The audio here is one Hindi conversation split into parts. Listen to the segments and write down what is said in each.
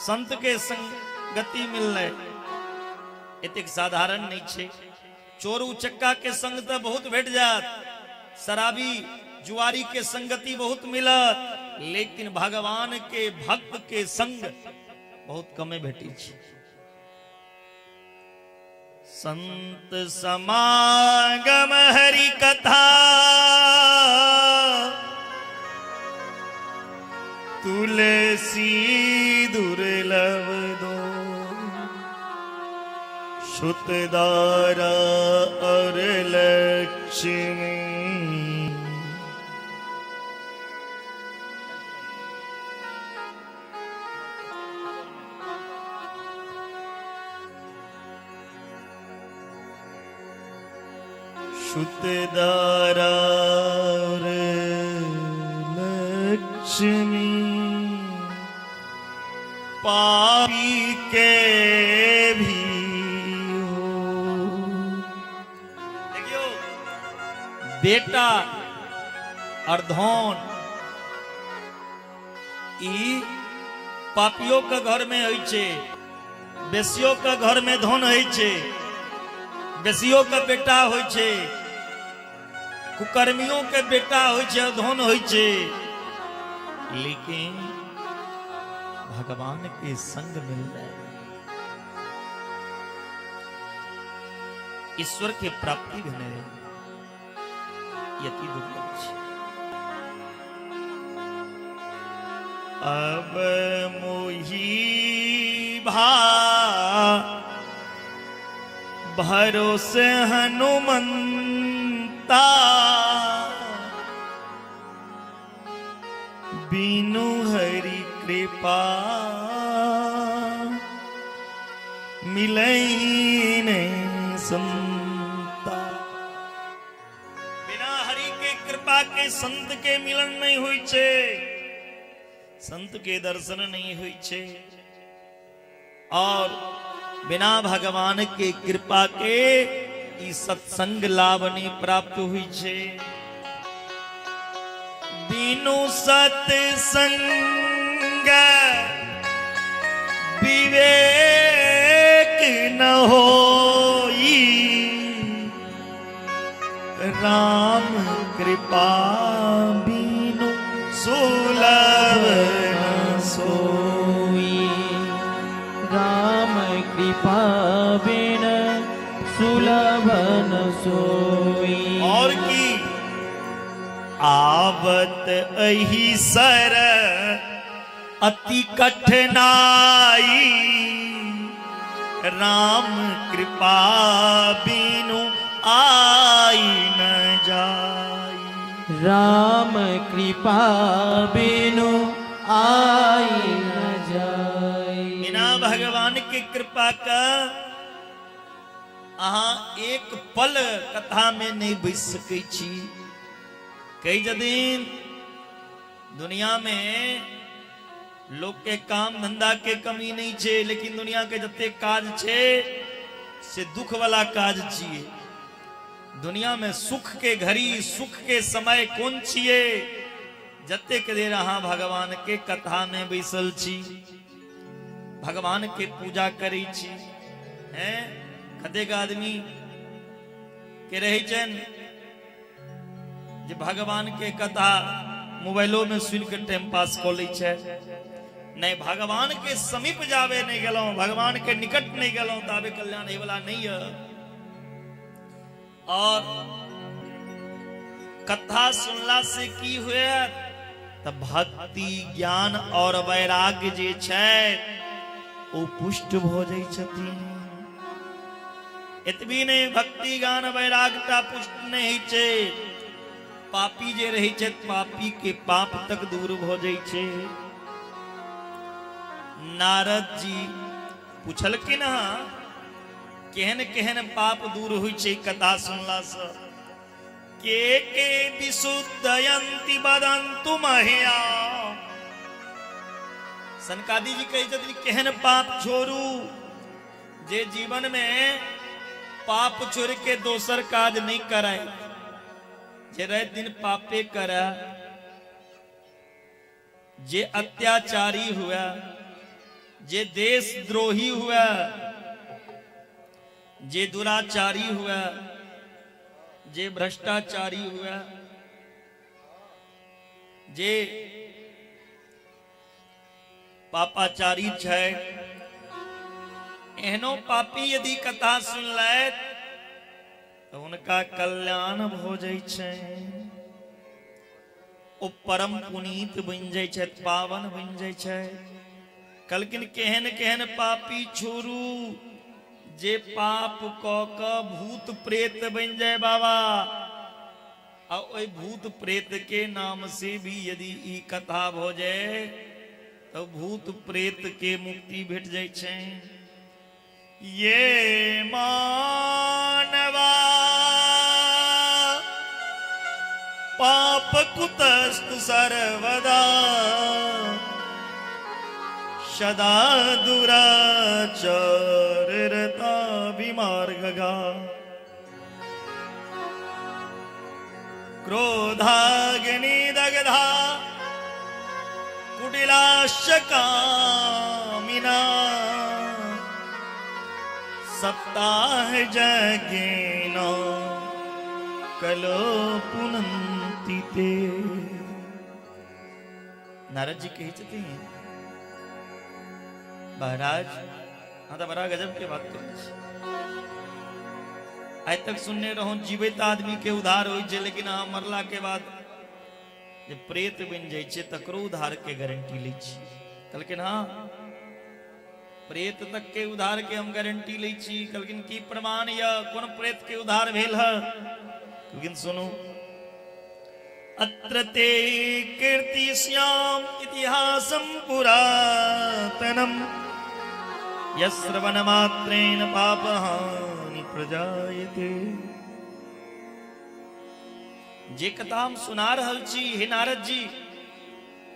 संत के संगति मिलने एतेक साधारण नहीं छे। चोर उचक्का के संग तो बहुत भेट जात, शराबी जुआरी के संगति बहुत मिलत, लेकिन भगवान के भक्त के संग बहुत कमे भेटी छे। संत समागम हरि कथा तुलसी दुर्लभ दो, शुतदारा और लक्ष्मी। शुतदारा और लक्ष्मी पापी के भी हो। देखियो बेटा और धन ई पापियों के घर में होई छे, बेसियों के घर में धन होई छे, बेसियों के बेटा होई छे, कुकर्मियों के बेटा होई छे, धन होई छे, लेकिन भगवान के संग मिल जाए ईश्वर के प्राप्ति घने यति दुर्लभ छे। अब मोही भरोसे हनुमंता, बिनु हरि कृपा मिलई नहीं संता। बिना हरि के कृपा के संत के मिलन नहीं हुई छे, संत के दर्शन नहीं हुई छे, और बिना भगवान के कृपा के ई सत्संग लाभ नहीं प्राप्त हुई छे। बिनु सत्संग विवेक न होई, राम कृपा बिनु सुलभ न सोई। राम कृपा बिन सुलभ न सोई। और की आवत अही सर अति कठिनाई, राम कृपा बिनु आई न जाई। राम कृपा बिनु आई न जाई। बिना भगवान की कृपा का अहाँ एक पल कथा में नहीं बैस सकै छी। कई जदीन दुनिया में लोग के काम धंधा के कमी नहीं छे, लेकिन दुनिया के जते काज छे से दुख वाला काज छिए। दुनिया में सुख के घड़ी सुख के समय कौन छिए? जते के देर अहाँ भगवान के कथा में बैसल छी, भगवान के पूजा करी छी। हैं कतेक आदमी के रहे छन जे भगवान के कथा मोबाइलो में सुन के टाइम पास कर लै छै। नहीं भगवान के समीप जावे नहीं गेलो, भगवान के निकट नहीं गेलो ताबे कल्याण हे वाला नहीं है। और कथा सुनला से की हुए तब भक्ति ज्ञान और वैराग्य जे छै ओ पुष्ट भ जाय छथिन। एतबी नहीं भक्ति ज्ञान वैराग्यता पुष्ट नहीं छै, पापी जे रही छै पापी के पाप तक दूर भ जाय छै। नारद जी पूछलखिन केहन केहन पाप दूर हुई छै कथा सुनला से। के विशुद्धयंति वदन्तु मह्या। सनकादि जी कहे छथिन केहन पाप छोड़ू जे जीवन में पाप छोड़ के दोसर काज नहीं करे, जे रात दिन पापे करे, जे अत्याचारी हुआ, जे देशद्रोही हुआ, जे दुराचारी हुआ, जे भ्रष्टाचारी हुआ, जे पापाचारी छै, एहनो पापी यदि कथा सुन ले तो उनका कल्याण हो जाय छै, ओ परम पुनीत बन जाय छै, पावन बन जाय छै। कहलखिन केहन केहन पापी छोरू जे पाप क के भूत प्रेत बन जाए बाबा, आ ओई भूत प्रेत के नाम से भी यदि ई कथा हो जाए तो भूत प्रेत के मुक्ति भेट जाय छै। ये मानवा पाप कुतस्तु सर्वदा सदा दुराचाररता विमार्गगा क्रोधाग्नि दग्धा कुटिलाश्च कामिना सप्ताह जगेन कलो पुनन्ति ते। नारद जी कही चते हैं महाराज, हाँ तो बड़ा गजब के बात करी। आज तक सुनने रहो जीवित आदमी के उधार हो, लेकिन हाँ मरला के बाद जब प्रेत बन जाय छे तकरो उधार के गारंटी लै छी। कहलखिन हाँ प्रेत तक के उधार के हम गारंटी लै छी। कहलखिन की प्रमाण या कोन प्रेत के उधार भेल है? लेकिन सुनो, अत्र ते कीर्तिस्याम इतिहासं पुरातनम यश्रवण मात्रेण पापहानि प्रजायते। जे कथा हम सुना रहल छी हे नारद जी,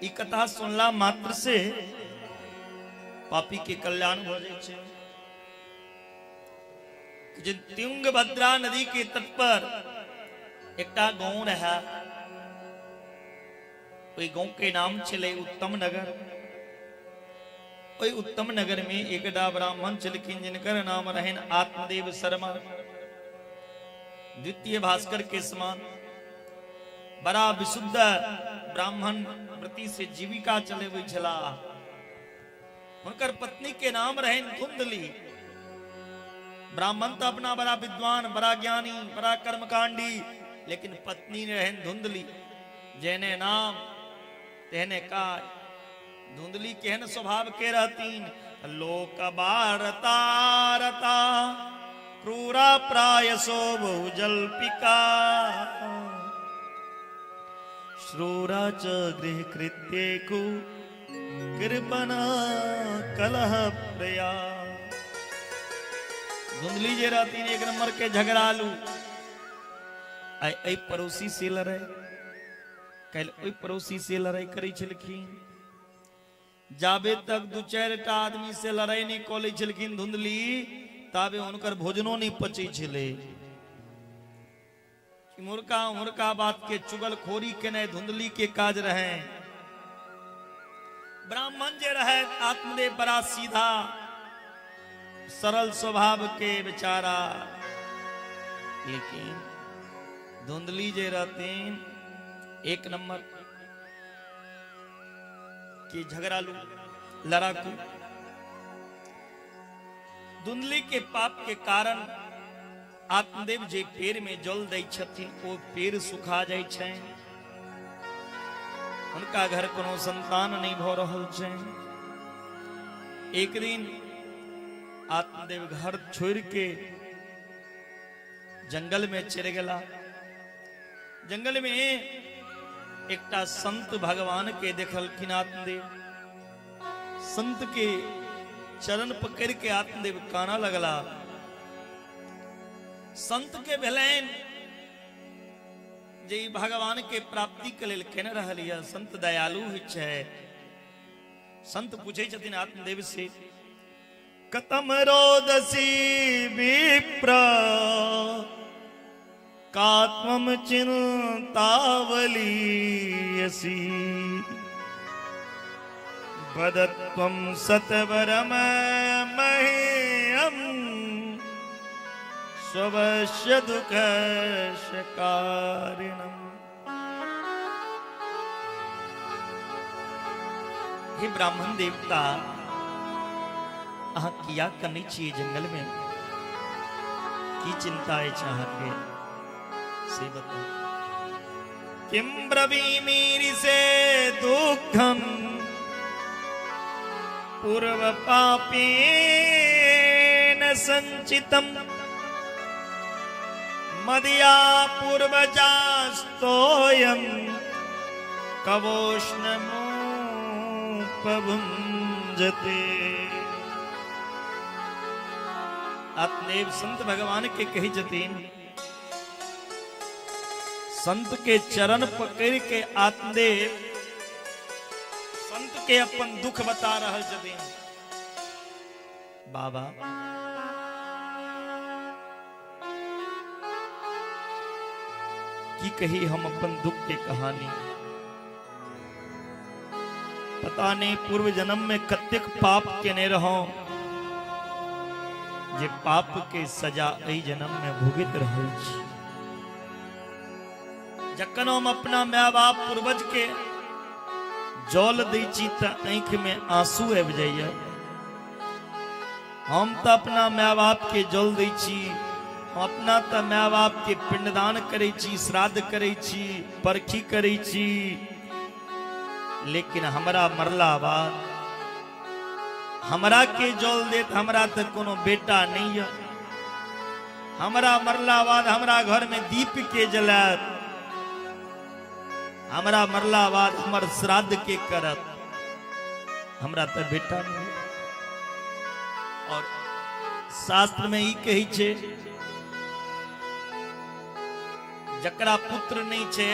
ई कथा सुनला मात्र से पापी के कल्याण हो जाय छै। जे तुंगभद्रा नदी के तट पर एकटा गांव रहा, ओई गांव के नाम छले उत्तम नगर। ओई उत्तम नगर में एकटा ब्राह्मण छलखिन जिनकर नाम रहन आत्मदेव शर्मा, द्वितीय भास्कर के समान बड़ा विशुद्ध ब्राह्मण वृत्ति से जीविका चलेबै छला। उनकर पत्नी के नाम रहन धुंधली। ब्राह्मण तो अपना बड़ा विद्वान, बड़ा ज्ञानी, बड़ा कर्मकांडी, लेकिन पत्नी रहन धुंधली। जेने नाम तेने काय। धुंधली केहन स्वभाव के रहतीन? लोक बारता क्रूरा प्रायसो बहुजल्पिका श्रूरा च गृह कृत्येकु कृपना कलह प्रया। धुंधली जे रहतीन एक नंबर के झगड़ालू। आई पड़ोसी से लड़ाई, कल ओई पड़ोसी से लड़ाई करी छलखिन। जाबे तक दू चार टा आदमी से लड़ाई नहीं कॉले छलखिन धुंधली, ताबे उनकर भोजनो नहीं पचे छले। मुर्का मुर्का बात के चुगलखोरी केने धुंधली के काज रहे। ब्राह्मण जे रहे आत्मदेव बड़ा सीधा सरल स्वभाव के बेचारा, लेकिन धुंधली जे रहते एक नंबर के झगड़ालू लड़ाकू। धुंधली के पाप के कारण आत्मदेव जे पेड़ में जल दै छथिन ओ पेड़ सुखा जाय छै। उनका घर कोनो संतान नहीं भ रहल छै। एक दिन आत्मदेव घर छोड़ के जंगल में चले गला। जंगल में एकटा संत भगवान के देखलखिन आत्मदेव। संत के चरण पकड़ के आत्मदेव काना लगला। संत के भेलैन जे भगवान के प्राप्ति के लेल केने रहलिया। संत दयालु होइ छै। संत पूछे छथिन आत्मदेव से, कतम रोदसी विप्र कात्मम चिंतावलीयसी पदत्वं सतवरम मह्यम स्वस्य दुःखशकारिणम्। हे ब्राह्मण देवता, अहाँ किया करनी चाहिए जंगल में की चिंता है चाहते से बताओ। किम ब्रवीमीरि से दुखम पूर्व पापेन संचितम मदिया पूर्वजास्तोयम कवोष्णमुपभुञ्जते। आत्मदेव संत भगवान के कही जतीन, संत के चरण पकड़ के आत्मदेव संत के अपन दुख बता रहा जतीन। बाबा की कही हम अपन दुख के कहानी, पता नहीं पूर्व जन्म में कत्यक पाप केने रहो जे पाप के सजा एहि जन्म में भुगत रहल छी। जखन हम अपना माय बाप पूर्वज के जल दै छी त आंख में आंसू आबि जाइए। हम तो अपना माय बाप के जल दै छी, हम अपना तो माय बाप के पिंडदान करै छी, श्राद्ध करै छी, परखी करै छी, लेकिन हमरा मरला बाद हमरा के जल देत हमरा तो कोनो बेटा नहीं है। हमरा मरला बाद हमरा घर में दीप के जलात, हमरा मरला बाद हमर श्राद्ध के करत, हमरा तो बेटा नहीं। और शास्त्र में ई कही छे जकरा पुत्र नहीं छे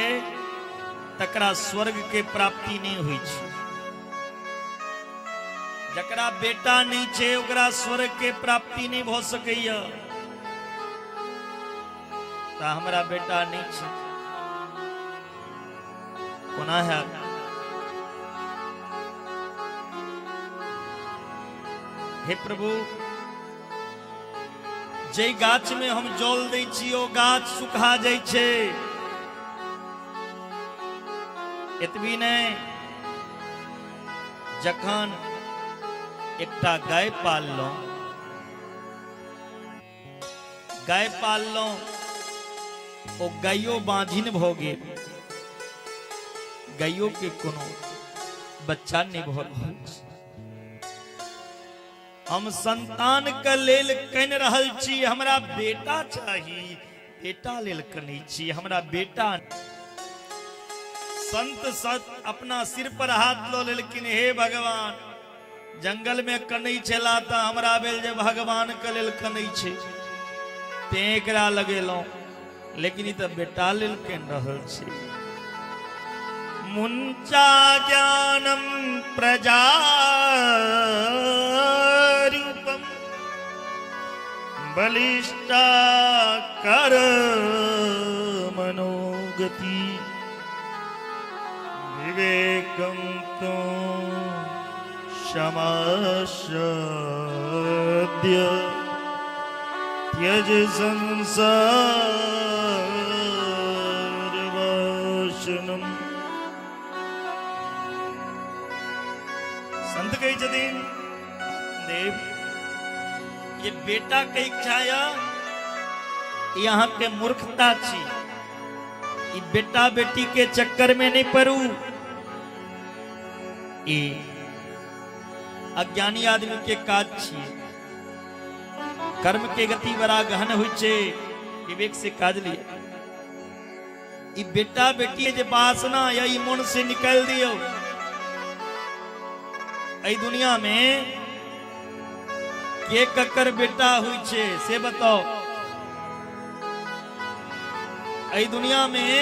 तकरा स्वर्ग के प्राप्ति नहीं हुई छे, जकरा बेटा नहीं छे ओकरा स्वर्ग के प्राप्ति नहीं हो सकैया। ता हमरा बेटा नहीं छे कोना है। हे प्रभु, जे गाछ में हम जल दै छी ओ गाछ सुखा जाय छे। एतबी नहीं, जखन एकटा गाय पाल लो, गाय पाल लो ओ गायो बांझिन भ गेल, गायो के कोनो बच्चा नहीं भ रहल छै। हम संतान के लेल कन रहल छी हमरा बेटा चाही, बेटा लेल कनै छी हमरा बेटा। संत सत अपना सिर पर हाथ लो लेकिन हे भगवान जंगल में कनै छला त हमरा भेल जे भगवान के लेल कनै छै ते एकरा लगेलौं, लेकिन ई त बेटा लेल कन रहल छै। मुंचा ज्ञानम प्रजारूपम बलिष्ठा कर मनोगति विवेकम तो क्षमास्यद्य त्यज संसार वासनम। संत कही जदीन देव ये बेटा के इच्छा यहाँ के मूर्खता छी, ये बेटा बेटी के चक्कर में नहीं पड़ू। ये अज्ञानी आदमी के काज छी, कर्म के गति बड़ा गहन हुई छे, विवेक से काज लिया। ये बेटा बेटी जे वासना या मन से निकाल दियो। ऐ दुनिया में के ककर बेटा हुई छे से बताओ। ऐ दुनिया में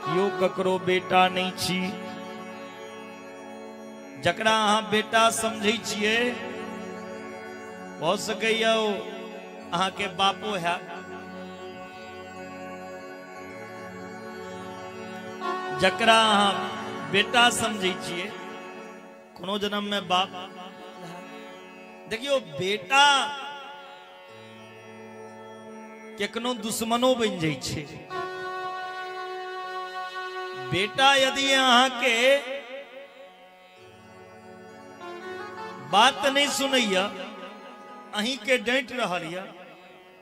यो ककरो बेटा नहीं छी। जकरा अहाँ बेटा समझै छिए हो सकैया अहाँ के बापो है। जकरा अहाँ बेटा समझै छिए कोनो जन्म में बाप। देखियो बेटा केकनो दुश्मनो बन जाय छे। बेटा यदि अहाँ के बात नहीं सुनैया, अही के डांट रहल या,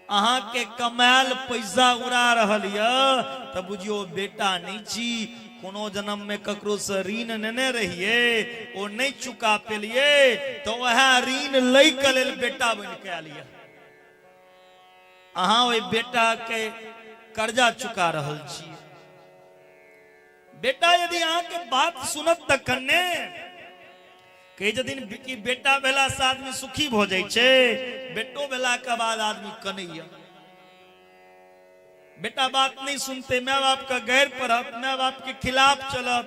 अहाँ के कमाल पैसा उड़ा रहल या, तब बुझियो बेटा नहीं छी। कोनो जन्म में ककरो से ऋण नेने रहिए, ओ नहीं चुका पेलिए, तो वह ऋण लई के लेल बेटा बन के आलिया। अहाँ ओइ बेटा के कर्जा चुका रहल छी। बेटा यदि अहाँ के बात सुनत त कन्ने कई दिन की बेटा भेला से आदमी सुखी हो जाय छे, बेटो भेला के बाद आदमी कन्हैया। बेटा बात नहीं सुनते, माँ बाप का गैर परत, माँ बाप के खिलाफ चलत,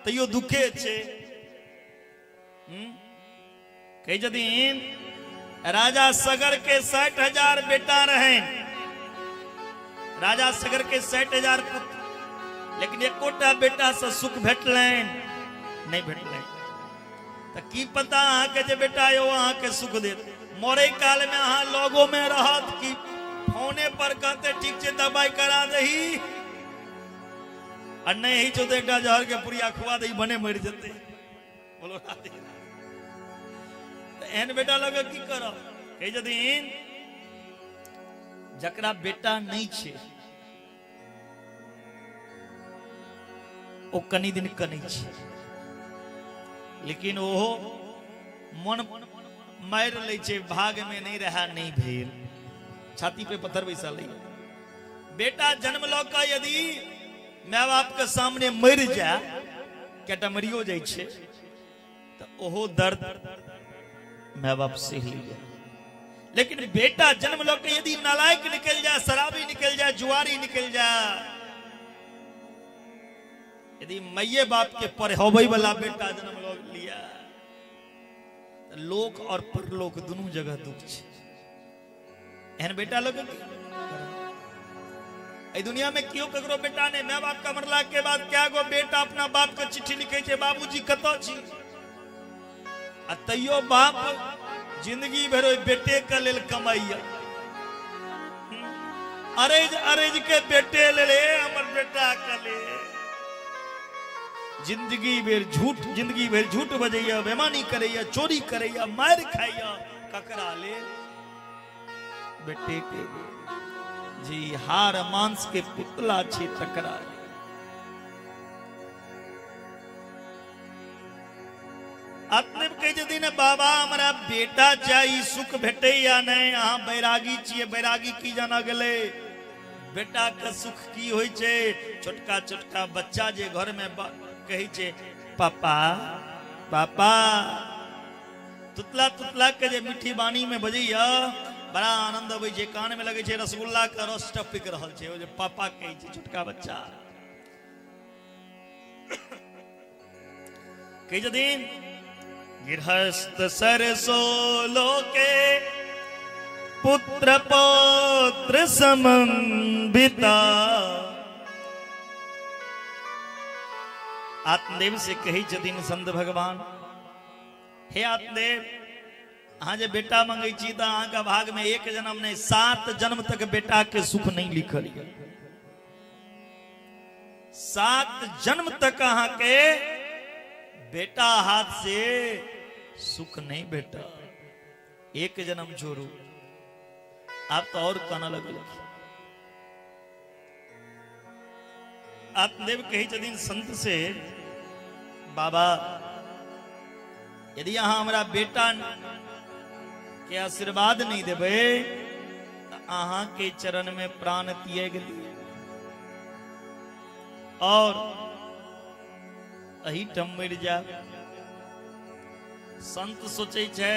तैयो दुखे छे। कई दिन राजा सगर के 60,000 बेटा रहे, राजा सगर के 60,000 पुत्र, लेकिन एकोटा बेटा से सुख भेटलैन नहीं भेटलैन। तो की पता अहाँ के जे बेटा यो अहाँ के सुख देत। मोरे काल में अहाँ लोगों में रहत कि फोने पर कहते ठीक छे दवाई करा दही, और नहीं ही जो एक जहर के पुरिया खुआ दही बने मर जते। बोलो राधे। तो एहन बेटा लगे की करब। कई दिन जकरा बेटा नहीं छे ओ कनी दिन कनी छे, लेकिन ओहो मन मार ले छे, भाग में नहीं रहा नहीं भेल, छाती पे पत्थर बैसा ले। बेटा जन्म लो का यदि माँ बाप के सामने मर जा, केटा मरियो जाय छे, तो ओहो दर्द माँ बाप से लिया। लेकिन बेटा जन्म लो के यदि नालायक निकल जाए, शराबी निकल जाए, जुआरी निकल जाए, यदि मैये बाप के पढ़ावे वाला बेटा जन्म लो लिया, तो लोक और परलोक दोनों जगह दुख छे। एहन बेटा लोग ए दुनिया में क्यों ककरो बेटा ने माँ बाप का मरला के बाद क्या गो बेटा अपना बाप के चिट्ठी लिखे छे, बाबूजी कतो छी, आ तैयो बाप जिंदगी भर ओइ बेटे के लेल कमाइया। अरेज अरेज के बेटे ले ले, हमर बेटा के ले जिंदगी भर झूठ बजैया, बेमानी करैया, चोरी करैया, मार खाइया, ककरा ले बेटे के जी हार मांस के पुतला छे तकरा। अपने कहे दिन बाबा हमारा बेटा चाहिए, सुख भेटे या नहीं, अहाँ बैरागी छिए, बैरागी की जाना गले। बेटा का सुख की होय छे, छोटका छोटका बच्चा जे घर में कही छे पापा पापा, तुतला तुतला के जे मीठी बानी में बजैया, बड़ा आनंद अबै छे, कान में लगे छे रसगुल्ला का रस टपक रहल छे, ओ जे पापा कहे छे छोटका बच्चा। कई दिन गृहस्थ सरसो लोके पुत्र पौत्र समन्विता। आत्मदेव से कही जदिन संत भगवान, हे आत्मदेव अहाँ जे बेटा मंगै छी त अहाँ का भाग में एक जन्म नहीं 7 जन्म तक बेटा के सुख नहीं लिखल है। 7 जन्म तक अहाँ के बेटा हाथ से सुख नहीं बेटा। एक जन्म छोड़ू, आप तो और कहना लगल। आत्मदेव कही जदिन संत से, बाबा यदि अहाँ हमारा बेटा के आशीर्वाद नहीं देबे तो अहाँ के चरण में प्राण त्याग दिए, और अही ठम मर जा। संत सोचे छे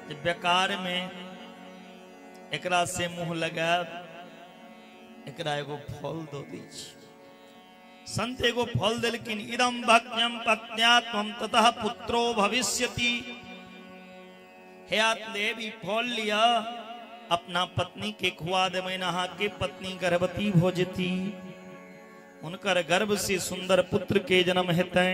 जे बेकार में एकरा से मुंह लगा, एकरा एगो फल दो दी। संत एगो फल देलकिन, इदम भक्त्यम पत्न्या त्वं ततः पुत्रो भविष्यति। हे आत्मदेव ई फल लिया, अपना पत्नी के खुआ देबै, नहा के पत्नी गर्भवती हो जती, उनकर गर्भ से सुंदर पुत्र के जन्म हेतै।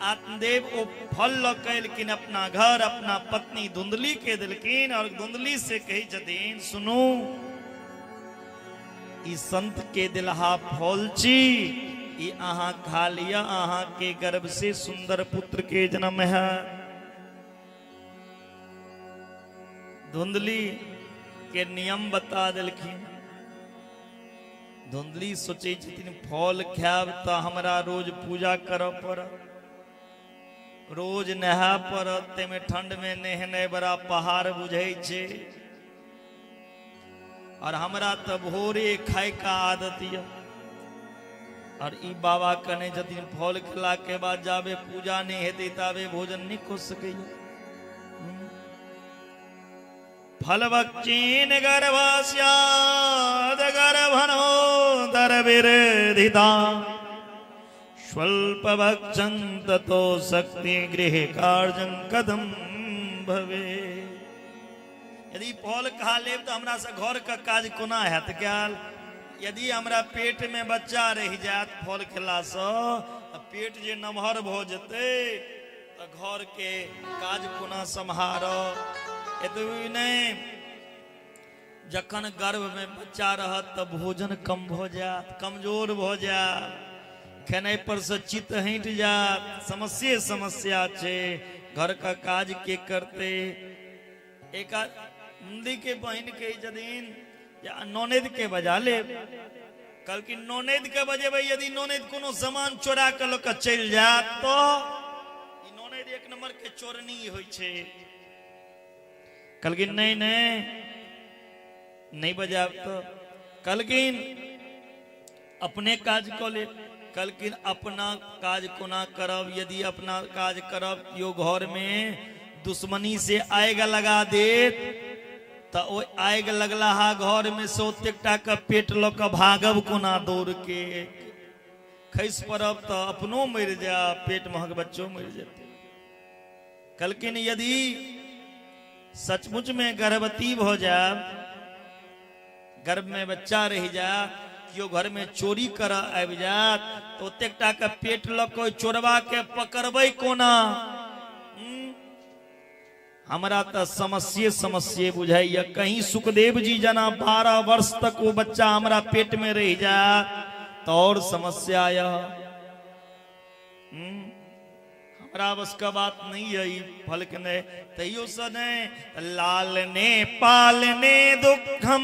आत्मदेव वो फल लौकलखिन अपना घर अपना पत्नी धुंधली के दिलखिन और धुंधली से कही जदीन सुनो ई संत के दिलहा फल छी ई आहा खा लिया आहा के गर्भ से सुंदर पुत्र के जन्म है। धुंधली के नियम बता दिलखिन। धुंधली सोचे जितनी फल खाब तो हमरा रोज पूजा कर पड़त रोज नहा पड़त ते में ठंड में नहने बड़ा पहाड़ बुझे छे और हमरा तो भोरे खाए का आदत है और ई बाबा कने जतिन फल खिला के बाद जाबे पूजा नहीं हेते ताबे भोजन नहीं कर सके। फल भक्षीन गर्भस्याद गर्भनो दरविरधिता स्वल्प भक्षं ततो शक्ति गृह कार्जं कदम भवे। यदि फल खा लेब तो हमरा से घर का काज कोना हैत क्याल। यदि हमरा पेट में बच्चा रह जात फल खिला से पेट जे नमहर भ जते तो घर के काज कोना सम्हारो। नहीं जखन गर्भ में बच्चा रहत तो भोजन कम हो जात कमजोर हो जात खेने पर से चित हट जात समस्या छे घर का काज के करते। एक नंदी के बहन के जदीन या नौनेद के बजा ले कल की नौनेद के बजे भाई यदि नौनेद कोनो सामान चोरा कर लोग चल जात तो नौनेद एक नंबर के चोरनी होई छे। कलगिन नहीं बजा तो कलगिन अपने काज को ले कलगिन अपना काज कोना करब। यदि अपना काज करब यो घर में दुश्मनी से आएगा लगा देत तो ओ आएगा लगला हा घर में से ओतेकटा का पेट लो का भागब कोना दौड़ के खैस पड़ब तो अपनो मर जा पेट महक बच्चों मर जाते। कलगिन यदि सचमुच में गर्भवती हो जा गर्भ में बच्चा रह जा यो घर में चोरी कर आबि जात तो ओतेकटा के पेट ल कोई चोरवा के पकड़बै कोना। हमरा तो समस्ये बुझाइया। कहीं सुखदेव जी जना 12 वर्ष तक वो बच्चा हमरा पेट में रह जात तो और समस्या यह हमरा बस का बात नहीं है फल के ने तैयो सने लालने पालने दुखम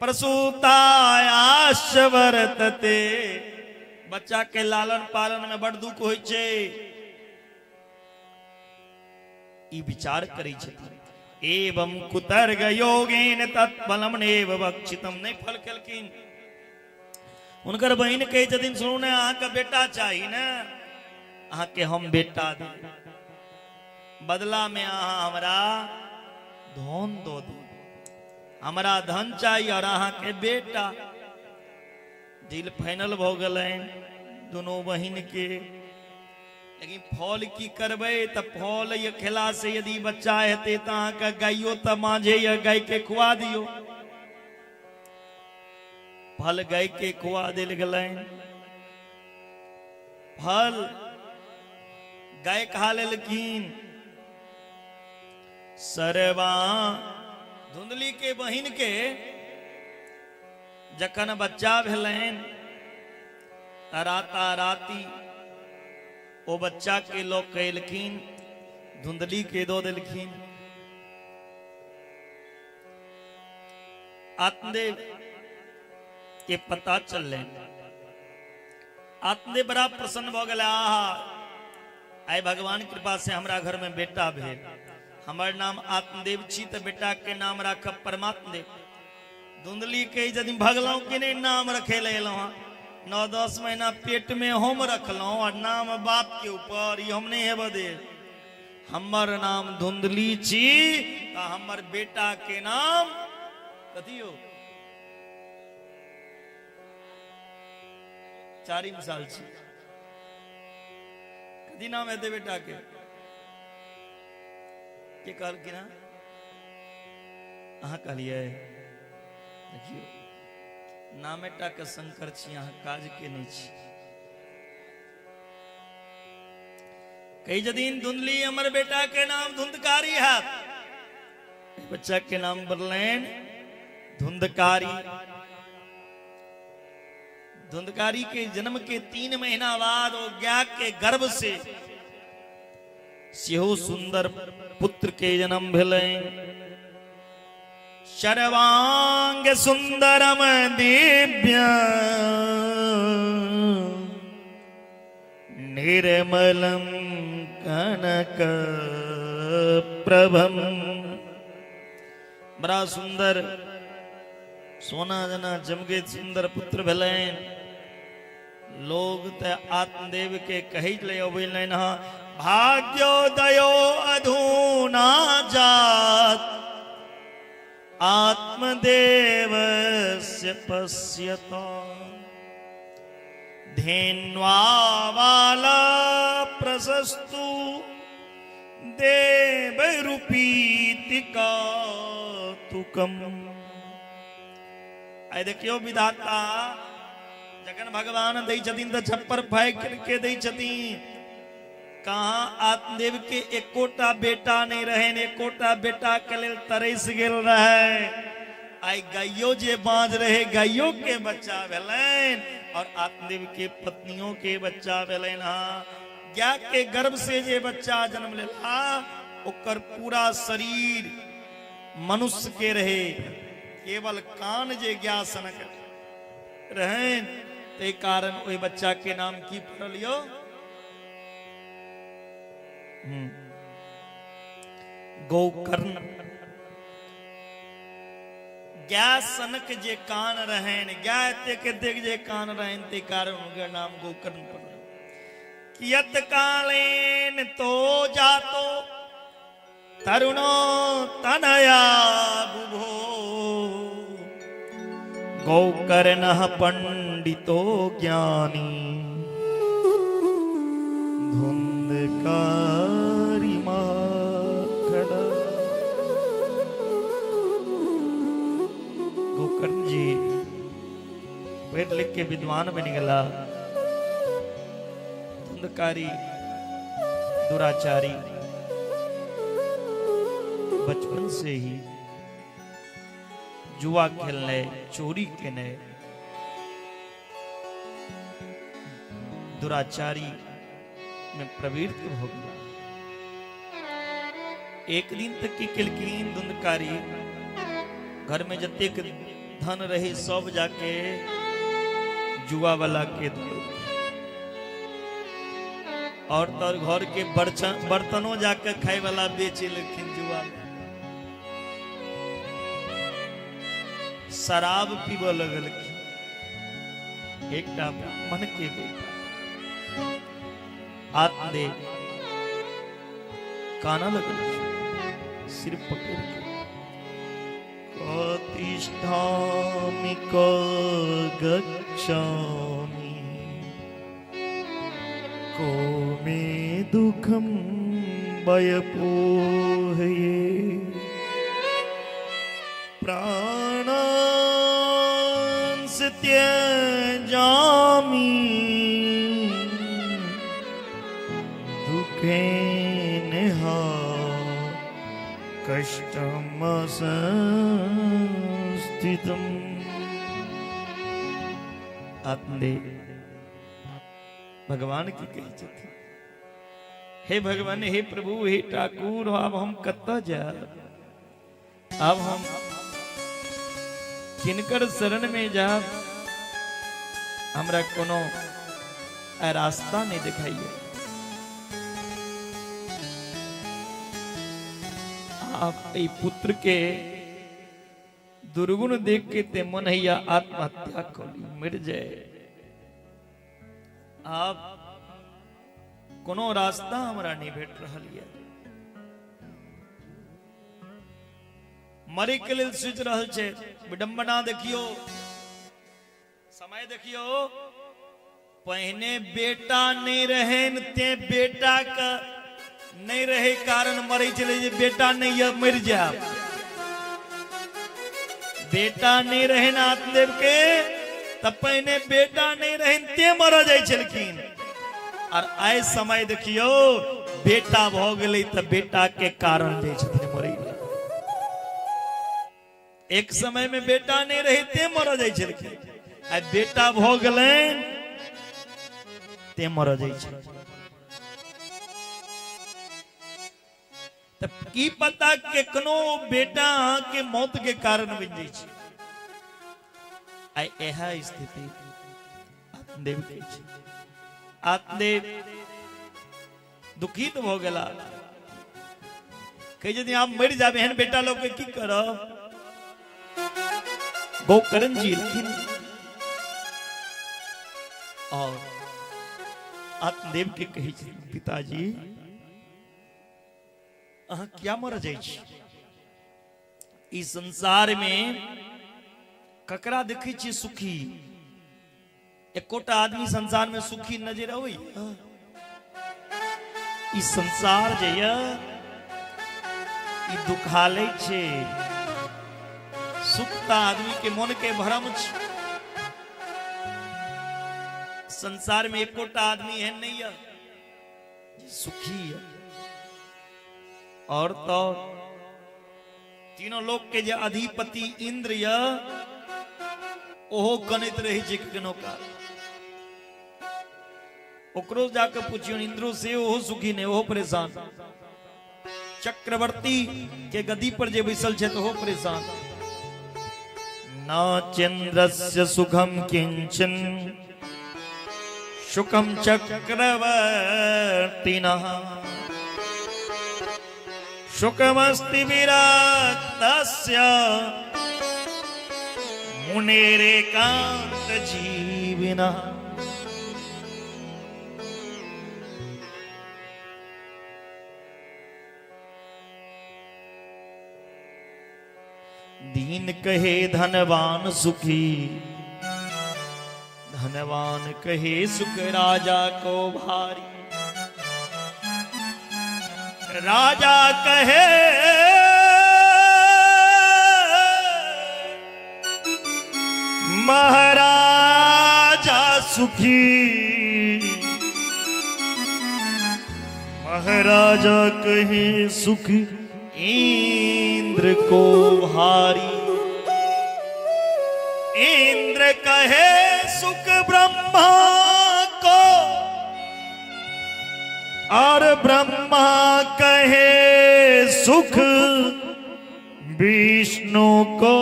प्रसूतायाश वर्तते। बच्चा के लालन पालन में बड़ दुख होय छे ई विचार करै छथिन। एवं कुतर्ग योगेन तत्फलम नेव भक्षितम नहीं फल केलखिन। उनकर बहन कहे छथिन सुनू ने अहाँ का बेटा चाहिए ना अहाँ के हम बेटा दे बदला में अहाँ हमरा धन दो दे हमरा धन चाहिए और अहाँ के बेटा। दिल फाइनल भ गलन दोनों बहन के। लेकिन फल की करबे तो फल ये खेला से यदि बच्चा हेते तो अहाँ का गाइयो तो मांझे या गाय के खुआ दियो। फल गाय के खुआ दिल गलन फल गाय खा लेकिन सरवा धुंधली के बहिन के जखन बच्चा भेलन राता राती ओ बच्चा के लोग कहलखिन धुंधली के दो दिलखिन। आत्मदेव के पता चल आत्मदेव बड़ा प्रसन्न हो गया। आय भगवान कृपा से हमरा घर में बेटा भेल हमार नाम आत्मदेव छी तो बेटा के नाम राखब परमात्मा देव। धुंधली के यदि भगलों के नहीं नाम रखे ले 9-10 महीना पेट में हम रखलों और नाम बाप के ऊपर ये हम नहीं है बदे हमर नाम धुंधली छी तो हमर बेटा के नाम कथी हो 4 मिसाल छी कथी नाम है दे बेटा के कहल कि ना अहाँ कहलिए देखियो नामेटा के शंकर छी अहाँ काज के नहीं छी कई जदीन धुंधली हमर बेटा के नाम धुंधकारी है, बच्चा के नाम बरलैन धुंधकारी। धुंधकारी के जन्म के 3 महीना बाद वो ज्ञा के गर्भ से सेहो सुंदर पुत्र के जन्म भेलै। शर्वांग सुंदरम दिव्य निर्मलम कनक प्रभम। बड़ा सुंदर सोना जना चमके सुंदर पुत्र भेलैन। लोग त आत्मदेव के कही ले भाग्योदयो अधूना जात आत्मदेव से पश्यता धेन्वाला प्रशस्तु देव रूपीतिका तुकम। आई देखियो विधाता जगन भगवान दई छतीन तो छप्पर फेंक के दई छतीन। कहा आत्मदेव के एकोटा बेटा नहीं रहे, एकोटा बेटा के लेल तरस गेल रहे। आई गाइयो जे बाँझ रहे गाइयो के बच्चा भेलैन और आत्मदेव के पत्नियों के बच्चा भेलैन। हाँ ज्ञा के गर्भ से जे बच्चा जन्म लेला ओकर पूरा शरीर मनुष्य के रहे, केवल कान जे ज्ञा सनक रहे। ते कारण ओई बच्चा के नाम की पड़लियो गोकर्ण। ज्ञा सनक जे कान रहेन, ज्ञा के देख जे कान रहेन, ते कारण उनका नाम गोकर्ण पड़ा। कियत कालेन तो जातो तरुणो तनया बुभो गोकर्ण पंडितो ज्ञानी धुंधकारी माखड़ा। गोकर्ण जी वेद लिख के विद्वान बन गला। धुंधकारी दुराचारी बचपन से ही जुआ खेलने चोरी करने दुराचारी में प्रवृत्त हो गया। एक दिन तक की किलकीन धुंधकारी घर में जतेक धन रही सब जाके जुआ वाला के दो और तर घर के बर्तनों जाकर खाए वाला बेचे लेकिन जुआ में शराब पीब लगल। एक ब्राह्मण के बेटा आत्मदेव काना लगल, सिर पकड़ के कतिष्ठामि क गच्छामि को मे दुखम वयपोहये प्राणांस त्यजामि दुखेन हा कष्टम संस्थितम। आत्मदेव भगवान की कही थी, हे भगवान, हे प्रभु, हे ठाकुर, अब हम कत्ता जा, अब हम किनकर शरण में जा, हमरा कोनो रास्ता नहीं दिखाइए। आप ई पुत्र के दुर्गुण देख के ते मनैया आत्महत्या करी मिट जाए। आप कोनो रास्ता हमरा नहीं भेट रहल है, मरे के लिए सोच रहल छे। विडंबना देखियो, समय देखियो, पहने बेटा नहीं रहे ते बेटा का नहीं रहे कारण मरे चले जे बेटा नहीं है मर जा। बेटा नहीं रहे ना आत्मदेव के तब पहने बेटा नहीं रहे ते मर जाए छलखिन। और आए समय देखियो बेटा भ गेलै त बेटा के कारण जे छथिन मरै गेलै। एक समय में बेटा नहीं रहे ते मर जाय छलखिन, आ बेटा भ गेलै ते मर जाय छै। त की पता केकनो बेटा के मौत के कारण बन जाय छै। आई एहा स्थिति आत्मदेव के छै। आत्मदेव दुखित भ गेला, कहे यदि आप मर जाबे हन बेटा लोग के की करब। गोकर्ण जी लिखिन और आत्मदेव के कहे छै पिताजी अहाँ क्या मर जाय छी। इस संसार में ककरा देखे छी सुखी, एकोटा आदमी संसार में सुखी नजर आवे। इस संसार जे य ई दुखालय छे, सुखता आदमी के मन के भरम छे। संसार में एकोटा आदमी है नहीं है सुखी है। और तो तीनों लोग के जे अधिपति इंद्र या ओहो कनित रही जे कनो का ओकरो जाके पूछियो इंद्रो से ओहो सुखी ने ओहो परेशान। चक्रवर्ती के गद्दी पर जे बैसल छे तो ओहो परेशान। न चंद्रस्य सुखम किंचन शुकम चक्रवर्तिनः शुकमस्ति विरक्तस्य मुनेरेकांत जीविनः। दीन कहे धनवान सुखी, धनवान कहे सुख राजा को भारी। राजा कहे महाराजा सुखी, महाराजा कहे सुख इंद्र को भारी। इंद्र कहे सुख ब्रह्मा को, और ब्रह्मा कहे सुख विष्णु को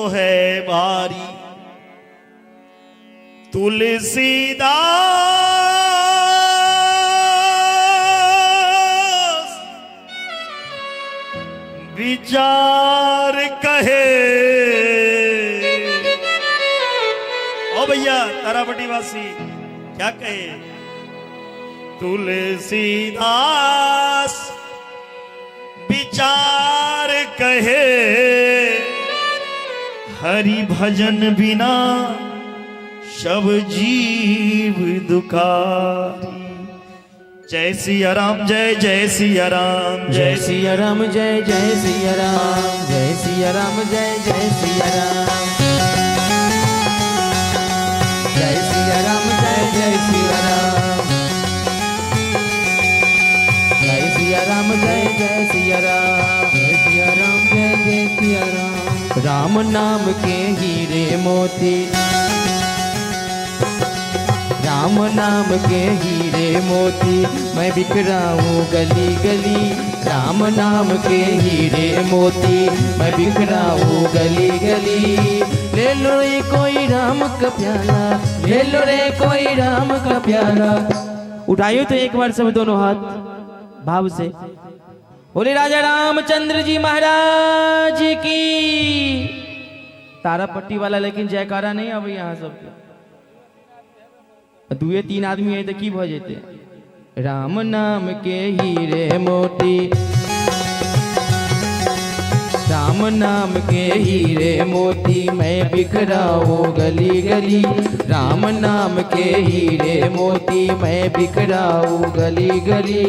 है भारी। तुलसीदास विचार कहे। ओ भैया तारापट्टी वासी क्या कहे। तुलसीदास विचार कहे, हरि भजन बिना सब जीव दुखारी। जय सिया राम जय जय सिया राम जय सिया राम जय जय सिया राम जय सिया राम जय जय सिया राम जय सिया राम जय जय सिया राम जय सिया राम जय जय सिया राम जय सिया राम जय जय सिया राम। राम नाम के हीरे मोती, राम नाम के हीरे मोती मैं बिखराऊं गली गली। राम नाम के हीरे मोती मैं बिखराऊं गली गली। ले लो रे कोई राम का प्याला, ले लो रे कोई राम का प्याला। उठाइयो तो एक बार सब दोनों हाथ भाव से। बोले राजा रामचंद्र जी महाराज की। तारापट्टी वाला लेकिन जयकारा नहीं अब यहाँ सबके। दुए तीन आदमी है तो की भ जेते। राम नाम के हीरे मोती, राम नाम के हीरे मोती मैं बिखराऊं गली गली। राम नाम के हीरे मोती मैं बिखराऊं गली गली।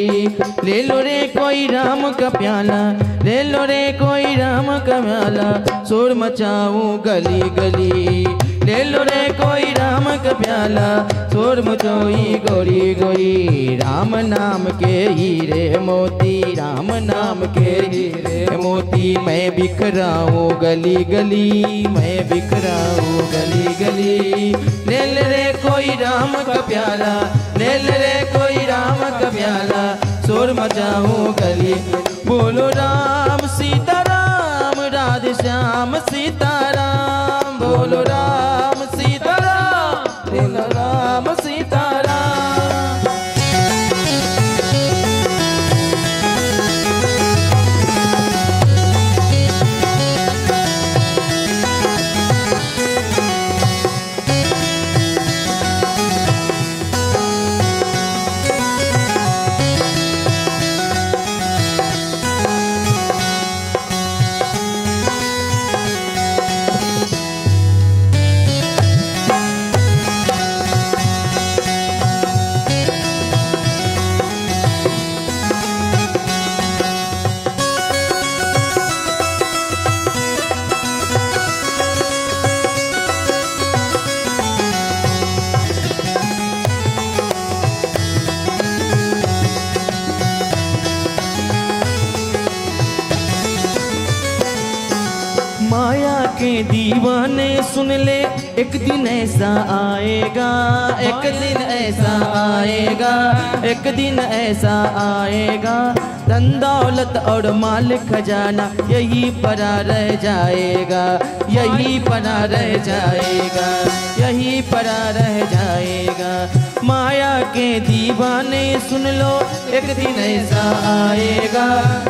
ले लो रे कोई राम का प्याला, ले लो रे कोई राम का प्याला। शोर मचाऊं गली गली। ले लो रे कोई राम का प्याला, शोर मचोई गोरी गोरी। राम नाम के हीरे मोती, राम नाम के हीरे मोती। मैं बिखराऊं गली गली, मैं बिखराऊं गली गली। ले रे कोई राम का प्याला, ले रे कोई राम का प्याला, शोर मचाऊं गली। बोलो राम सीताराम, राधे श्याम सीताराम। बोलो राम सीताराम, बोलो राम सीताराम। माया के दीवाने सुन ले, एक दिन ऐसा आएगा, एक दिन ऐसा आएगा, एक दिन ऐसा आएगा। धन दौलत और माल खजाना यही पड़ा रह जाएगा, यही पड़ा रह जाएगा, यही पड़ा रह जाएगा। माया के दीवाने सुन लो, एक दिन ऐसा आएगा,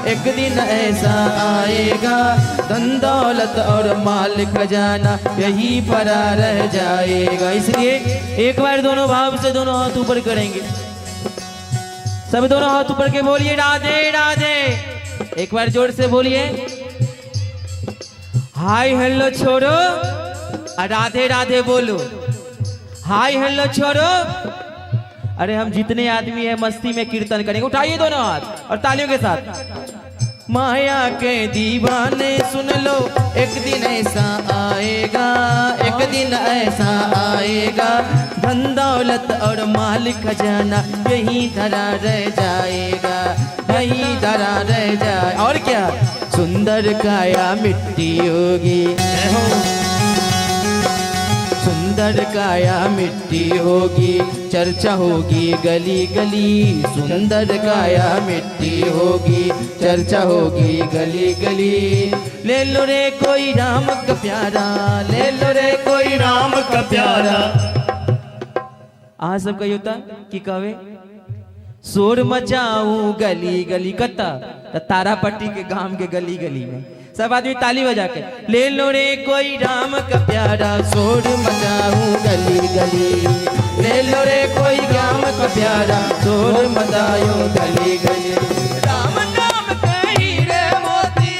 एक दिन ऐसा आएगा। धन दौलत और माल खजाना यही पड़ा रह जाएगा। इसलिए एक बार दोनों भाव से दोनों हाथ ऊपर करेंगे, सब दोनों हाथ ऊपर के बोलिए राधे राधे। एक बार जोर से बोलिए हाय हेलो छोड़ो, राधे राधे बोलो। हाय हेलो छोड़ो। अरे हम जितने आदमी है मस्ती में कीर्तन करेंगे, उठाइए दोनों हाथ और तालियों के साथ। माया के दीवाने सुन लो, एक दिन ऐसा आएगा, एक दिन ऐसा आएगा। धन दौलत और माल खजाना यही धरा रह जाएगा, यही धरा रह जाए। और क्या सुंदर काया मिट्टी होगी, सुंदर काया मिट्टी होगी, चर्चा होगी गली गली। सुंदर काया मिट्टी होगी, चर्चा होगी गली गली। ले लो रे कोई राम का प्यारा, ले लो रे कोई राम का प्यारा। आज सब कही होता कि कहे शोर मचाऊं गली गली। कत्ता तारापट्टी के गांव के गली गली में सब आदमी ताली बजा के ले लो रे कोई राम का प्यारा, शोर मचाऊं गली गली। ले लो रे कोई राम का प्यारा, शोर मचाऊं गली गली। राम नाम के हीरे मोती,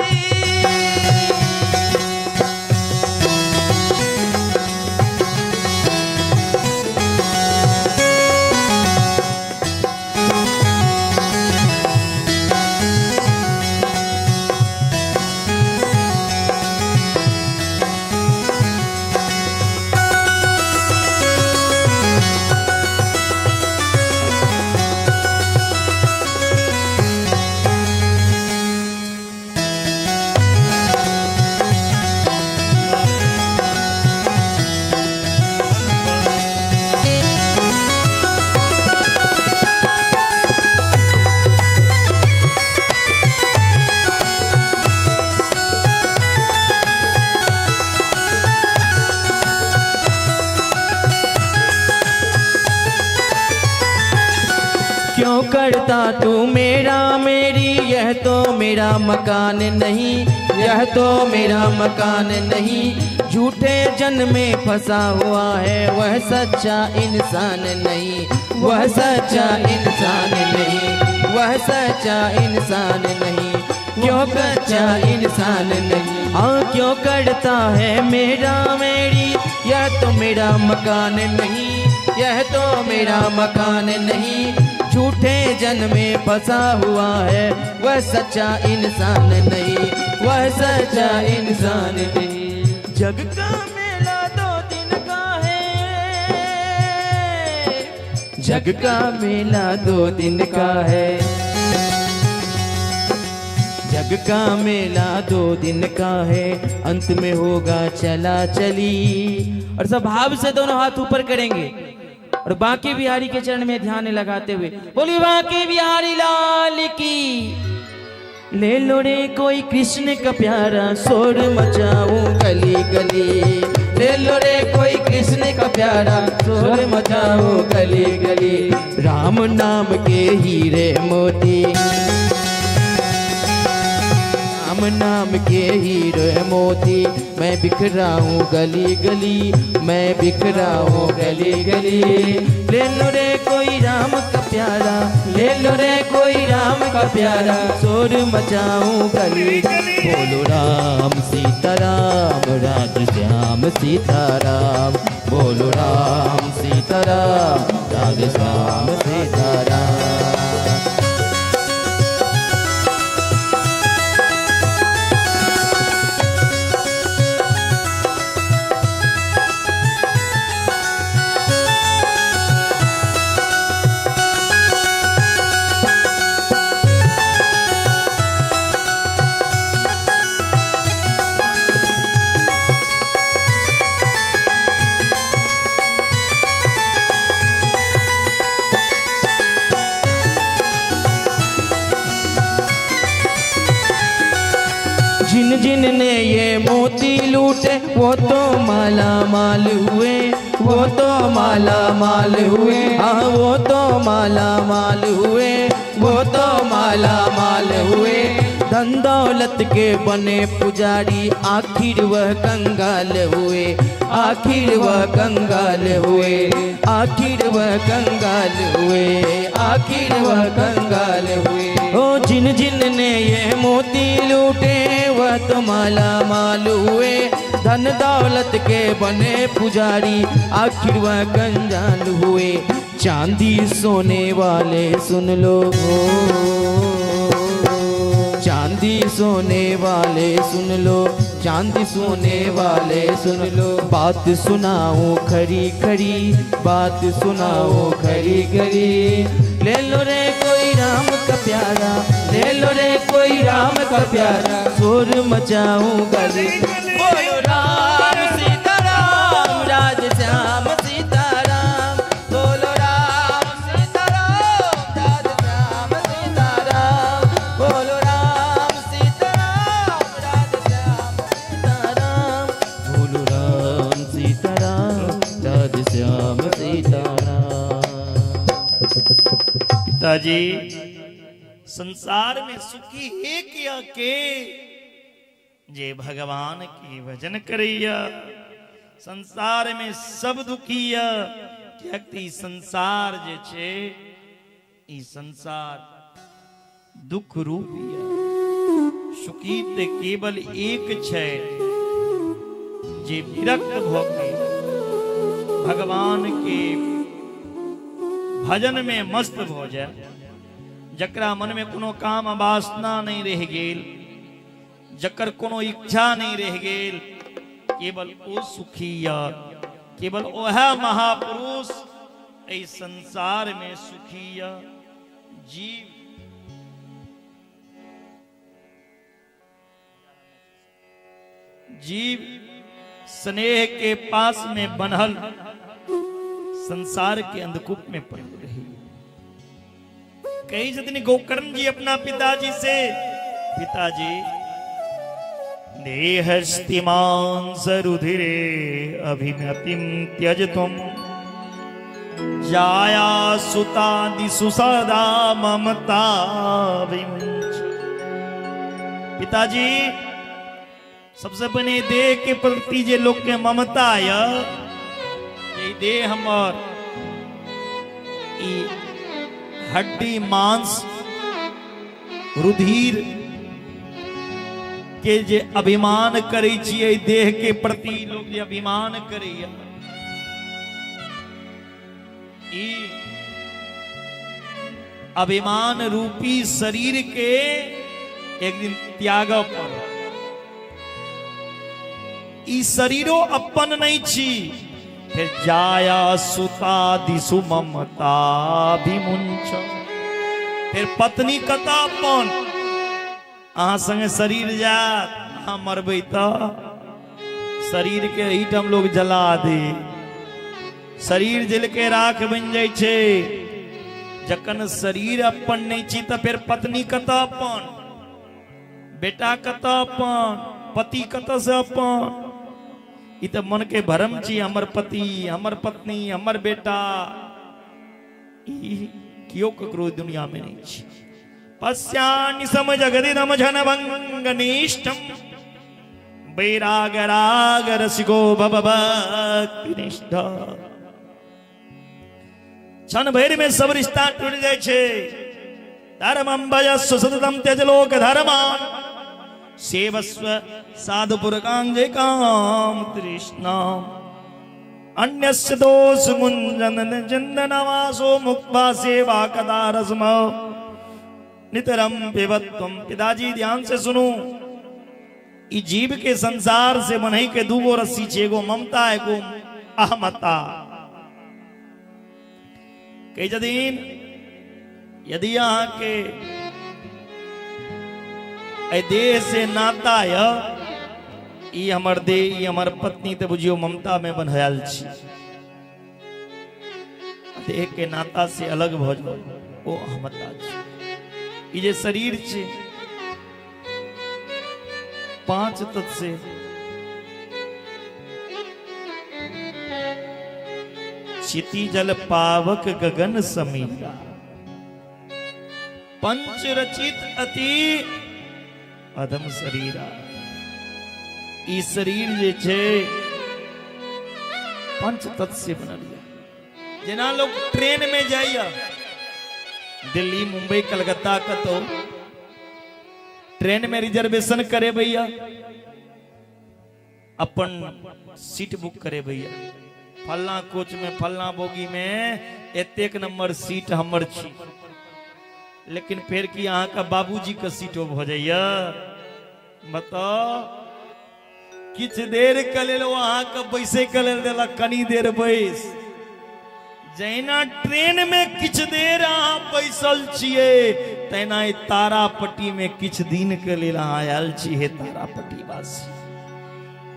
क्यों करता तू मेरा मेरी, यह तो मेरा मकान नहीं, यह तो मेरा मकान नहीं। झूठे जन में फंसा हुआ है वह सच्चा इंसान नहीं, वह सच्चा इंसान नहीं, वह सच्चा इंसान नहीं। क्यों कच्चा इंसान नहीं, हाँ क्यों करता है मेरा मेरी, यह तो मेरा मकान नहीं, यह तो मेरा मकान नहीं। झूठे जन में फंसा हुआ है वह सच्चा इंसान नहीं, वह सच्चा इंसान नहीं। जग का मेला 2 दिन का जग का मेला 2 दिन का है, जग का मेला 2 दिन का है, अंत में होगा चला चली। और सब भाव से दोनों हाथ ऊपर करेंगे और बांके बिहारी के चरण में ध्यान लगाते हुए बोलिए बांके बिहारी लाल की। ले लो रे कोई कृष्ण का प्यारा, शोर मचाऊं गली गली। ले लो रे कोई कृष्ण का प्यारा, शोर मचाऊं गली गली। राम नाम के हीरे मोती, राम नाम के हीरे मोती, मैं बिखराऊं गली गली, मैं बिखराऊं गली गली। ले लो रे कोई राम का प्यारा, ले लो रे कोई राम का प्यारा, शोर मचाऊं गली गली। बोलो राम सीताराम, राधे श्याम सीताराम। बोलो राम सीताराम, राधे श्याम सीताराम। जिन जिन ने ये मोती लूटे वो तो माला माल हुए, वो तो माला माल हुए। हाँ वो तो माला माल हुए, वो तो माला माल हुए। धन दौलत के बने पुजारी, आखिर वह कंगाल हुए, आखिर वह कंगाल हुए, आखिर वह कंगाल हुए, आखिर वह कंगाल हुए। ओ जिन जिन ने ये मोती लूटे वह तो माला माल हुए। धन दौलत के बने पुजारी, आखिर वह कंगाल हुए। चांदी सोने वाले सुन लो, चांदी सोने वाले सुन लो, चांदी सोने वाले सुन लो। बात सुनाऊं खरी खरी, बात सुनाऊं खरी खरी। ले लो रे कोई राम का प्यारा, ले लो रे कोई राम का प्यारा, शोर मचाऊं गली। बोलो राम सीताराम, राधे श्याम सीताराम। बोलो राम सीताराम, राधे श्याम सीताराम। बोलो राम सीताराम, राधे श्याम सीताराम। बोलो राम सीताराम, राधे श्याम सीताराम। पिताजी संसार में सुखी है किया के जे भगवान की भजन करैया। संसार में सब दुखिया क्याकि संसार जे छे ई संसार दुख रूपिया। सुखी ते केवल एक छे जे विरक्त भोगे भगवान के भजन में मस्त हो जाए। जकरा मन में कोनो काम वासना नहीं रह गेल, जकर कोनो इच्छा नहीं रह गेल, केवल ओ सुखी या केवल ओह महापुरुष इस संसार में सुखी या। जीव जीव स्नेह के पास में बंधल संसार के अंधकूप में पड़ रही। कई दिन गोकर्ण जी अपना पिताजी से, पिताजी देहस्तिमांस रुधिरे अभिमतिम त्यज तुम, जाया सुता दिसु सदा ममता विमुच। पिताजी सबसे बने देह के प्रति जे लोग के ममता या देह हमर हड्डी मांस रुधिर के जे अभिमान करे छिए, देह के प्रति लोग जे अभिमान करैया, ई अभिमान रूपी शरीर के एक दिन त्याग पर। ई शरीरो अपन नहीं छी, फिर जाया सुता दिसु ममता भी मुंच। फिर पत्नी कतापन अहाँ संगे शरीर जात, अहाँ मरबै तो शरीर के ईटम लोग जला दे। शरीर जल के राख बन जाय छे। जखन शरीर अपन नहीं छी तो फिर पत्नी कतापन, बेटा कतापन, पति कत से अपन। इ तो मन के भरम छी, हमर पति, हमर पत्नी, हमर बेटा, क्यों ककरो दुनिया में नहीं छी। पश्यानि समजगदिदम जन भंगनिष्ठम वैराग राग रसिको भव भक्तिनिष्ठ। क्षण भर में सब रिश्ता टूट जाए छे। धर्मम भजस्व सततम त्यज लोक धर्मान सेवस्व साधु पुरकांगे काम तृष्णा। अन्यस्य दोष मुंजन चंदनवासो मुक्ता सेवा कदा रस्म नितरम पिबत्वम। पिताजी ध्यान से सुनो, ई जीव के संसार से मनई के दूगो रस्सी छे, एगो ममता एगो अहमता। कई जदीन यदि यहाँ के देह से नाता है, ई हमर देह, ई हमर पत्नी, तो बुझियो ममता में बंधायल छी। देह के नाता से अलग भ जाओ, ओ अहमता छी। ई जे शरीर छे 5 तत्व से क्षिति जल पावक गगन समीरा। पंच रचित अति अधम शरीरा। ई शरीर जे छे 5 तत्व से बनल है। जेना लोग ट्रेन में जाइया, दिल्ली मुंबई कलकत्ता कतो ट्रेन में रिजर्वेशन करे भैया, अपन सीट बुक करे भैया, फलना कोच में फलना बोगी में एतेक नंबर सीट हमर छी। लेकिन फिर की यहाँ का बाबूजी का सीटो हो जाइया। बताओ, किछ देर कले वहां का बैसे कले देला, कनी देर बैस। जैना ट्रेन में किछ देर अहाँ बैसल छिए, तैना तारापट्टी में किछ दिन के लिए अहाँ आयल छी। हे तारापट्टी वासी,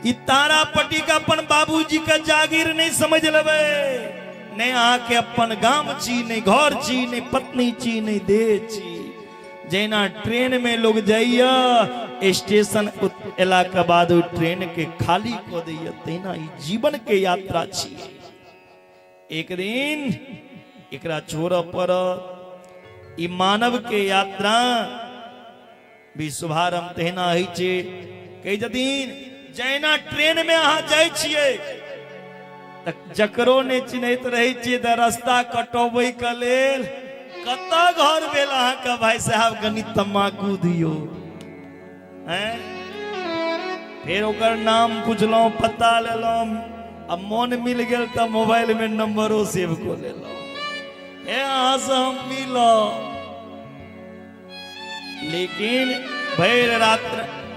ई तारापट्टी का अपन बाबूजी का जागीर नहीं समझ लेबे। नहीं आके अपन गांव छी, नहीं घर छी, नहीं पत्नी छी, नहीं देह छी। जैना ट्रेन में लोग जाइया, स्टेशन एला के बाद ट्रेन के खाली को दैया, तैना ई जीवन के यात्रा छी। एक दिन एकरा छोड़ पर ई मानव के यात्रा भी शुभारंभ तहिना होइ छे। कई दिन जैना ट्रेन में अहाँ जाय छिए, जकरो ने चिन्हत रहे छिए त रास्ता कटोबै के लेल कता घर भेल अहाँ का भाई साहब कनी तम्बाकू दियो हैं। फिर ओकर नाम पूछलौं, पता लेलौं, अब मन मिल गेल त मोबाइल में नंबरो सेव को लेलौं। ए अहाँ से हम मिलो, लेकिन भैर रात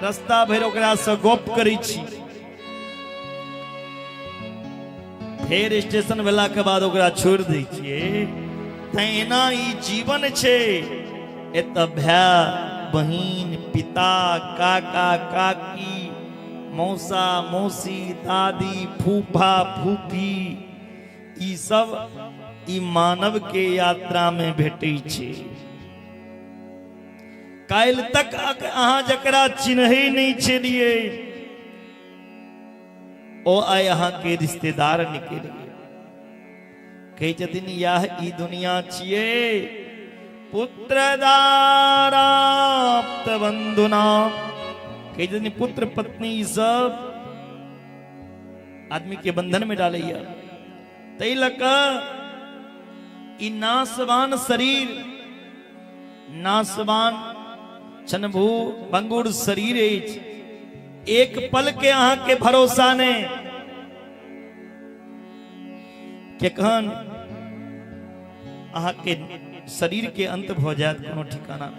रास्ता भर ओकरा से गप करै छी। फिर स्टेशन भेला के बाद ओकरा छोड़ दै छियै। तहिना ई जीवन छे। एत भाई बहिन, पिता, काका काकी, मौसा मौसी, दादी, फूफा फूफी, ई सब ई मानव के यात्रा में भेटै छे। काल तक अहाँ जकरा चिन्है नहीं छलिए, ओ आय अहाँ के रिश्तेदार निकल गए। कई जदिन यह ई दुनिया छिए। पुत्र दाराप्त बंधुना, कई जदिन पुत्र पत्नी सब आदमी के बंधन में डालैया। तै लक ई नासवान शरीर, नासवान छनभू भंगुर शरीर अछि। एक पल के अहाँ के भरोसा ने केखन अहाँ के शरीर के अंत भ जात, कोनो ठिकाना।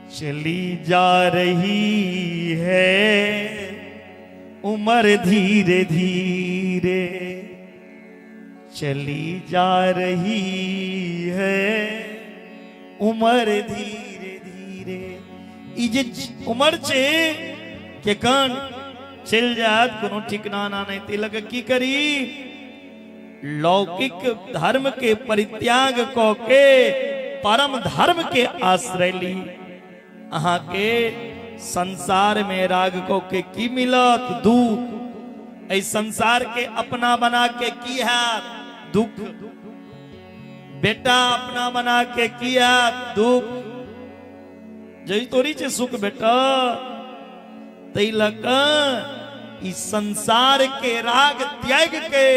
चली जा रही है उम्र धीरे धीरे चली जा रही है, उम्र धीरे धीरे। ई जे उम्र छे के कन चल जात कोनो ठिकाना नहीं, तिलक की करी लौकिक धर्म के परित्याग को के परम धर्म के आश्रय ली। अहाँ के संसार में राग को के की मिलत दुख, ऐ संसार के अपना बना के की है दुख, बेटा अपना बना के किया दुख, जई तोरी चे सुख बेटा तैलक इस संसार के राग त्याग के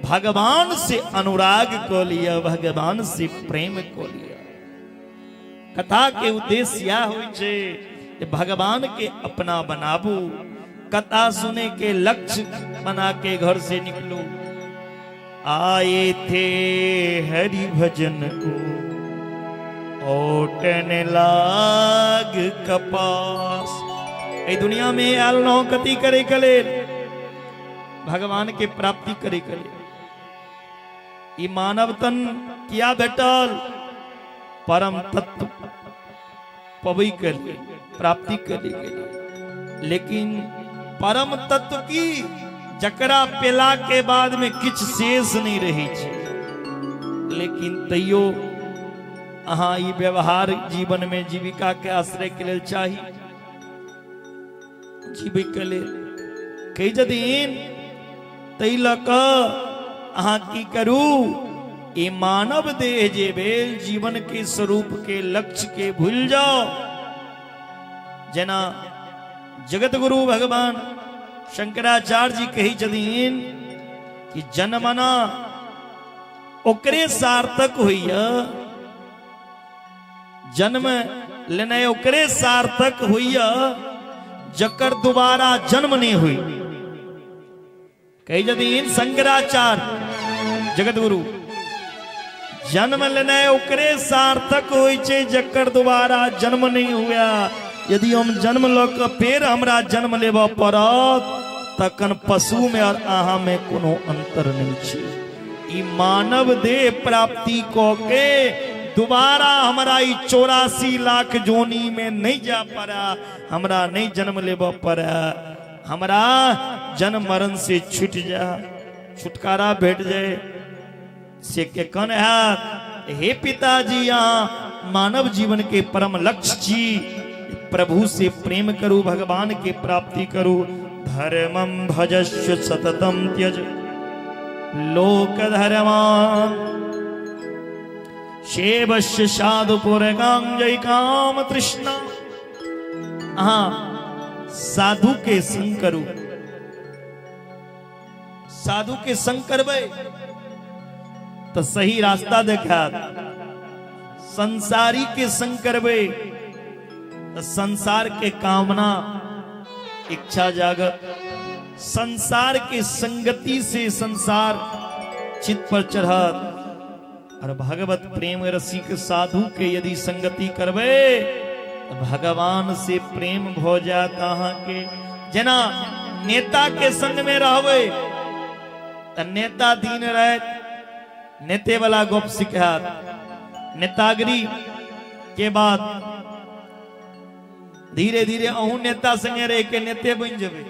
भगवान से अनुराग को लिया, भगवान से प्रेम को लिया। कथा के उद्देश्य यह हुई छे कि भगवान के अपना बनाबू, कथा सुने के लक्ष्य बना के घर से निकलो। आए थे हरि भजन को ओटन लाग कपास। ए दुनिया में आल नौ कति करे कले भगवान के प्राप्ति करे कले। ई मानव तन किया बेटल परम तत्व पवई कर ले, प्राप्ति करे गए, लेकिन परम तत्व की जकरा पेला के बाद में किछ शेष नहीं रही छे। लेकिन तैयो अहाँ ई व्यवहार जीवन में जीविका के आश्रय के लेल चाहिए, जीविक के लेल कई जदीन तैलक अहाँ की करू ए मानव देह जे भेल जीवन के स्वरूप के लक्ष्य के भूल जाओ। जना जगत गुरु भगवान शंकराचार्य जी कही जदीन कि जन्मना ओकरे सार्थक हुईया, जन्म लेने ओकरे सार्थक हुईया जकर दोबारा जन्म नहीं हुई। कही जदीन शंकराचार्य जगत गुरु जन्म लेने ओकरे सार्थक होई छे जकर दोबारा जन्म नहीं हुआ। यदि हम जन्म लक फिर हमरा जन्म लेब पड़त तखन पशु में और आहा में कोनो अंतर नहीं छे। ई मानव देह प्राप्ति को के दोबारा हमारा 84 लाख जोनी में नहीं जा पड़ा, हमरा नहीं जन्म लेब पड़ा, हमरा जन्म मरण से छूट जा, छुटकारा भेट जाए से के कन है। हे पिताजी यहाँ मानव जीवन के परम लक्ष्य जी प्रभु से प्रेम करो, भगवान के प्राप्ति करो। धर्मं भजस्व सततम त्यज लोक धर्मान शेवस्य साधु पुरगांजय काम तृष्णा। हाँ साधु के संग करो, साधु के संग करबे तो सही रास्ता देखा। संसारी के संग करबे तो संसार के कामना इच्छा जागत, संसार के संगति से संसार चित पर चढ़त। और भगवत प्रेम रसिक साधु के यदि संगति करबे तो भगवान से प्रेम हो जाता के। जना नेता के संग में रहबे तो नेता दिन रात नेते वाला गोप सिखात, नेतागिरी के बाद धीरे धीरे अहू नेता संगे रह के नेते बन जबे,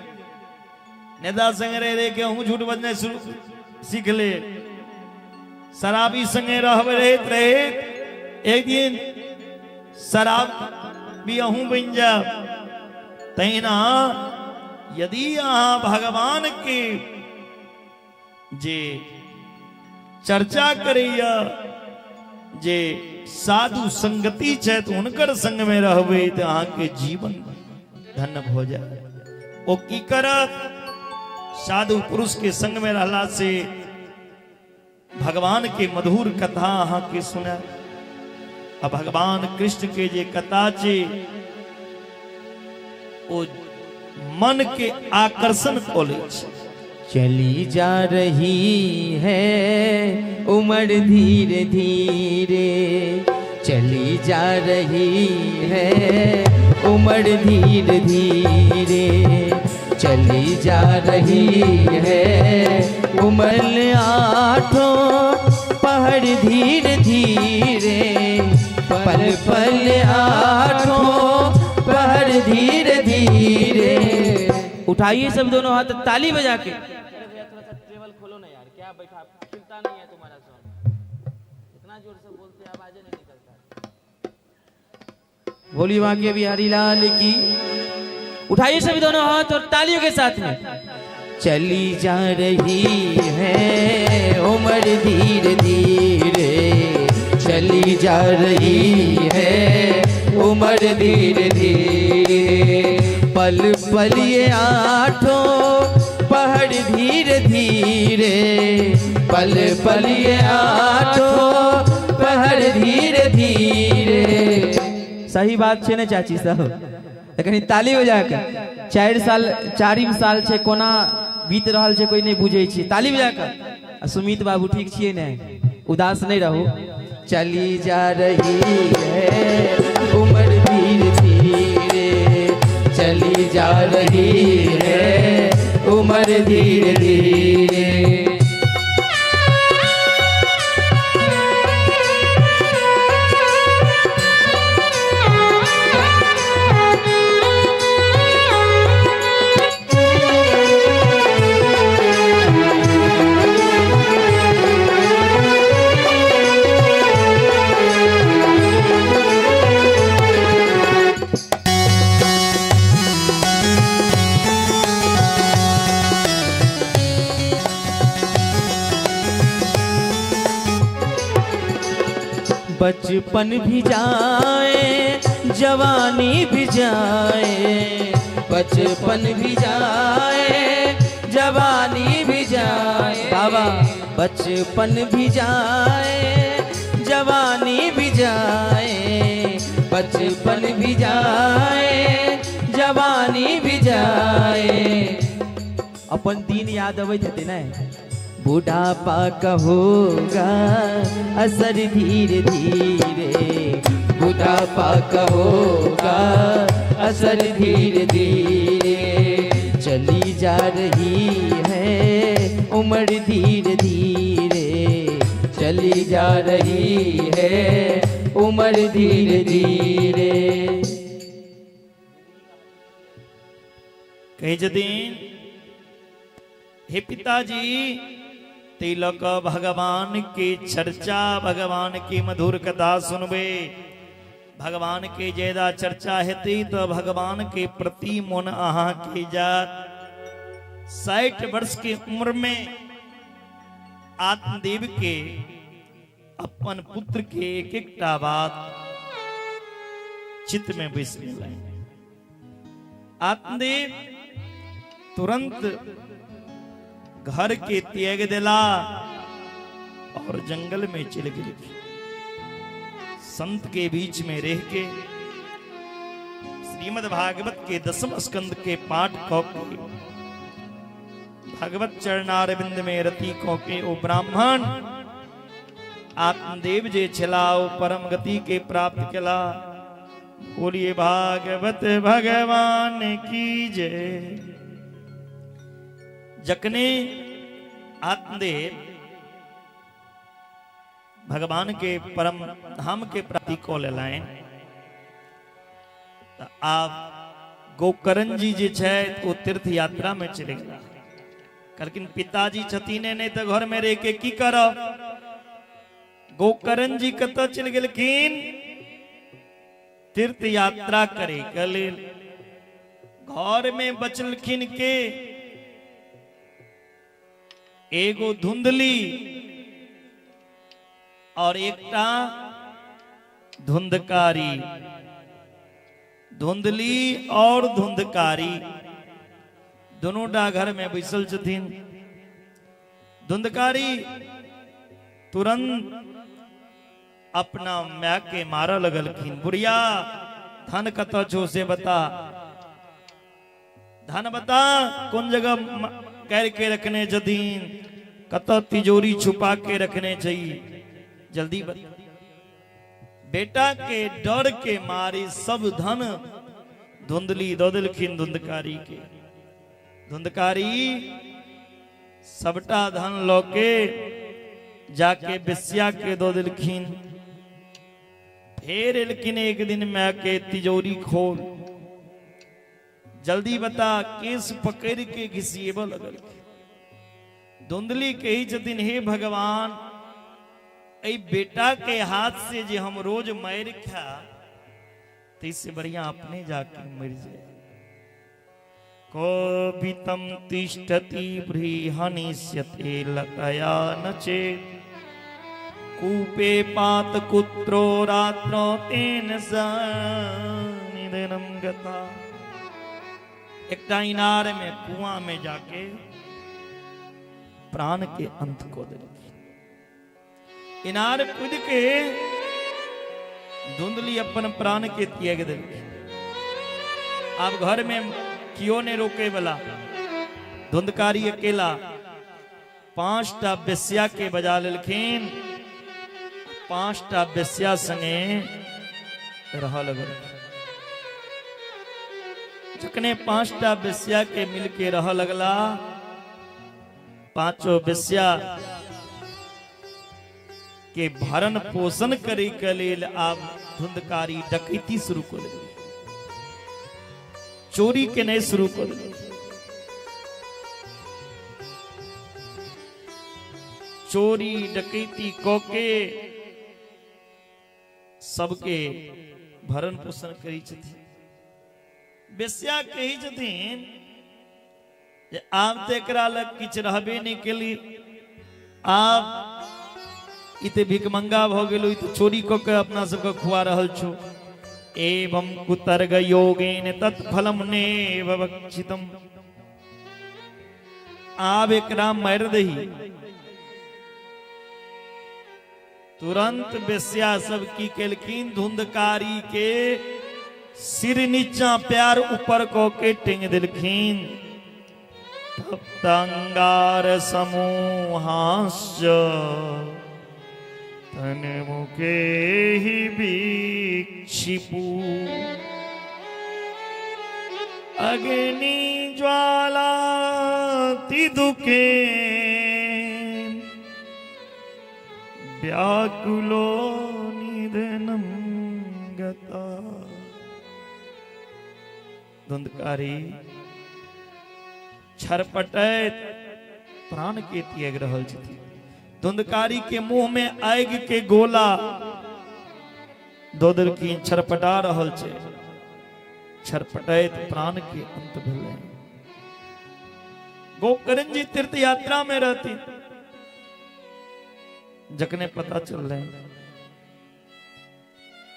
नेता संगे रह के अहू झूठ बजने शुरू सीख ले। शराबी संगे रहबे रहे एक दिन शराब भी अहू बन जा। तैना यदि यहाँ भगवान के जे चर्चा करैया जे साधु संगति छे तो उनकर संग में रहबे तो अहाँ के जीवन धन्य हो जाए। ओ की करत साधु पुरुष के संग में रहला से भगवान के मधुर कथा अहाँ के सुना। अब भगवान कृष्ण के जे कथा छे ओ मन के आकर्षण खोले छे। चली जा रही है उम्र धीरे धीरे, चली जा रही है उम्र धीरे धीरे, चली जा रही है उम्र आठों पहाड़ धीरे धीरे, पल पल आठों पहाड़ धीरे धीरे। उठाइए सब दोनों हाथ ताली बजा के। थोड़ा सा टेबल खोलो ना यार, क्या बैठा खिलता नहीं है तुम्हारा साउंड, इतना जोर से बोलते आवाज नहीं निकलता। बोलिए वहां के बिहारी लाल की। उठाइए सभी दोनों हाथ और तालियों के साथ में। चली जा रही है उम्र धीरे धीरे, चली जा रही है उम्र धीरे धीरे, पल पल ये आठों पहाड़ धीरे धीरे, पल पल ये आठों पहाड़ धीरे धीरे। सही बात छे ने चाची साहब, लेकिन ताली बजा के 4 साल से कोना बीत रहल छे कोई नहीं बुझे छी। ताली बजा के। सुमित बाबू ठीक छिए ने, उदास नहीं रहो। चली जा रही है उम्र धीरे धीरे, चली जा रही है उम्र धीरे धीरे। बचपन भी जाए जवानी भी जाए, बचपन भी जाए जवानी भी जाए बाबा, बचपन भी जाए जवानी भी जाए, बचपन भी जाए जवानी भी जाए। अपन दिन याद अवैत हेते ना, बुढ़ापा का होगा असर धीरे धीरे, बुढ़ापा का होगा असर धीरे धीरे। चली जा रही है उम्र धीरे धीरे, चली जा रही है उम्र धीरे धीरे। कई दिन हे पिताजी तिलक भगवान की चर्चा, भगवान की मधुर कथा सुनबे, भगवान के ज्यादा चर्चा हेती तो भगवान के प्रति मन आहा की जात। 60 वर्ष की उम्र में आत्मदेव के अपन पुत्र के एक एकटा बात चित्त में बैस गए। आत्मदेव तुरंत घर के त्याग दिला और जंगल में चले गए। संत के बीच में रह के श्रीमद् भागवत के 10वें स्कंद के पाठ को भगवत चरणारविंद में रति को के ओ ब्राह्मण आत्मदेव जे छला ओ परम गति के प्राप्त केला। बोलिए भागवत भगवान की जय। जकने आत्मदेव भगवान के परम धाम के प्राप्ति को ले लाए, तो आप गोकर्ण जी जे छे वो तीर्थ यात्रा में चले गया। लेकिन पिताजी छतीन नहीं तो घर में रह के की करब। गोकर्ण जी कत चल गेलखिन तीर्थ यात्रा करे के लेल। घर में बचलखिन के एगो धुंधली और एकटा धुंधकारी। धुंधली और धुंधकारी दोनों डा घर में बैसल छथिन। धुंधकारी तुरंत अपना माँ के मारा लगलखिन। बुढ़िया धन कत छो से बता, धन बता कौन जगह कर के रखने जदीन, कत तिजोरी छुपा के रखने चाहिए, जल्दी बता। बेटा के डर के मारे सब धन धुंधली दो दिलखिन धुंधकारी के। धुंधकारी सबटा धन लौके जाके बेस्या के दो दिलखीन। फिर इलकिन एक दिन मैं के तिजोरी खोल, जल्दी बता केस पकड़ के घिसिएब लगल। धुंधली कही छथिन हे भगवान, ऐ बेटा के हाथ से जे हम रोज मार खा, तो इससे बढ़िया अपने जाके मर जाए। कोपितम तिष्ठति बृहनिष्यते लतया न चेत्, कूपे पात कुत्रो रात्रो तेन निधनम गता। एक इनार में कुआं में जाके प्राण के अंत को दे। इनार कूद के धुंधली अपन प्राण के त्याग दे। अब घर में क्यों ने रोके वाला, धुंधकारी अकेला 5टा बेस्या के बजा लेलखिन। 5टा बेस्या संगे रह लगल। जखने 5टा बेस्या के मिलके रह लगला, 5 बेस्या के भरण पोषण करे के लेल आब धुंधकारी डकैती शुरू कर दिली। चोरी के नहीं शुरू कर दिली। चोरी डकैती को के सबके भरण पोषण करी छथिन। बेस्या कही छथिन जे आब तो एकरा लग किछ रहबे नहीं केली, आब इते भिकमंगा भ गेलो, इ तो चोरी क के अपना सबके खुआ रहल छो। एवं कुतर्ग योगेन तत्फलम नेव वक्षितम। आब एकरा मार दही। तुरंत बेस्या सब की केलखिन, धुंधकारी के सिर नीचा पैर ऊपर को के टेंग दिलखिन। तप्तांगार समूहांश्च तन मुखे ही वीक्षिपु। अग्नि ज्वाला तिदुके व्याकुलो निधनम गता। धुंधकारी छरपटैत प्राण के त्याग रहल छथिन। धुंधकारी के मुंह में आग के गोला दो दिल की छरपटा रहल छे। छरपटैत प्राण के अंत भेलै। गोकर्ण जी तीर्थ यात्रा में रहती, जखने पता चल रहे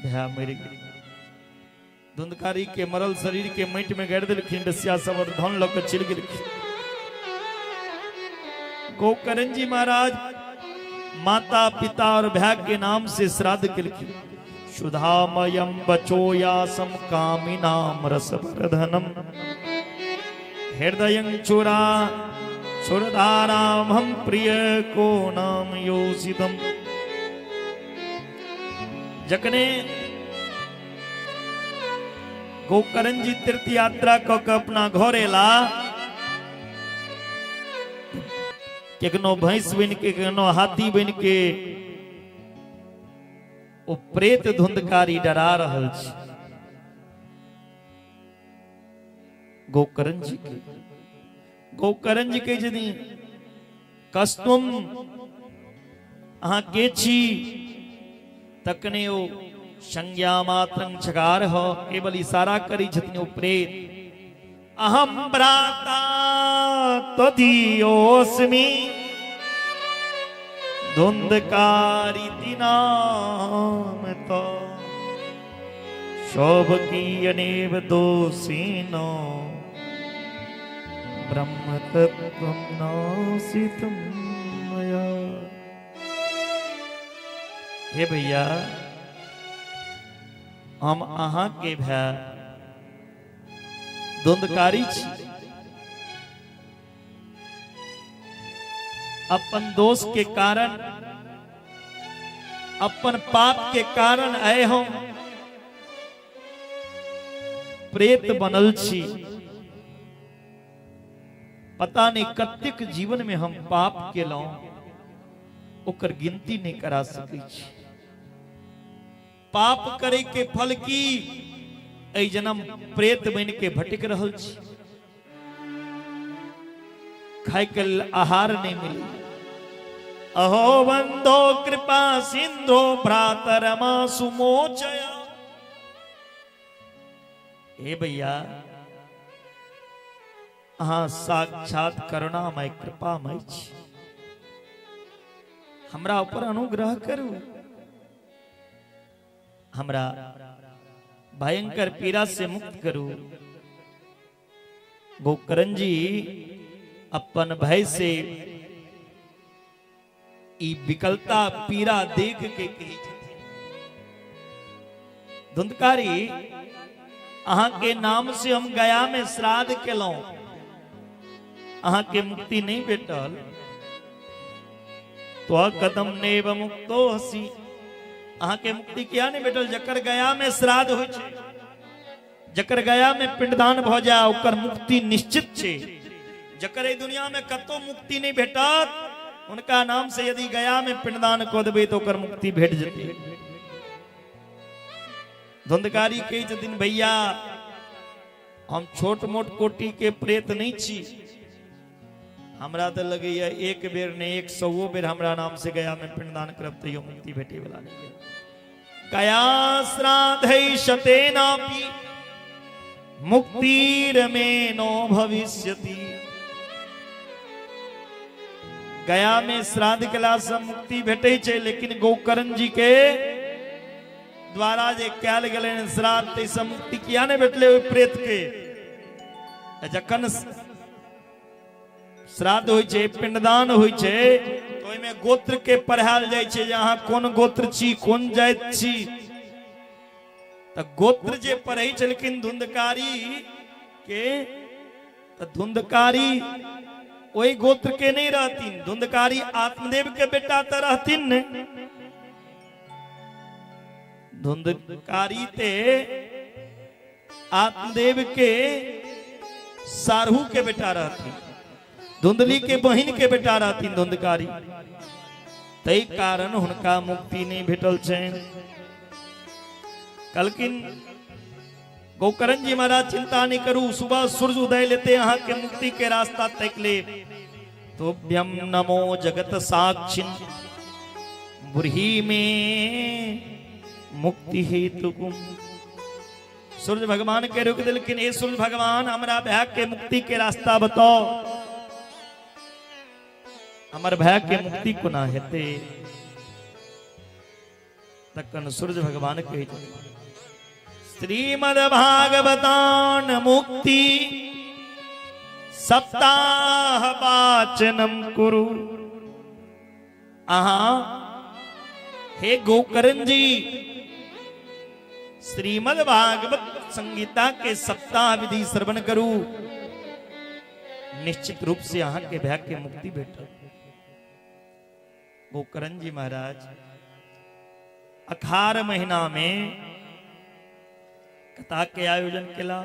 भैया मर गई। धुंधकारी के मरल शरीर के माटि में गाड़ दिलखिन। बेस्या सब धन लऽ के चलि गेलखिन। गोकर्ण जी महाराज माता पिता और भाई के नाम से श्राद्ध किलखिन। सुधामयम बचोयासम कामिनाम रसवर्धनम, हृदयं चुरा सुरधाराम हम प्रिय को नाम योषितम। जखने गोकर्ण जी तीर्थ यात्रा क के अपना घर एला, केकनो भैंस बन के केकनो हाथी बन के ओ प्रेत धुंधकारी डरा रहल छी। गोकर्ण जी के यदि कस्तुम अहाँ के छी, तकने ओ संज्ञा मात्रं चकार हो, केवल इशारा करी छथिन ओ प्रेत। अहम भ्राता तदीयोस्मि धुंधकारी नाम तो, शोभकीयनेव दोषिनो ब्रह्म तत्त्वं नासितं मया। हे भैया, हम अहाँ के भाई धुंधकारी छी। अपन दोष के कारण, अपन पाप के कारण आए हम प्रेत बनल छी। पता नहीं कतेक जीवन में हम पाप केलौं ओकर गिनती नहीं करा सकै छी। पाप करे के फल की एहि जन्म प्रेत बन के भटक रहल छी, खाय के आहार नहीं मिली। अहो बंधो कृपा सिंधो भ्रातरमा सुमोचय। हे भैया अहाँ साक्षात करुणामय कृपामय छी, हमरा ऊपर अनुग्रह करू, हमरा भयंकर पीड़ा से मुक्त करू। गोकर्ण जी अपन भय से ई विकलता पीड़ा देख के कही धुंधकारी अहाँ के नाम से हम गया में श्राद्ध केलौं, अहाँ के मुक्ति नहीं भेटल तो कदम नेव मुक्तो हसी। अहाँ के मुक्ति किया नहीं भेटल? जकर गया में श्राद्ध होय छे, जकर गया में पिंडदान भ जाए ओकर मुक्ति निश्चित छे। जकर दुनिया में कतो मुक्ति नहीं भेटत उनका नाम से यदि गया में पिंडदान को देबे तो ओकर मुक्ति भेट जते। धुंधकारी के दिन भैया हम छोट मोट कोटि के प्रेत नहीं छी, हमरा तो लगे एक बेर ने 100 बेर हमरा नाम से गया में पिंडदान करब तो मुक्ति भेटे वाला नहीं। गया श्राद्धै शतेनापि मुक्तिर्मे नो भविष्यति। गया में श्राद्ध केला से मुक्ति भेटे छे, लेकिन गोकर्ण जी के द्वारा जे कैल गेले श्राद्ध ते से मुक्ति किया ने भेटले ओइ प्रेत के। जखन श्राद्ध होय छे, पिंडदान होय छे तो ओइ में गोत्र के पढ़ायल जाय छे, अहाँ कोन गोत्र छी, कोन जाति छी। त गोत्र जे पढ़ै छलखिन धुंधकारी के, त धुंधकारी ओइ गोत्र के नहीं रहतीन, धुंधकारी आत्मदेव के बेटा त रहतीन ने। धुंधकारी ते आत्मदेव के सारहू के बेटा रहती, धुंधली के बहिन के बेटा रहती धुंधकारी। तै कारण हुनका मुक्ति नहीं भेटल छै। कलकिन गोकर्ण जी महाराज चिंता नहीं करू, सुबह सूरज उदय लेते यहाँ के मुक्ति के रास्ता तक ले। तोभ्यम नमो जगत साक्षिन बुरही में मुक्ति हेतु कुम। सूर्य भगवान के रोक दिलखिन, हे सूर्य भगवान हमरा भय के मुक्ति के रास्ता बताओ, हमर भय के मुक्ति कोना हेते। तखन सूर्य भगवान कहे श्रीमद् भागवतान मुक्ति सप्ताह वाचनम कुरु। आहा हे गोकर्ण जी श्रीमद् भागवत संगीता के सप्ताह विधि श्रवण करू, निश्चित रूप से यहाँ के भय के मुक्ति भेटल। गोकर्ण जी महाराज अखार महीना में कथा के आयोजन केला।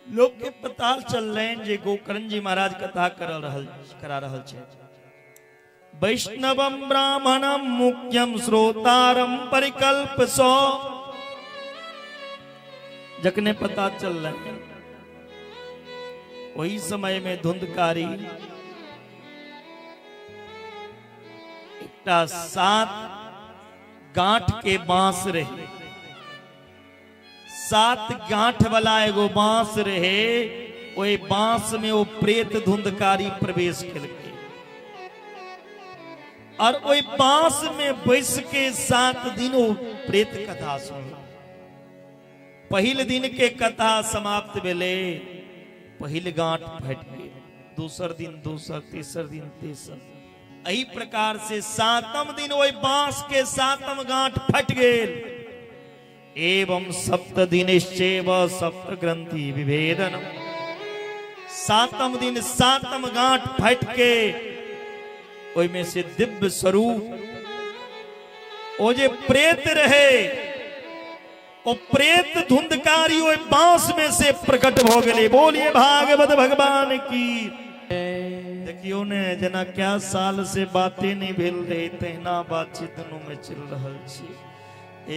लोग के पता चल रहे जे गोकर्ण जी महाराज कथा करा रहल छे। वैष्णवम ब्राह्मणम मुख्यम श्रोतारम परिकल्प सो। जखने पता चल रहे वही समय में धुंधकारी एकटा 7 गांठ के बांस रहे, 7 गांठ वाला एगो बांस रहे। ओए बांस में वो प्रेत धुंधकारी प्रवेश केलकै और ओए बांस में बैस के 7 दिन वो प्रेत कथा सुन। पहिल दिन के कथा समाप्त भेले, पहिल गांठ फट गए, दूसर दिन दूसर, तीसर दिन तीसर। यही प्रकार से 7म दिन वही बांस के 7म गांठ फट गेल। एवं 7 दिनश्चैव 7 ग्रंथि विभेदनम। 7म दिन 7म गांठ फट के ओई में से दिव्य स्वरूप ओ जे प्रेत रहे ओ प्रेत धुंधकारी ओ बांस में से प्रकट हो गए। बोलिए भागवत भगवान की। देखियो ने जना क्या साल से बातें नहीं भेल रही तहिना बातचीत दोनों में चल रहा छी।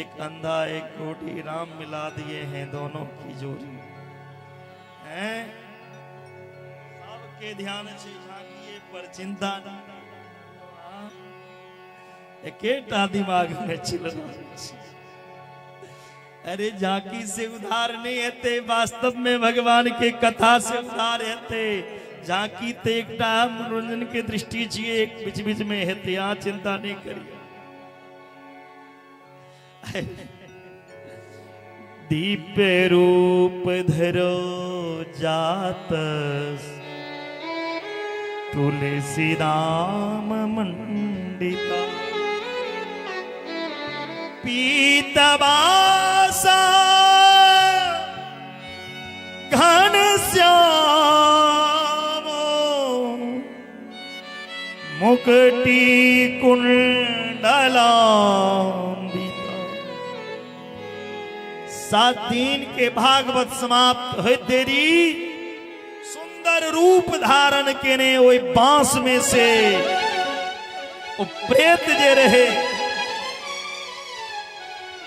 एक अंधा एक कोढ़ी राम मिला दिए हैं दोनों की जोड़ी हैं। सबके ध्यान से झांकिए पर चिंता एकेटा दिमाग में चल रहा छी। अरे झांकी से उधार नहीं हेते, वास्तव में भगवान के कथा से उधार हेते। झांकी ते एकटा मनोरंजन के दृष्टि छिए, एक बीच बीच में हेते, यहाँ चिंता नहीं करिए। दीप रूप धरो जात तुलसी राम मंडिता पीतवासा घन श्याम मुकुटी कुंडलांबिता। 7 दिन के भागवत समाप्त हो तेरी सुंदर रूप धारण केने ओई बांस में से ओ प्रेत जे रहे,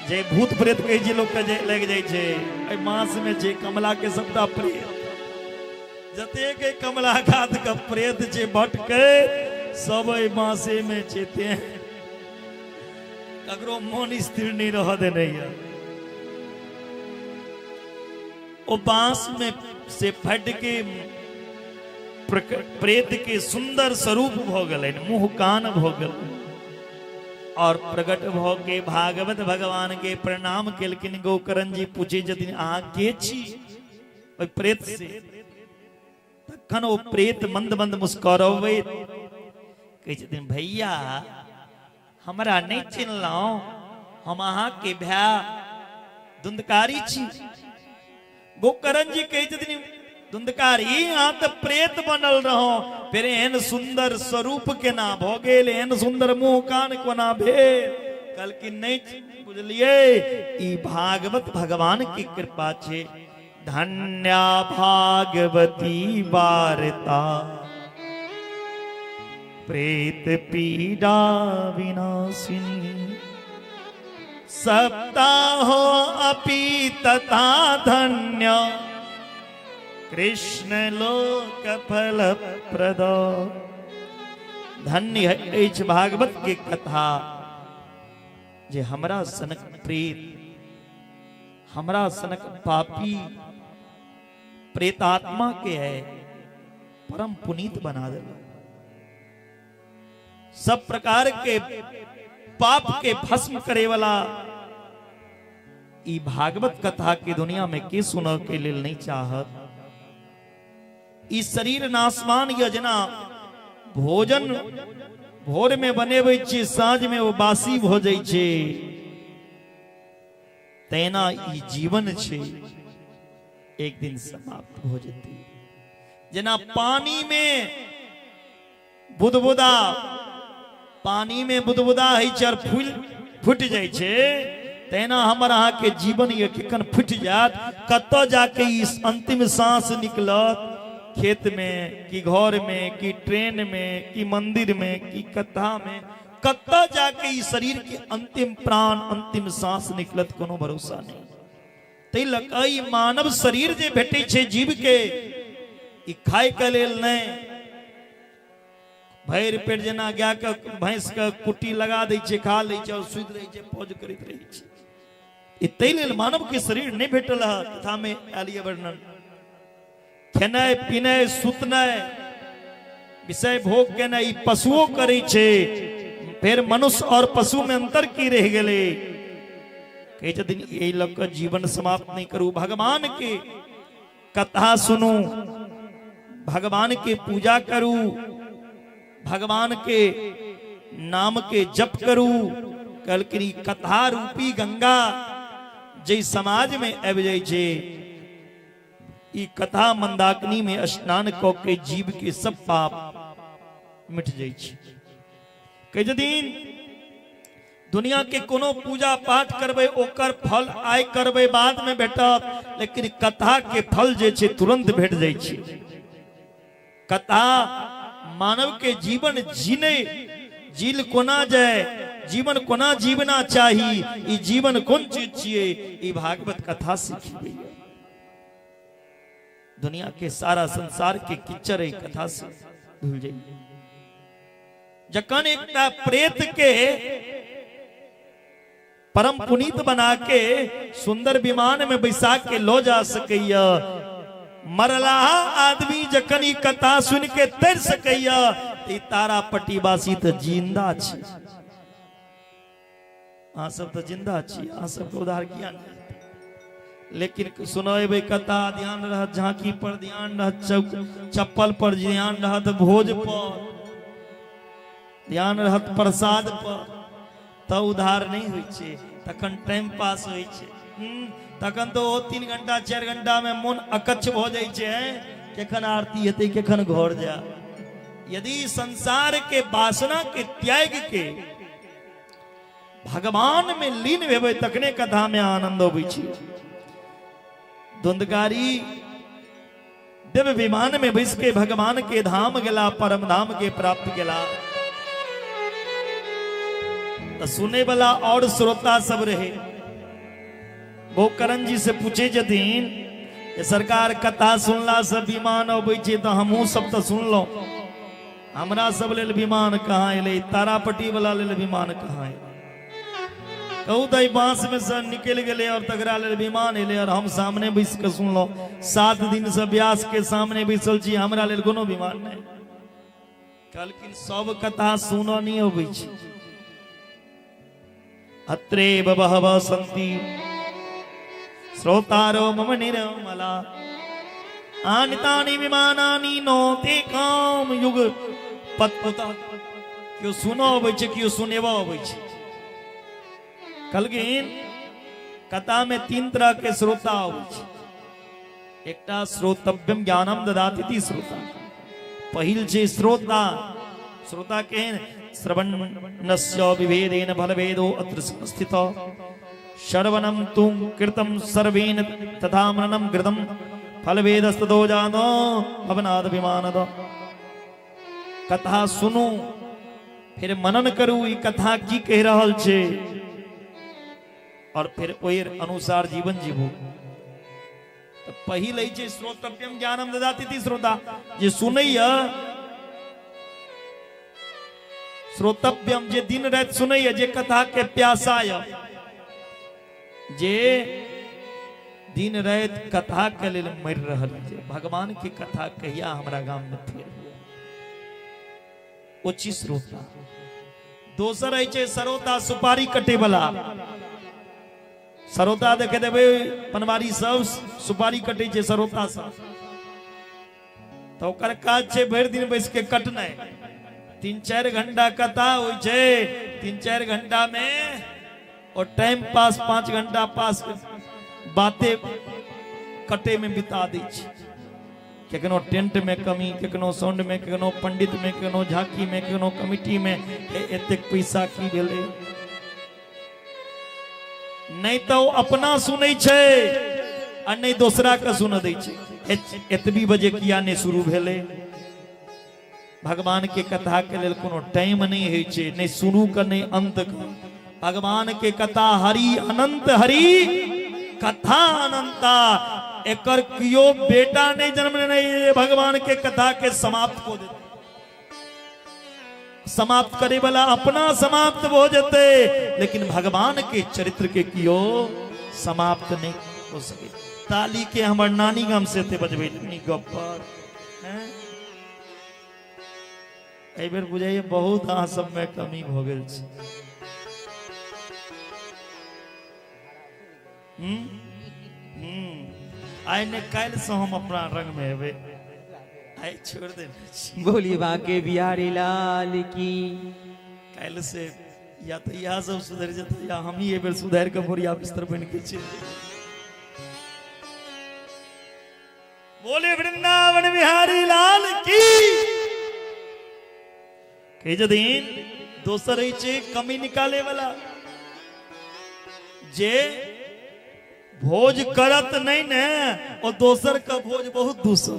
जे भूत प्रेत कहे जे लोग के लग जाय छे, ए मांस में जे कमला के सबटा प्रेत जते के कमला घात का प्रेत जे भटके सब ए मांसे में चेते हैं। ककरो मन स्थिर नहीं रह दे नहीं है। ओ बांस में से फट के प्रेत के सुंदर स्वरूप भ गए, मुंह कान भ गए और प्रकट भ के भागवत भगवान के प्रणाम केलकिन। गोकर्ण जी पूछे जदिन अहाँ के छी ओई प्रेत से, तखन ओ प्रेत मंद मंद मुस्कुरावे कहे छथिन भैया हमरा नहीं चिन्हलौ, हम अहाँ के भैया धुंधकारी छी। गोकर्ण जी कहे छथिन धुंधकारी यहाँ तो प्रेत बनल रहो, फिर एहन सुंदर स्वरूप केना भ गेल, एहन सुंदर मुंह कान कोना भेल। कल की नहीं बुझलिए, ई भागवत भगवान की कृपा छे। धन्या भागवती वार्ता प्रेत पीड़ा विनाशिनी। सप्ताहो अपि तथा धन्य कृष्ण लोक फल प्रदो। धन्य है भागवत के कथा जे हमरा सनक प्रेत, हमरा सनक पापी प्रेतात्मा के है परम पुनीत बना दे। सब प्रकार के पाप के भस्म करे वाला ई भागवत कथा की दुनिया में के सुनो के लिए नहीं चाहत। ई शरीर नासमान योजना भोजन भोर में बनेबै छी, साँझ में वो बासी भ जाय छे, तेना ई जीवन छे एक दिन समाप्त हो जेतै। जना पानी में बुदबुदा, पानी में बुदबुदा है चार फूट जाय छे, तेना हमर अहाँ के जीवन ये कखन फूट जात, कत जाके इस अंतिम सांस निकलत, खेत में कि घर में कि ट्रेन में कि मंदिर में कि कथा में, कत जाके इस शरीर के अंतिम प्राण अंतिम सांस निकलत कोनो भरोसा नहीं। तै लकई मानव शरीर जे भेटे छे जीव के, ई खाय के लेल नहीं, भैर पेट जना गाय के भैंस के कुट्टी लगा दै छे, खा लै छे और सुध रहे छे, फौज करैत रहे छे। ई तै लेल मानव के शरीर नहीं भेटल है। कथा में आलिय वर्णन खेनाय पीनाय सुतनाय विषय भोग केनाय ई पशुओं करे छे, फिर मनुष्य और पशु में अंतर की रह गेले। कहे छथिन एहि लग जीवन समाप्त नहीं करू, भगवान के कथा सुनू, भगवान के पूजा करू, भगवान के नाम के जप करू। कलकरी कथा रूपी गंगा जे समाज में आबि जाय छे, ई कथा मंदाकिनी में स्नान क के जीव के सब पाप मिट जाय छे। कई दिन दुनिया के कोनो पूजा पाठ करबे ओकर फल आय करबे बाद में भेटत, लेकिन कथा के फल जे छे तुरंत भेट जाय छे। कथा मानव के जीवन जीने जील कोना जाए, जीवन कोना जीवना चाही, ई जीवन कोन चीज छिए, ई भागवत कथा सिखबे। दुनिया के सारा संसार के किच्चर ई कथा से धुल जाई। जखन एकटा प्रेत के परम पुनीत बना के सुंदर विमान में बैसा के लो जा सकैया, मरला आदमी जखन ई कथा सुन के तर सकैया, ते तारापट्टीवासी तो जिंदा छी। अहाँ सब तो जिंदा छी, अहाँ सबके उधार किया नहीं, लेकिन सुनबे कथा ध्यान रहत, झांकी पर ध्यान रहत, चप्पल पर ध्यान रहत, भोज पर ध्यान रहत, प्रसाद पर, तो उधार नहीं होई छे, तखन टाइम पास होई छे। तखन तो 3 घंटा 4 घंटा में मन अकच्छ हो जाय छे, केखन आरती हेतै केखन घर जा। यदि संसार के वासना के त्याग के भगवान में लीन हेबै तखने कथा में आनंद होबै छे। धुंधकारी दिव्य विमान में बैस के भगवान के धाम गेला, परम धाम के प्राप्त गेला। तो सुने वाला और श्रोता सब रहे, गोकर्ण जी से पूछे जतीन सरकार कथा सुनला से विमान अबै छे, तो हमहू सब तो सुनलो, हमरा सब लेल विमान कहाँ एले, तारापट्टी वाला लेल विमान कहाँ एले। कहू तो बांस में से निकल गए और तगड़ा लेल विमान एले, और हम सामने बैस के सुनलो। 7 दिन से व्यास के सामने बैसल छी, हमरा लेल कोनो विमान नहीं। कहलखिन सब कथा सुनो नहीं अबै छे। अत्रे बहवः सन्ति श्रोतारो मम निर्मला, आनितानि विमानानि नो ते काम युग पतपुता। क्यों सुनो अबै छे, क्यों सुनेबो अबै छे। कहलखिन कथा में 3 तरह के श्रोता अबै छे। एकटा श्रोतव्यम ज्ञानम ददाति इति श्रोता। पहिल छे श्रोता। श्रोता केहन? श्रवणस्य विभेदेन फलभेदो अत्र स्थितो, श्रवणं तु कृतं सर्वेन तथा मननं कृतं, फलभेदस्ततो जानो भवनाद विमानद। कथा सुनू फिर मनन करू, ई कथा की कह रहल छे, और फिर ओहि अनुसार जीवन जीवू। तो पहिल छे श्रोतव्यम ज्ञानम ददाति इति श्रोता। जे सुनैया श्रोतव्यम, जे दिन रात सुनैया, जे कथा के प्यासा है, जे दिन रात कथा के लेल मर रहल छे, भगवान की कथा कहिया हमरा गांव में फेर ओ चीज श्रोता। दोसर है छे सरोता, सुपारी कटे वाला। सरोता देखे देवे पनवारी सब सुपारी कटे छे सरोता सब, तो ओकर काज छे भर दिन बैस के कटना। 3-4 घंटा कथा हो छे, 3-4 घंटा में और टाइम पास 5 घंटा पास बातें कटे में बिता दी छे। केकनो टेंट में कमी, केकनो साउंड में, केकनो पंडित में, केकनो झांकी में, केकनो कमिटी में, एतेक पैसा की भेले। नहीं तो अपना सुनै छे आ नहीं दूसरा का सुन दै छे। एतबी बजे किया ने शुरू भेले। भगवान के कथा के लेल कोनो टाइम नहीं है छे, नहीं शुरू का नहीं अंत का। भगवान के कथा हरि अनंत, हरि कथा अनंता। एकर कियो बेटा नहीं जन्म नहीं, भगवान के कथा के समाप्त हो देते। समाप्त करे वाला अपना समाप्त हो जाते, लेकिन भगवान के चरित्र के कियो समाप्त नहीं हो सके। ताली के हमर नानी गाम से थे बजबे गप्पर एहि बेर बुझाइए बहुत अहाँ सब में कमी हो गेल छै। आइ ने काल्हि से हम अपना रंग में हेबे, आइ छोड़ देने। बोलिए बांके बिहारी लाल की। काल्हि से या तो यह सब सुधर जाते, या हम ही एहि बेर सुधार के बोरिया बिस्तर बन के चल। बोले वृंदावन बिहारी लाल की। कई दिन दोसर कमी निकाले वाला जे भोज करत नहीं ने और दोसर का भोज बहुत दूसर।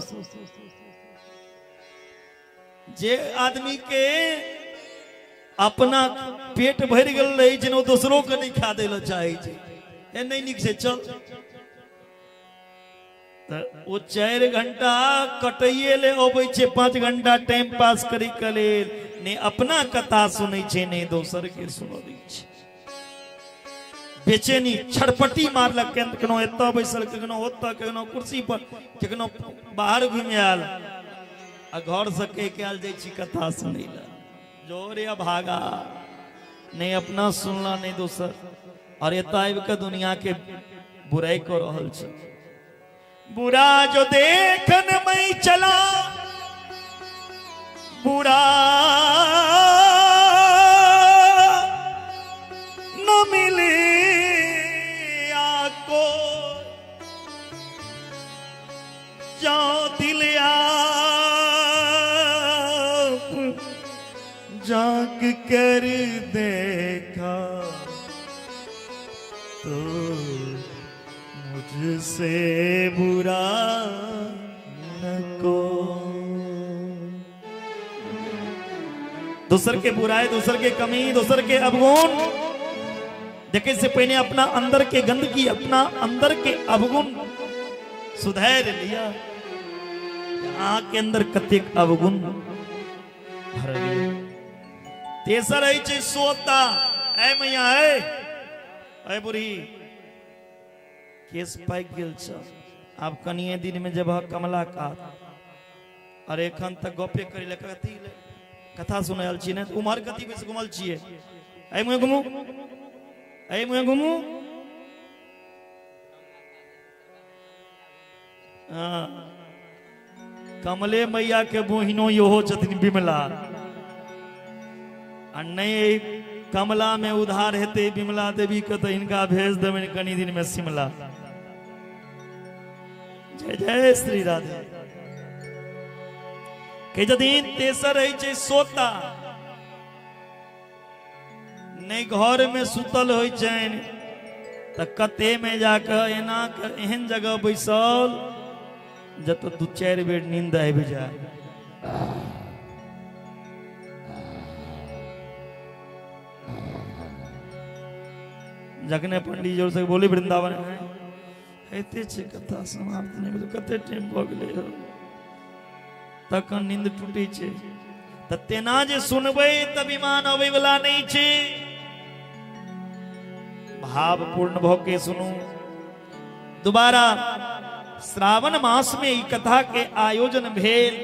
जे आदमी के अपना पेट भर गल रही छै, दोसरों के नहीं खा दे चाहे नहीं निक से चल। वो 4 घंटा कटइए ले अबै छै, 5 घंटा टाइम पास करी के लेल नहीं अपना कथा सुनै छै नहीं दोसर के सुनबै छै। बेचैनी छटपटी मारलक, कखनो एतऽ बैसल, कखनो ओतऽ, कखनो कुर्सी पर, कखनो बाहर घूमे आयल आ घर से कह के आयल जाइ छी कथा सुनै ला। जोरे भागा नहीं अपना सुनला नहीं दोसर, और एतऽ आबि के दुनिया के बुराई कर रहल छै। बुरा जो देखन मैं चला बुरा न मिले आको, जाओ दिल आप जाग कर देखा तो मुझसे बुरा न को। दूसर के बुराई, दूसर के कमी, दूसर के अवगुण देखे से पहले अपना अंदर के गंदगी, अपना अंदर के अवगुण सुधार लिया। यहाँ के अंदर कतेक अवगुण भरल। तेसर है सोता ऐ मैया ऐ बुढ़ी केस पाक गेल छ, आब कनिए दिन में जब कमला का और एखन तक गपे करे ले कथी ले कथा सुनायल छी ने उमर कथी बेस घुमल छिए। ऐ मुए घुमू, ऐ मुए घुमू। कमले मैया के बहिनो इहो छथिन बिमला, आ नहीं कमला में उधार हेते बिमला देवी के तो इनका भेज देवे कनी दिन में शिमला। जय जय श्री राधे। के दिन तेसर है सोता नहीं घर में सुतल हो त कते में जाकर एना एहन जगह बैसल जत 2-4 बेर नींद आबि जाए। जखने पंडित जोर से बोली वृंदावन हेते छे कथा समाप्त नहीं भेल, कते टाइम भ गेलै तखन नींद टूटे छे। त तेना जे सुनबै त विमान अबै वाला नहीं छे। भाव पूर्ण भ के सुनू। दोबारा श्रावण मास में ई कथा के आयोजन भेल।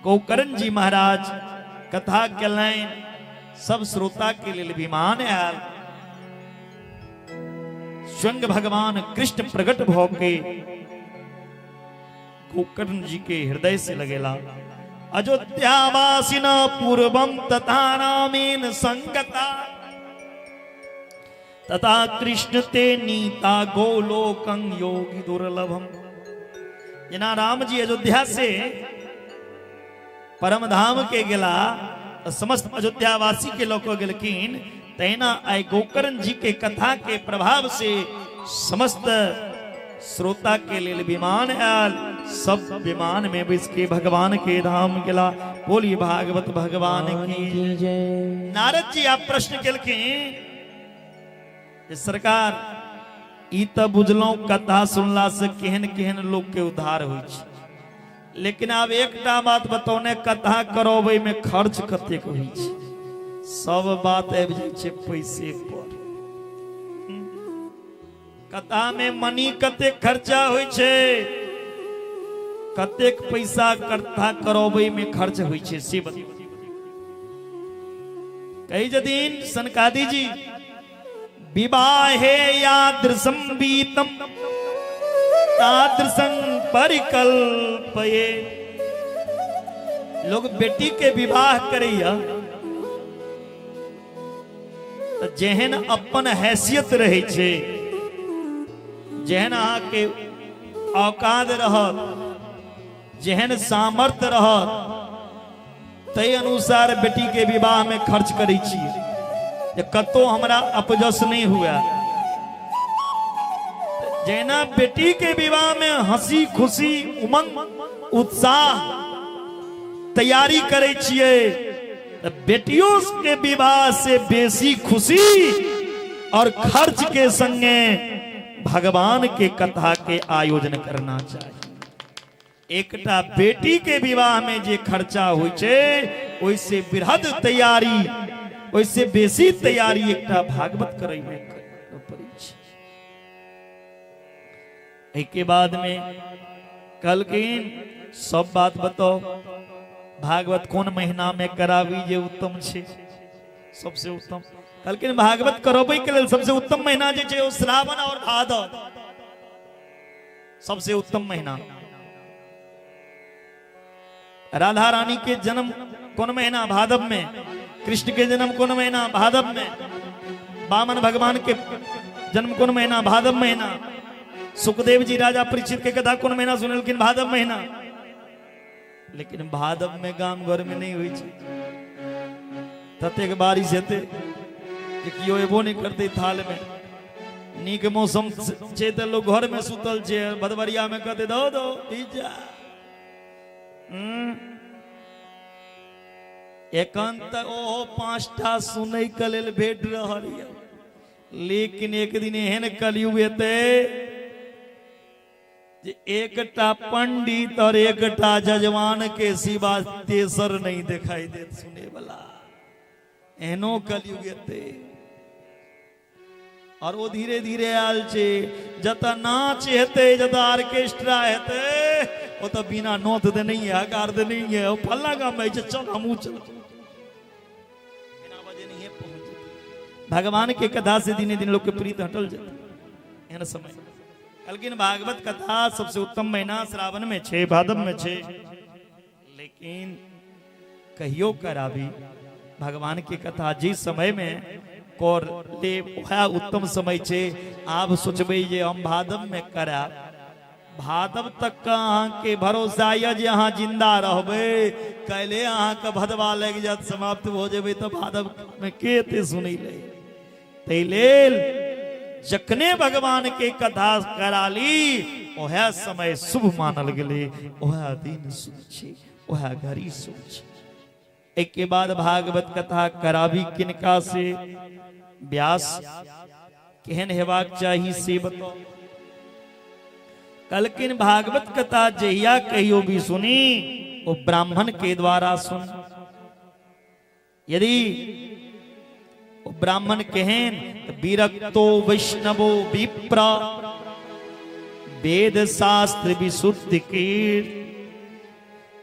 गोकर्ण जी महाराज कथा केलनि, सब श्रोता के लिए विमान आयल। स्वयं भगवान कृष्ण प्रकट भ के गोकर्ण जी के हृदय से लगेला। अयोध्यावासिन पूर्वम तथा रामेन संगता तथा कृष्ण ते नीता गोलोकं योगी दुर्लभम। जना राम जी अयोध्या से परम धाम के गेला तो समस्त अयोध्यावासी के लोग गेलखिन। तैना आय गोकर्ण जी के कथा के प्रभाव से समस्त श्रोता के लिए विमान आयल। सब विमान में बैस के भगवान के धाम गेला। बोलिए भागवत भगवान की जय। नारद जी आप प्रश्न केलखिन सरकार ई त बुझलौ कथा सुनला से केहन केहन लोग के उद्धार होय छै, लेकिन आब एकटा बात बतौने कथा करबै में खर्च कतेक होय छै। सब बात आबि जाय छै पैसे पर। कथा में मनी कतेक खर्चा होय छै, कतेक पैसा कथा करबै में खर्च होय छै से बता। कई जदीन सनकादि जी विवाहे यादृशं वीतम तादृशं परिकल्पये। लोग बेटी के विवाह करैया तो जेहन अपन हैसियत रहे छे, जेहन अहाँ के औकात रहत, जेहन सामर्थ्य रहत, तै अनुसार बेटी के विवाह में खर्च करै छी। जे कतो हमरा अपजस नहीं हुआ। जेना बेटी के विवाह में हंसी खुशी उमंग उत्साह तैयारी करे छिए, बेटियों के विवाह से बेसी खुशी और खर्च के संगे भगवान के कथा के आयोजन करना चाहिए। एकटा बेटी के विवाह में जे खर्चा होइ छे ओइसे बृहद तैयारी, ओइसे बेसी तैयारी एकटा भागवत करे में पड़ी छे। एक बाद में कहलखिन सब बात बताओ, भागवत कौन महीना में करावी जे उत्तम छे, सबसे उत्तम। कहलखिन भागवत करबै के लेल सबसे उत्तम महीना जे छे ओ श्रावण और भादव, सबसे उत्तम महीना। राधा रानी के जन्म कौन महीना? भादव में। कृष्ण के जन्म कौन महीना? भादव में। वामन भगवान के जन्म कौन महीना? भादव महीना। सुखदेव जी राजा परीक्षित के कथा कौन महीना सुनलखिन? भादव महीना। लेकिन भादव में गाम घर में नहीं हुई छे, ततेक बारिश हेते जे कियो एबो नहीं करते थाल में। नीक मौसम छे त लोग घर में सुतल छे, भदवरिया में कहते दो दो जा। एखन तक ओहो 5टा सुनै के लेल भेट रहल ये, लेकिन एक दिन एहन कलयुग हेते जे एकटा पंडित और एकटा जजमान के सिवा तेसर नहीं दिखाई देत सुने वाला। एहनो कलयुग हेते और वो धीरे धीरे आयल छे। जता नाच हेते, जता ऑर्केस्ट्रा हेते, वो तो बिना नोत दे नहीं है, हकार दे नहीं है। वो फल्ला काम है, चल हमू चल, बिना बजे नहीं है पहुंच। भगवान के कथा से दिने दिन लोग के प्रीत हटल जाते एहन समय। लेकिन भागवत कथा सबसे उत्तम महीना श्रावण में छे, भादव में छे। लेकिन कहियो करावी भगवान की कथा जिस समय में कोर ले उत्तम समय छे। आप सोचबे जे हम भादव में करा, भादव तक का अहाँ के भरोसा ये जे अहाँ जिंदा रहबे, कैले अहाँ के भदवा लग जात समाप्त हो जेबे तो भादव में केते सुनी ले। तै लेल जखने भगवान के कथा कराली ओहे समय शुभ मानल गेले, ओहे दिन शुभ छे, ओहे घड़ी शुभ छे। एक के बाद भागवत कथा करावी किनका से? व्यास केहन हेबाक चाही से बताओ। कलकिन भागवत कथा जहिया कहियो भी सुनी वो ब्राह्मण के द्वारा सुन। यदि वो ब्राह्मण केहन विरक्तो वैष्णवो विप्र वेद शास्त्र विशुद्धि कीर्त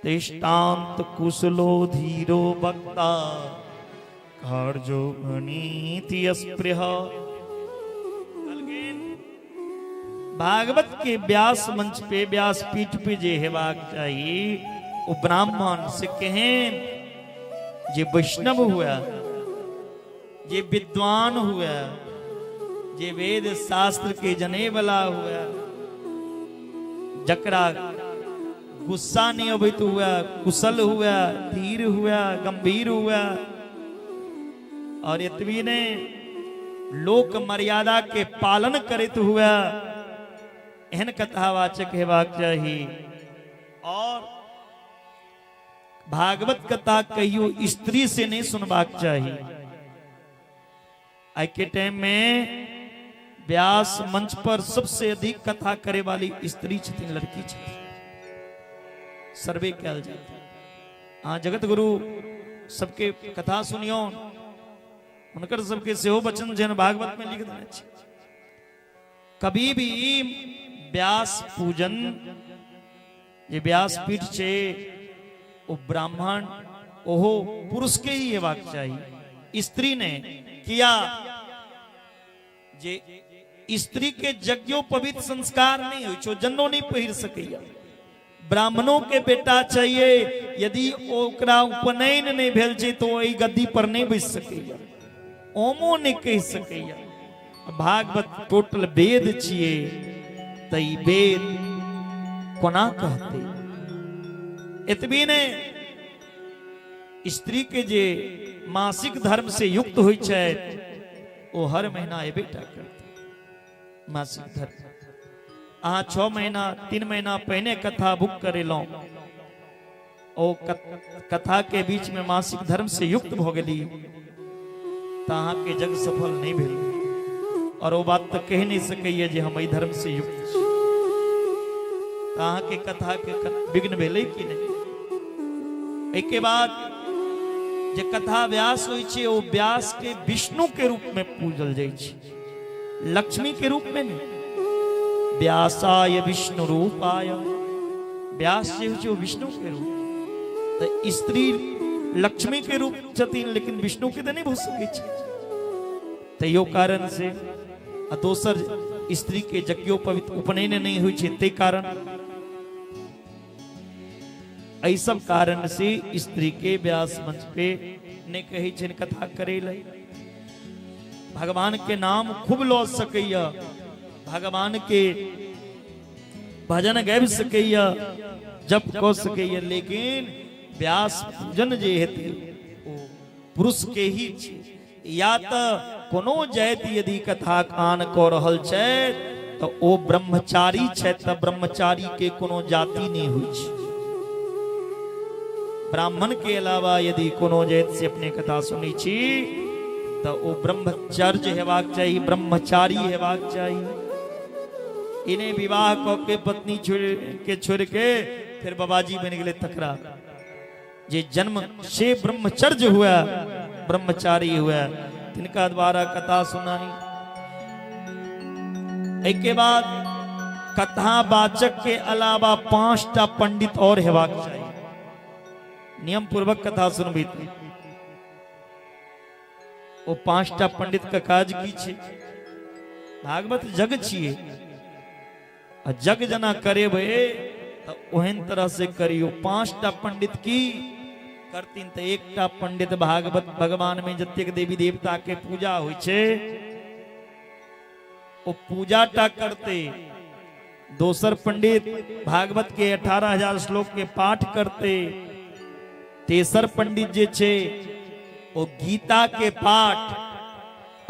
दृष्टांत कुशलो धीरो वक्ता कार्यो अनीति अस्पृह। भागवत के व्यास मंच पे, व्यास पीठ पे जे हेबाक चाहिए वो ब्राह्मण से केहन जे वैष्णव हुआ, जे विद्वान हुआ, जे वेद शास्त्र के जने वाला हुआ, जकरा गुस्सा नहीं अबैत हुआ, कुशल हुआ, धीर हुआ, गंभीर हुआ और इतवी ने लोक मर्यादा के पालन करते हुआ एहन कथावाचक हेबाक चाहिए। और भागवत कथा कहियो स्त्री से नहीं सुनबाक चाहिए। आज के टाइम में व्यास मंच पर सबसे अधिक कथा करे वाली स्त्री छथिन, लड़की छथिन। सर्वे कल जाता। हाँ, जगत गुरु सबके कथा सुनियो, उनकर सबके सेहो वचन जन भागवत में लिख देने छे। कभी भी व्यास पूजन, ये व्यास पीठ छे वो ब्राह्मण ओहो पुरुष के ही हेबाक चाहिए। स्त्री ने किया जे स्त्री के यज्ञोपवीत संस्कार नहीं हो छो, जन्नो नहीं पहिर सकैया। ब्राह्मणों के बेटा चाहिए, यदि ओकरा उपनयन नहीं भेल छे तो ओई गद्दी पर नहीं बैस सकैया, ओमो नहीं कह सकैया। भागवत टोटल वेद छिए, तई वेद कोना कहते। इतबी ने स्त्री के जे मासिक धर्म से युक्त हुई छै वो हर महीना एबे टा करते मासिक धर्म। अहाँ 6 महीना 3 महीना पहले कथा बुक करेलो ओ कथा के बीच में मासिक धर्म से युक्त भ गेली तो अहाँ के जग सफल नहीं भेल और वो बात तो कह नहीं सकैया जे हम एहि धर्म से युक्त छी। तो अहाँ के कथा के विघ्न भेलै कि नहीं। एक के बाद जे कथा व्यास होइ छै ओ व्यास के विष्णु के रूप में पूजल जाइ छै, लक्ष्मी के रूप में नहीं। व्यासाय विष्णु रूपाय, व्यास जे होइ छै ओ विष्णु के रूप। तो स्त्री लक्ष्मी के रूप छथिन लेकिन विष्णु के तो नहीं भऽ सकै छै। तो यो कारण से दोसर स्त्री के यज्ञोपवीत उपनयन नहीं होइ छै ते कारण एहि सब कारण से स्त्री के व्यास मंच पे ने कहे छन कथा करे ले। भगवान के नाम खूब लऽ सकैया, भगवान के भजन गाबि सकैया, जप कऽ सकैया, लेकिन व्यास पूजन जे हेतै ओ पुरुष के ही छै। या तो कोनो जाति यदि कथा कान कऽ रहल छै तो ओ ब्रह्मचारी छै, तऽ ब्रह्मचारी के कोनो जाति नहीं होइ छै। ब्राह्मण के अलावा यदि कोनो जाति से अपने कथा सुनै छी तो ओ ब्रह्मचर्य हेबाक चाहिए, ब्रह्मचारी हेबाक चाहिए। इन्हें विवाह कऽ के पत्नी छोड़ के फिर बाबाजी बन गए तकरा। जे जन्म से ब्रह्मचर्य हुआ, ब्रह्मचारी हुआ, तिनका द्वारा कथा सुनाई। एक के बाद कथा वाचक के अलावा 5टा पंडित और हेबाक चाहिए। नियम पूर्वक कथा सुनबी ओ 5टा पंडित का काज की छै। भागवत जग छिए आ जग जना करेबे तो ओहन तरह से करियो। 5टा पंडित की करतीन तो 1टा पंडित भागवत भगवान में जतेक देवी देवता के पूजा होइ छै ओ पूजा टा करते। दोसर पंडित भागवत के 18,000 श्लोक के पाठ करते। तेसर पंडित जे छे वो गीता के पाठ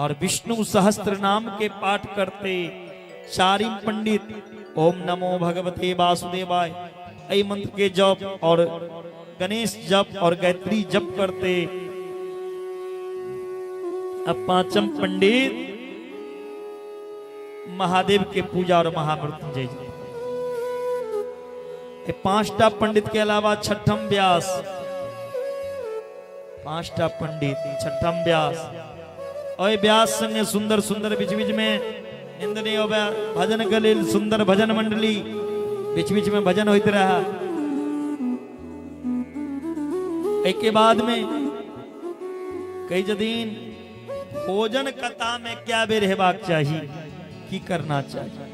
और विष्णु सहस्त्र नाम के पाठ करते। चारिम पंडित ओम नमो भगवते वासुदेवाय ऐ मंत्र के जप और गणेश जप और गायत्री जप करते। अब 5म पंडित महादेव के पूजा और महामृत्युंजय जप। 5टा पंडित के अलावा 6ठम व्यास, 5टा पंडित 6ठम व्यास। और व्यास संगे सुंदर सुंदर बीच बीच में इंद्रनी भजन के लेल सुंदर भजन मंडली बीच बीच में भजन होते रहा। एक के बाद में कई जदीन भोजन कथा में क्या बेर हेबाक चाहिए, की करना चाहिए।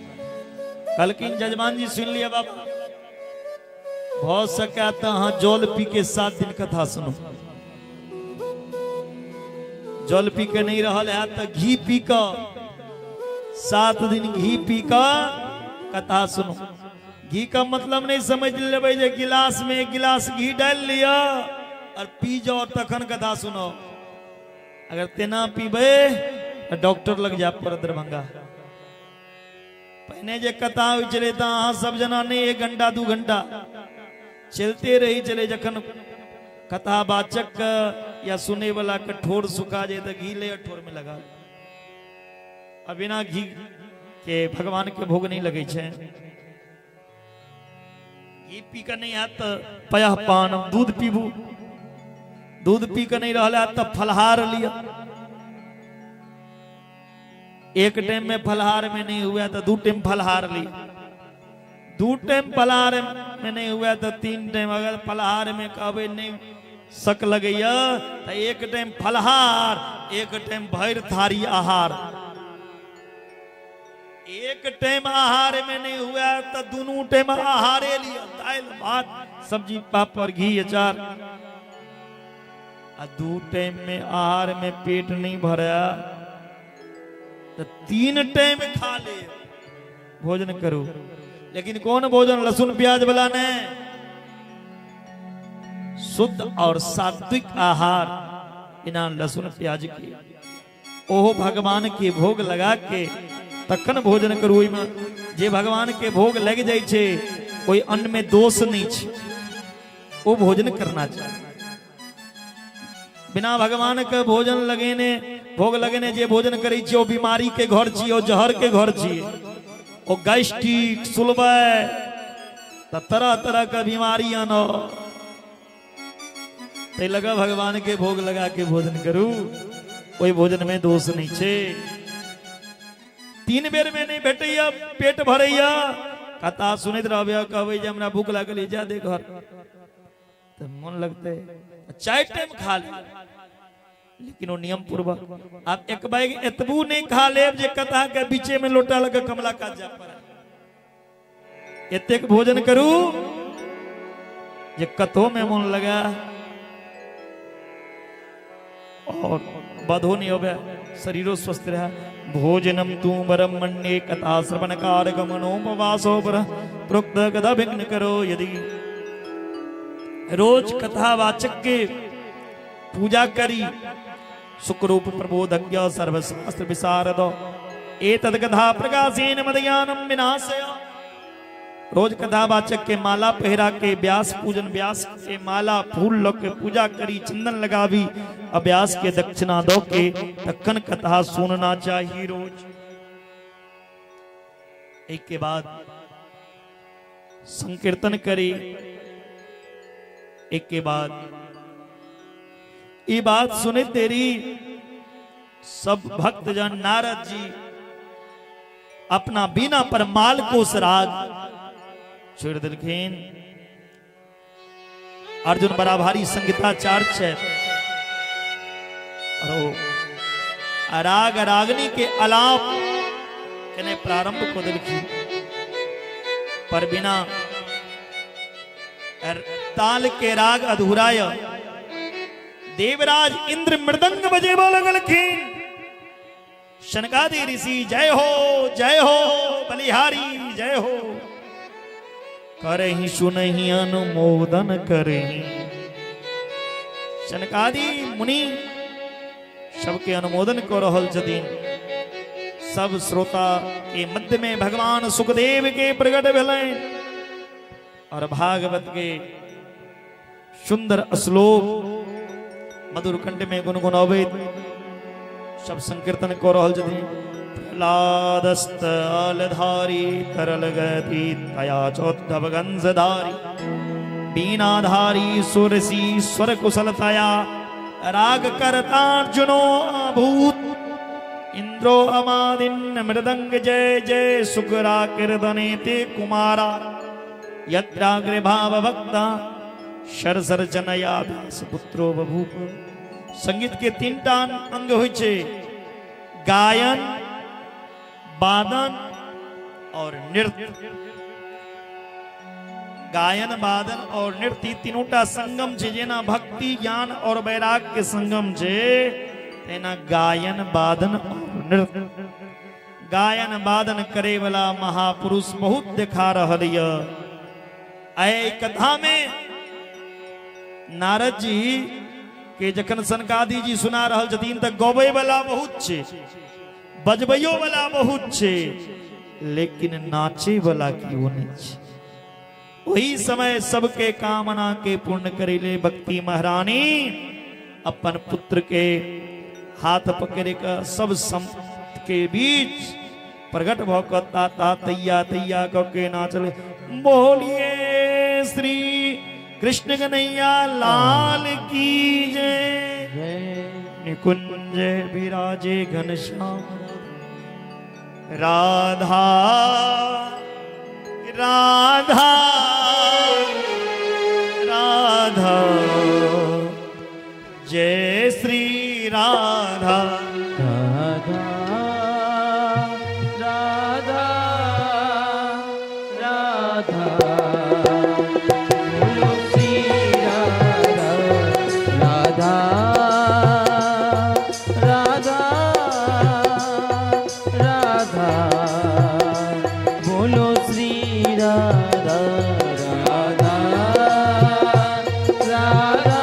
कलकिन जजमान जी सुन लिया बाबा, हो सका तो हाँ जल पी के 7 दिन कथा सुनो। जल पी के नहीं रहल है तो घी पी का 7 दिन घी पी का कथा सुनो। घी का मतलब नहीं समझ लेबै जे गिलास में 1 गिलास घी डाल लिया और पी जाओ तखन कथा सुनो। अगर तेना पीबे तो डॉक्टर लग जा पर दरभंगा। पहले जे कथा हो चले तो अहाँ सब जना नहीं 1 घंटा 2 घंटा चलते रही चले। जखन कथा वाचक या सुने वाला का ठोर सुखा जाए तो घी ले ठोर में लगा। अब बिना घी के भगवान के भोग नहीं लगे छे। घी पी कर नहीं आत पया पान दूध पीबू, दूध पी कर नहीं रहा तो फलहार लिया। 1 टाइम में फलहार में नहीं हुआ तो 2 टाइम फलहार लिया। 2 टाइम फलहार में नहीं हुआ तो 3 टाइम। अगर फलहार में कहबे नहीं शक लगैया तो 1 टाइम फलहार 1 टाइम भैर थारी आहार। 1 टाइम आहार में नहीं हुआ तो 2 टाइम आहारे लिया। दाल भात सब्जी पापड़ घी अचार। 2 टाइम में आहार में पेट नहीं भरा तो 3 टाइम खा ले भोजन करो। लेकिन कौन भोजन? लहसुन प्याज वाला ने, शुद्ध और सात्विक आहार बिना लहसुन प्याज के ओहो भगवान के भोग लगा के तखन भोजन करू। में जे भगवान के भोग लग जाय छे कोई अन्न में दोष नहीं छे वो भोजन करना चाहिए। बिना भगवान के भोजन लगेने भोग लगेने जे भोजन करे छे ओ बीमारी के घर छी, ओ जहर के घर छी, ओ गैस्ट्रिक सुलबय तरह तरह का बीमारियां न ते लगा भगवान के भोग लगा के भोजन करू। कोई भोजन में दोष नहीं छे। 3 बेर में नहीं भेटैया पेट भरैया कथा सुनैत रहबे कहबै जे हमरा भूख लागल जा दे घर तो मन लगते 4 टाइम खा ले, लेकिन वो नियम पूर्वक। आप एक बैग एतबू नहीं खा ले जे कथा के बीचे में लोटा लगा कमला काट जा पर एतेक भोजन करू जे कथो में मन लगा और बाधो नहीं होवे, शरीरो स्वस्थ रहा। भोजनम तू बरम मन्ये कथा श्रवण कारक मनोपवासो पर प्रोक्त कथा विघ्न करो। यदि रोज कथा वाचक के पूजा करी सुखरूप प्रबोधज्ञ सर्वशास्त्र विशारद एतद कथा प्रकाशेन मदयानम विनाशय। रोज कथा वाचक के माला पहरा के व्यास पूजन व्यास के माला फूल लो के पूजा करी चंदन लगावी अभ्यास के दक्षिणा दो के तखन कथा सुनना चाहिए रोज। एक के बाद संकीर्तन करी, एक के बाद ये बात सुने तेरी सब भक्त जन नारद जी अपना बिना पर माल को सराग छोड़ दिलखीन। अर्जुन बड़ा भारी संगीताचार्य है और राग रागनी के अलाप के प्रारंभ को दिलखीन पर बिना ताल के राग अधूराय देवराज इंद्र मृदंग बजे बोलखीन। शनकादि ऋषि जय हो बलिहारी जय हो करही सुनही अनुमोदन करही। शनकादि मुनि सबके अनुमोदन को रहल छथिन। सब श्रोता के मध्य में भगवान सुखदेव के प्रकट भेलैन और भागवत के सुंदर श्लोक मधुर कंठ में गुनगुनावैत सब संकीर्तन को रहल छथिन। लादस्त आलधारी तरल गति तया चौद्धव गंजधारी बीनाधारी सुरसी स्वर कुशलतया राग करतार्जुनो अभूत। इंद्रो अमादिन मृदंग जय जय सुगरा कीर्तने ते कुमारा यत्राग्रे भाव भक्ता शरसर जनया व्यास पुत्रो बभूप। संगीत के 3टा अंग होय छे गायन वादन और नृत्य। गायन वादन और नृत्य तीनोटा संगम छे। जेना भक्ति ज्ञान और वैराग के संगम छे तेना गायन वादन और नृत्य। गायन वादन करे वाला महापुरुष बहुत दिखा रहल य। ऐ कथा में नारद जी के जखन सनकादि जी सुना रहल छथिन त गबै वाला बहुत छे, बजबैयो वाला बहुत छे, लेकिन नाचे वाला क्यों नहीं छे। वही समय सबके कामना के पूर्ण करेले भक्ति महारानी अपन पुत्र के हाथ पकड़े का सब संत के बीच प्रगट भौकता ता तैया तैया के नाचले। बोलिए श्री कृष्ण कन्हैया लाल की जय। निकुंज विराजे घनश्याम राधा राधा राधा जय श्री राधा राधा राधा राधा बोलो श्री राधा राधा राधा राधा बोलो श्री राधा राधा राधा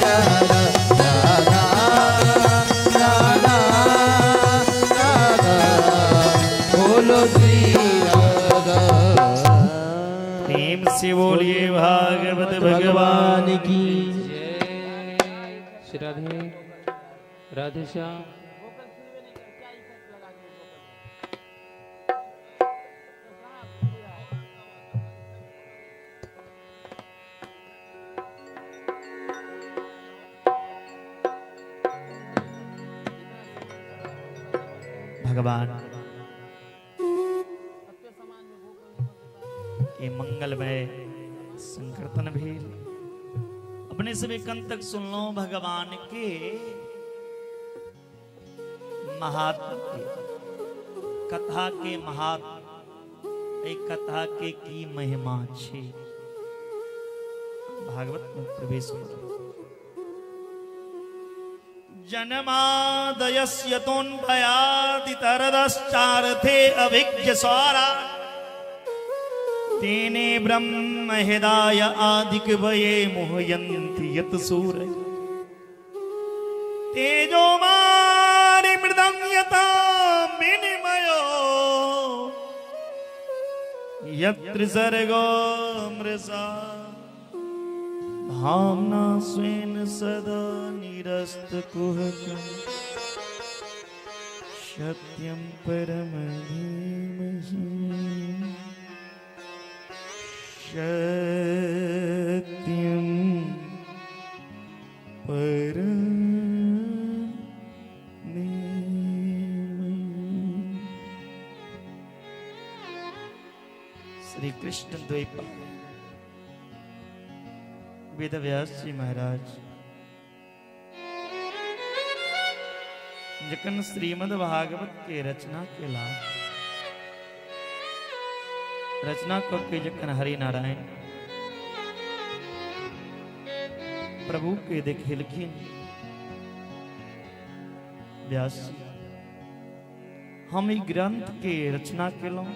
राधा राधा राधा राधा बोलो श्री राधा। प्रेम से बोलिए भागवत भगवान भगवान की जय। श्री राधे राधे श्याम। भगवान के मंगलमय संकीर्तन भी अपने सभी कंठ तक सुन लो। भगवान के महात्म के कथा के महात्म एक कथा के की महिमा छे। भागवत में प्रवेश करो। जन्मादयस्यतोन्भयादितरदश्चार्थे अभिज्ञ स्वरा तेने ब्रह्म हृदय आदिकवये मोहयन्ति यत सूरय तेजोमानि मृदं यथा विनिमयो यत्र सर्गो मृषा धाम्ना स्वेन सदा निरस्तकुहकं सत्यं परम धीमहि सत्यं परम धीमहि। श्री कृष्ण द्वैपायन वेद व्यास जी महाराज जखन श्रीमद् भागवत के रचना के लाभ रचना करके जखन हरि नारायण प्रभु के देखेलखिन व्यास जी हम ई ग्रंथ के रचना केलौं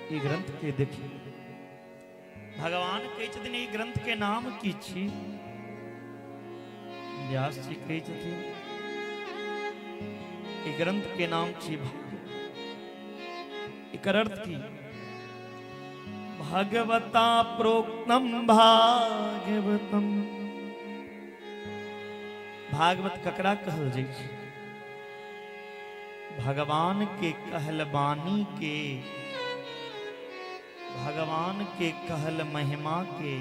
ई ग्रंथ के देखी भगवान कहै छथिन ई ग्रंथ के नाम की छी। व्यास जी कहै छथिन ई ग्रंथ के नाम छी भागवत। एकर अर्थ की भगवता प्रोक्तम भागवतम। भागवत ककरा कहल जाइ छै? भगवान के कहल बानी के भगवान के कहल महिमा के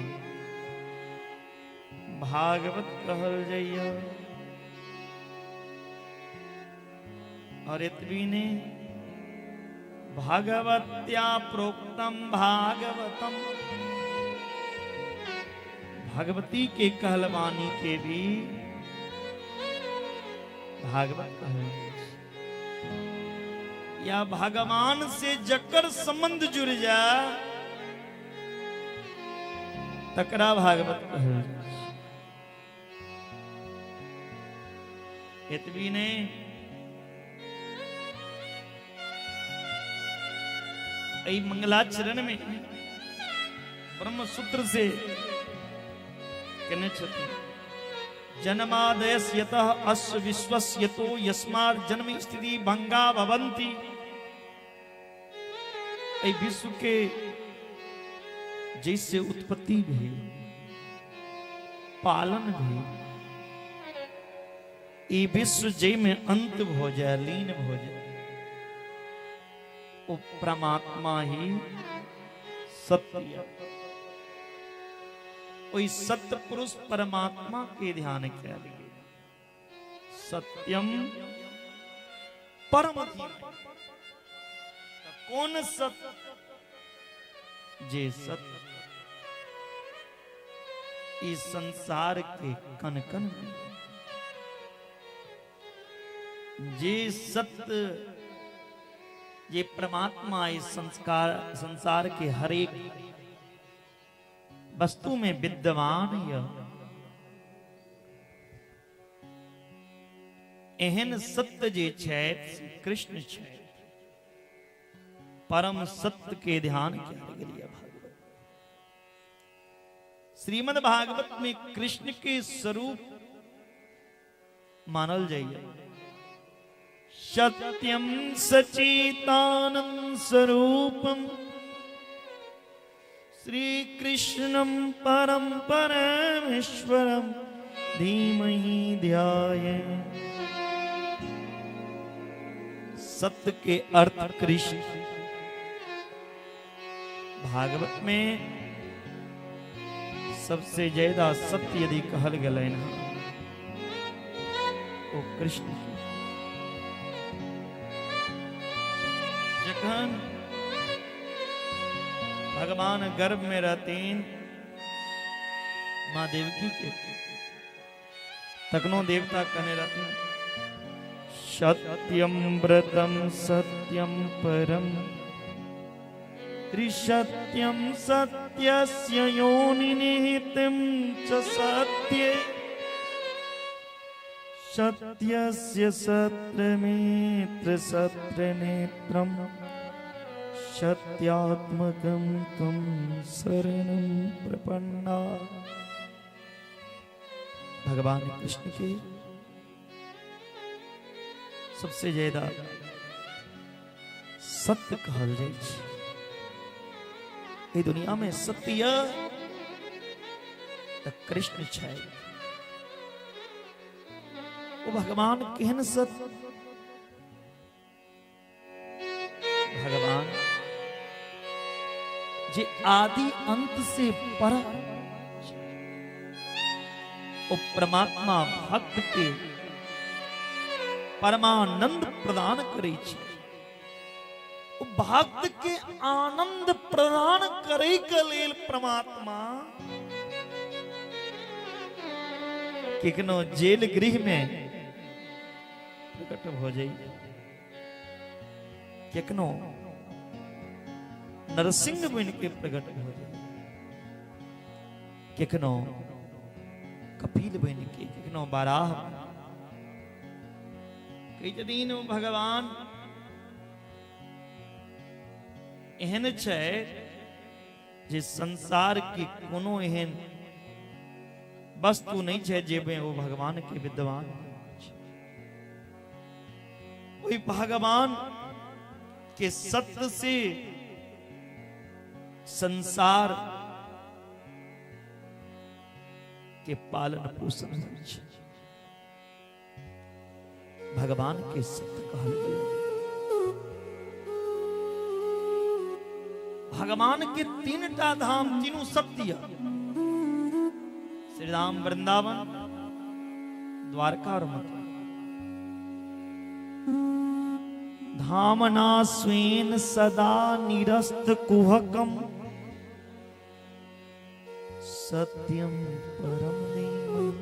भागवत कहल जाइए। और इतवी ने भागवत्या प्रोक्तम भागवतम भगवती के कहलवानी के भी भागवत कहल। या भगवान से जकर संबंध जुड़ जा तकरा भागवत कहल। इतवी ने मंगलाचरण में ब्रह्म सूत्र से कहने छथिन जन्मादयस्य यतः अस्य विश्वस्य यतो यस्मात् जन्म स्थिति भंगा भवन्ति। ऐ विश्व के जैसे उत्पत्ति भी पालन भी ये विश्व जय में अंत हो जाए लीन हो जाए वो परमात्मा ही सत्य। कोई सत्य पुरुष परमात्मा के ध्यान किया सत्यम परम कौन सत्य जे सत्य इस संसार के कन कन में जे सत्य ये परमात्मा इस संसार के हर एक वस्तु में विद्यमान एहन सत्य जे छथि कृष्ण छथि। परम सत्य के ध्यान किया गेल। श्रीमद् भागवत में कृष्ण के स्वरूप मानल जाइए। सत्यम सचितानंद स्वरूपम श्री कृष्णम परम परमेश्वरम धीमहि ध्याये। सत्य के अर्थ कृष्ण। भागवत में सबसे ज्यादा सत्य यदि कहल गए ना वो कृष्ण। जखन भगवान गर्भ में रहते मां देवकी के तकनो देवता कहने रहते सत्यम व्रतम सत्यम परम त्रिसत्यम सत्यस्य योनिनिहितं च सत्ये सत्यस्य सत्रमेत्र सत्रनेत्रम सत्यात्मकं त्वं शरणं प्रपन्ना। भगवान कृष्ण के सबसे ज्यादा सत्य कहल जाय छै। दुनिया में सत्य कृष्ण छै। वो भगवान केहन सत्य। भगवान जे आदि अंत से पर वो परमात्मा भक्त के परमानंद प्रदान करे छै। भक्त के आनंद प्रदान करे के लेल परमात्मा किकनो जेल गृह में प्रकट हो जाए, किकनो नरसिंह बन के प्रकट हो जाए, किकनो कपिल बन के, किकनो बाराह। कई दिन भगवान एहन छै जे संसार के कोनो एहन वस्तु नहीं छै जेबे वो भगवान के विद्वान। वही भगवान के सत्य से संसार के पालन पोषण होइ छै। भगवान के सत्य कहल गेल। भगवान के तीनटा धाम तीनों सत्य। श्री राम वृंदावन, द्वारका और मथुरा। धामना स्वेन सदा निरस्त कुहकम सत्यम परम नेमम।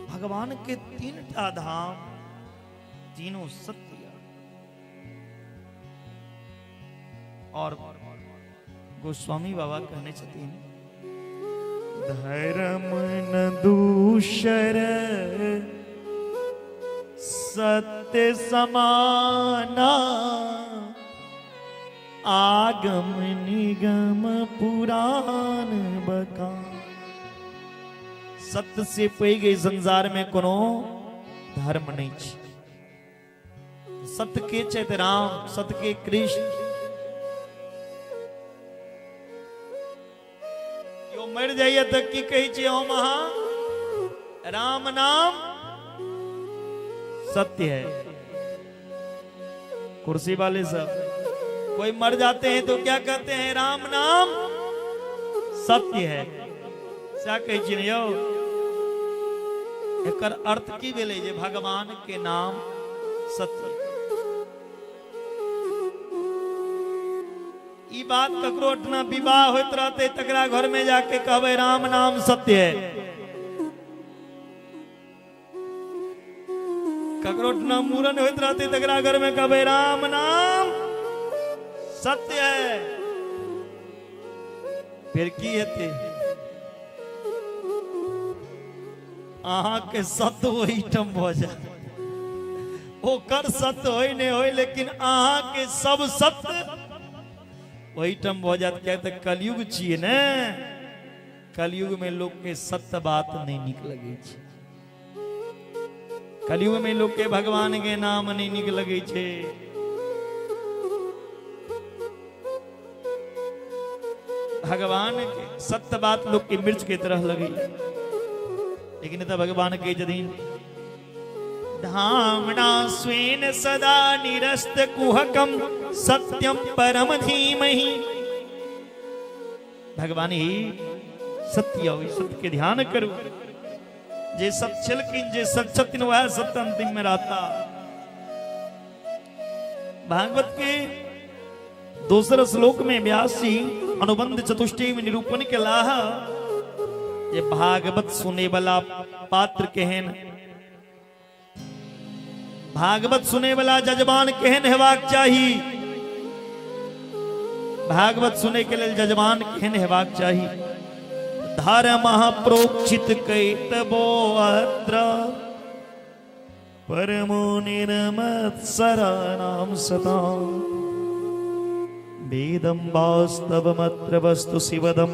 भगवान के तीनटा धाम तीनों सत्य। और गोस्वामी बाबा कहने चाहते हैं धर्म न दूषर सत्य समाना आगम निगम पुराण बखान। सत्य से पे गई संसार में कोनो धर्म नहीं छै। सत्य के चैत राम, सत्य के कृष्ण। मर जाइए तक की कही छे महा राम नाम सत्य है। कुर्सी वाले सब कोई मर जाते हैं तो क्या कहते हैं? राम नाम सत्य है। क्या कही छे यो? एकर अर्थ की भेलै जे भगवान के नाम सत्य। ई बात ककरो ना विवाह होत रहते तकरा घर में जाके कहबे राम नाम सत्य है। ककरो ना मूरन होत रहते तकरा घर में कहबे राम नाम सत्य है। फिर की हेते? अहाँ के सत्य वही टम भ जाए। ओकर सत्य होई नहीं होई, लेकिन अहाँ के सब सत्य वही टम हो जात क्या तो कलयुग छिए ने कलयुग में लोग के सत्य बात नहीं निक लगे छे कलयुग में लोग के भगवान के नाम नहीं निक लगे छे भगवान के सत्य बात लोग की मिर्च के तरह लगी लेकिन तो भगवान के जदीन धामना स्वेन सदा निरस्त कुहकम सत्यम परम धीमहि भगवान ही सत्य हो सत्य के ध्यान करो जे सब छिलकिन जे सब सत्य वह सत्य अंतिम में रहता भागवत के दूसरे श्लोक में व्यास जी अनुबंध चतुष्टय में निरूपण के लाह ये भागवत सुने वाला पात्र कहन भागवत सुने वाला जजमान कहन हेबाक चाहिए भागवत सुने के लिए जजमान कहन हेबाक चाहिए धर्म प्रोक्षित कैतबो अत्र परमो निर्मत्सराणां सता वेदं वास्तवमत्र वस्तु शिवदं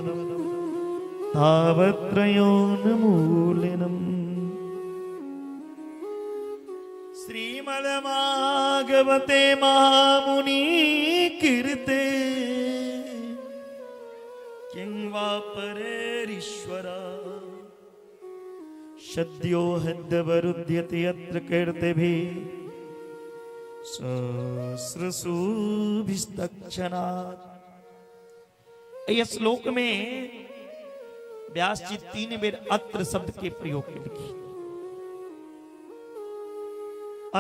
तावत्रयोन्मूलिनम् श्रीमद्भागवते महामुनि कीर्ते किं वा परेरीश्वरा सद्यो हद्यवरुध्यते यत्र कीर्तिभिः सहस्रशोभिस्तक्षणात्। यह श्लोक में व्यास जी 3 बेर अत्र शब्द के प्रयोग के लिखी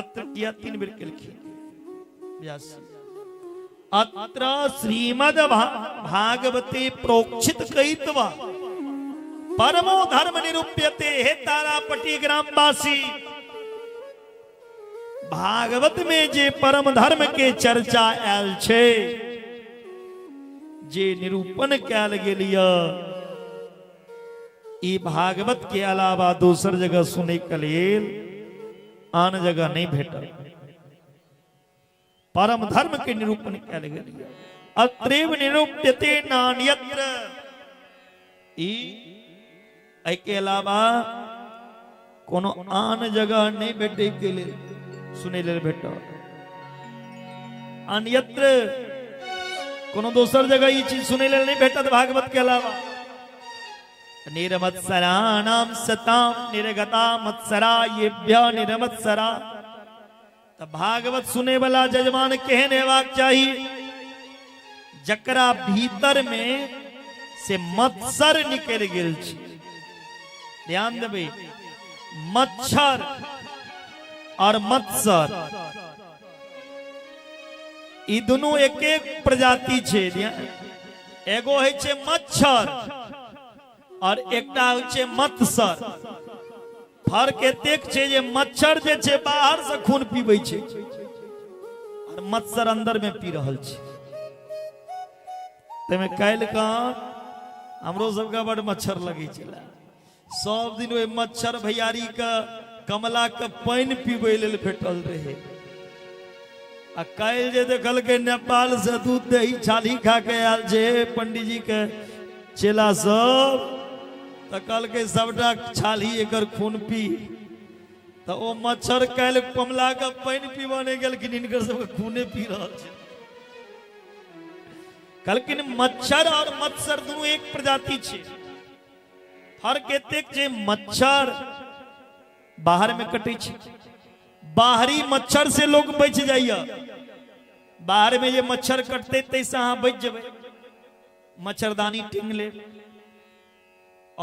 अत्र किया 3 बेर के लिखी व्यास अत्र श्रीमद् भागवते प्रोक्षित कहित्वा परमो धर्म निरूप्यते हे तारापटी ग्रामवासी भागवत में जे परम धर्म के चर्चा आयल छे जे निरूपण कैल गेलिय ई भागवत के अलावा दूसर जगह सुने के लेल आन जगह नहीं भेटल परम धर्म के निरूपण कैल गेलिय अत्रैव निरूप्यते नान्यत्र ई के अलावा कोनो आन जगह नहीं भेटे के लिए सुने ले भेटो अन्यत्र कोनो दोसर जगह ये चीज सुने ले नहीं भेटत भागवत के अलावा निरमत्सराणाम सताम निर्गता मत्सरा येभ्य निरमत्सरा तो भागवत सुने वाला जजमान कहन हेबाक चाहिए जकरा भीतर में से मत्सर निकल गेल छै ध्यान देबे मच्छर और मत्सर ई दोनों एक एक प्रजाति छे एगो है छे मच्छर और एकटा है छे मत्सर फर्क एतेक छे जे मच्छर जे छे बाहर से खून पीबै छे और मत्सर अंदर में पी रहल छे तमे काल का हमरो सबका बड़ मच्छर लगी छला सब दिन वे मच्छर भैयारी का कमला के पानी पीबे लेल भेटल रहे आ काल जे देखल के नेपाल से दूध दही छाली खा के आयल जे पंडित जी के चेला सब त कल के सबटा छाली एकर खून पी त ओ मच्छर काल कमला के पानी पीबे नहीं गेल कि इनकर सब खूने पी रहल छै कलकिन मच्छर और मत्सर दोनों एक प्रजाति छे फर्क एतेक जे मच्छर बाहर में कटे छे बाहरी मच्छर से लोग बच जाइए बाहर में ये मच्छर कटते तैसे अहाँ बच जब मच्छरदानी टिंग ले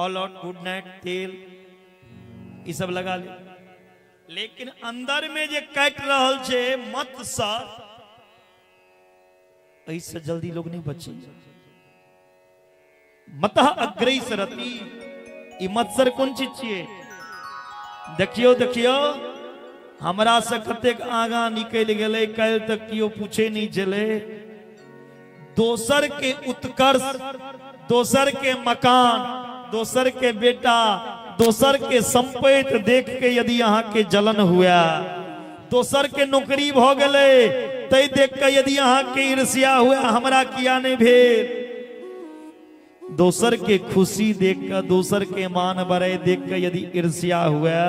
ऑल आउट गुड नाइट तेल ये सब लगा ले लेकिन अंदर में जे काट रहल छे मत्सर ऐसे जल्दी लोग नहीं बचे मतः अग्रही सरती ई मत्सर कौन चीज छिए देखियो देखियो हमरा से कतेक आगा निकल गए कल तक कियो पूछे नहीं चले दोसर के उत्कर्ष दोसर के मकान दोसर के बेटा दोसर के संपत्ति देख के यदि यहाँ के जलन हुआ दोसर के नौकरी भ गए तय देख के यदि अहाँ के ईर्ष्या हुआ हमरा किया नहीं भेल, दोसर के खुशी देख कर, दोसर के मान बड़े देख कर यदि ईर्ष्या हुआ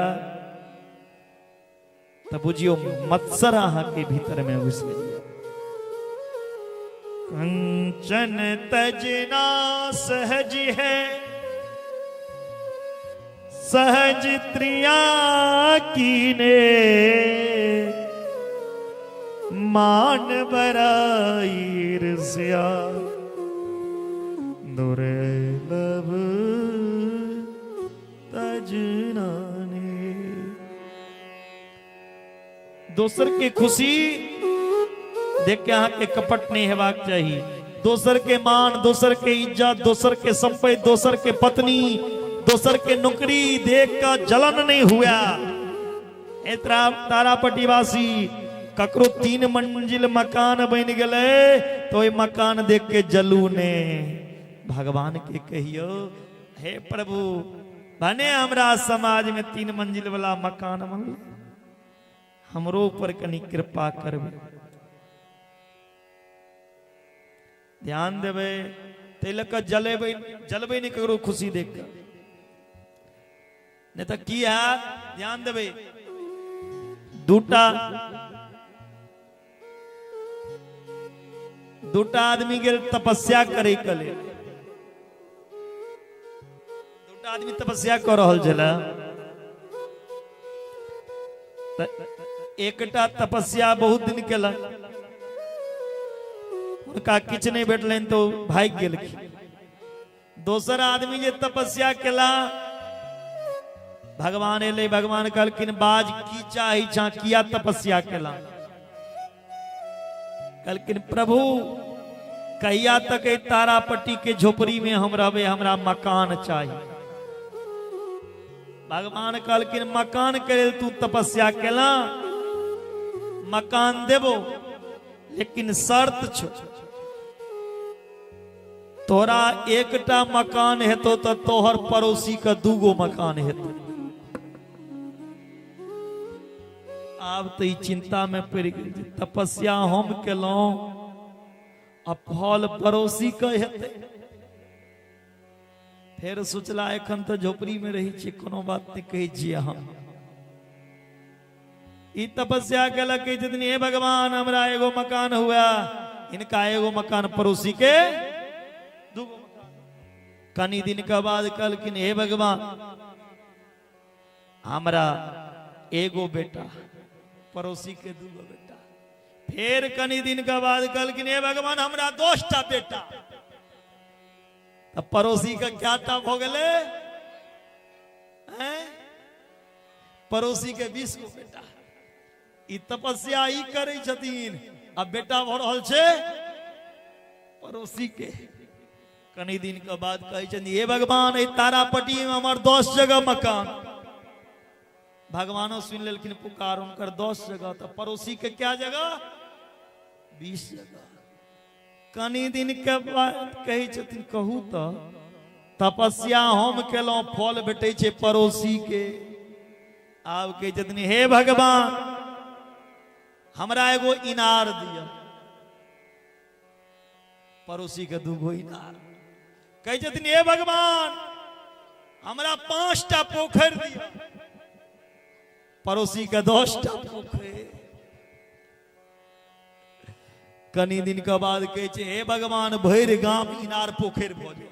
तो बुझियो मत्सर अहाँ के भीतर में घुस गया। कंचन तजना सहज है सहज त्रिया कीने, मान बड़ा ईर्ष्या दुर्लभ तजना ने। दोसर के खुशी देख के अहाँ के कपट नहीं हेबाक चाहिए। दोसर के मान, दोसर के इज्जत, दोसर के संपत्ति, दोसर के पत्नी, दोसर के नौकरी देख कर जलन नहीं हुआ। तारापट्टीवासी ककरो 3 मंजिल मकान बन गए तो ये मकान देख के जलू ने भगवान के कहियो, हे प्रभु भने हमरा समाज में 3 मंजिल वाला मकान बन, हमरो ऊपर कनी कृपा करबे। ध्यान देवे तिलक जलेबे जलबे नहीं ककरो खुशी देख कर, नहीं तो की है। ध्यान देवे दूटा आदमी गेल तपस्या करे कले, दूटा आदमी तपस्या कर रहल छला। एकटा तपस्या बहुत दिन केला, उनका किछ नहीं भेटलनि तो भाग गेलखिन। दोसर आदमी जे तपस्या केला, भगवान एले, भगवान कहलखिन बाज की चाही छा, किया तपस्या केला। कहलखिन प्रभु कहिया तक तारापट्टी के झोपड़ी में हम रहबे, हमरा मकान चाहिए। भगवान कहलखिन मकान करे तू तपस्या केला, मकान देबो, लेकिन शर्त छो, तोरा एकटा मकान हेतो तो तोहर पड़ोसी का 2 मकान हेतो। आब तो ई चिंता में पड़ गई, तपस्या हम केलौं आ फल पड़ोसी के हेतै। फिर सोचला एखन तो झोपड़ी में रही छी, कोनो बात नहीं कही छी। हम ई तपस्या केलक जितनी, हे भगवान हमरा एगो मकान हुआ, इनका एगो मकान, पड़ोसी के 2 मकान। कनी दिन के बाद कहलखिन हे भगवान हमरा एगो बेटा, पड़ोसी के 2 बेटा। फिर कनी दिन के बाद कहलखिन हे भगवान हमरा 10टा बेटा, तब पड़ोसी का क्या टाप हो गए, पड़ोसी के 20 गो बेटा। ई तपस्या ई करे छथिन, अब बेटा भ रहल छे पड़ोसी के। कनी दिन के बाद कहे छथिन हे भगवान ए तारापट्टी में हमर 10 जगह मकान। भगवानो सुन लेलखिन पुकार उनकर 10 जगह, तो पड़ोसी के क्या जगह 20 जगह। कनी दिन के बाद कहे छथिन कहू तो तपस्या हम केलौं, फल भेटे छे पड़ोसी के। आब कहे छथिन हे भगवान हमरा एगो इनार दिया, पड़ोसी के 2 गो इनार। कहे छथिन हे भगवान हमरा 5टा पोखर दिया, पड़ोसी के 10टा पोखर। कनी दिन के बाद कहे छे हे भगवान भैर गाम इनार पोखर भ गेल,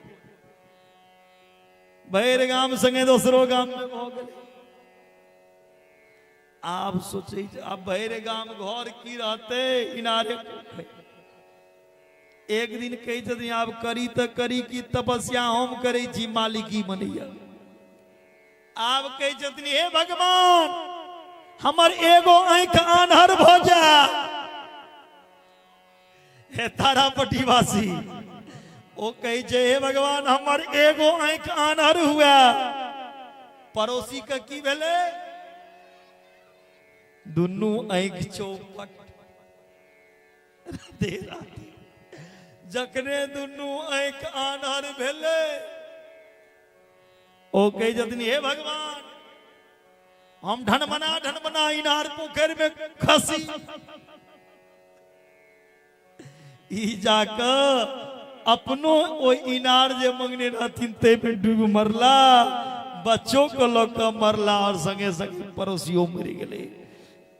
भैर गाम संगे दोसरो गाम में भ गेल। आप सोचे अब भैर गाम घर की रहते, इनारे पोखर। एक दिन कही छथिन आप करी तो करी की तपस्या हम करे छी, मालिकी मनैया। आप कही छथिन हे भगवान हमर एगो आंख आन्हर भ जा। हे तारापट्टीवासी ओ कही छे हे भगवान हमर एगो आंख आन्हर हुआ, पड़ोसी का की भेले 2 आंख चौपट। जखने 2 आंख आन्हर भेले ओ कही छथिन हे भगवान हम ढनमना इनार पोखर में खसी। ई जाकर अपनो ओ इनार जे मंगने रहथिन ते में डूब मरला, बच्चों को लोक मरला और संगे संगे पड़ोसियों मर गए।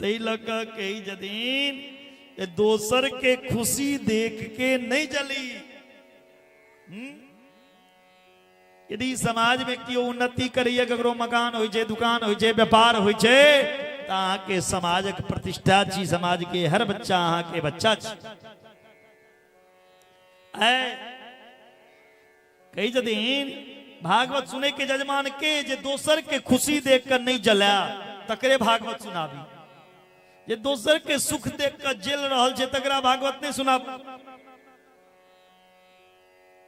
तई लक कई जदीन दोसर के खुशी देख के नहीं जली। यदि समाज में क्यों उन्नति करिए, ककरो मकान हो छे, दुकान हो छे, व्यापार हो छे, तो अहाँ के समाजक प्रतिष्ठा छी, समाज के हर बच्चा अहाँ के बच्चा छी। कई जदीन भागवत सुने के जजमान के जे दोसर के खुशी देख कर नहीं जला तकरे भागवत सुनाबी, जे दोसर के सुख देख कर जेल रहल छे तकरा भागवत नहीं सुना।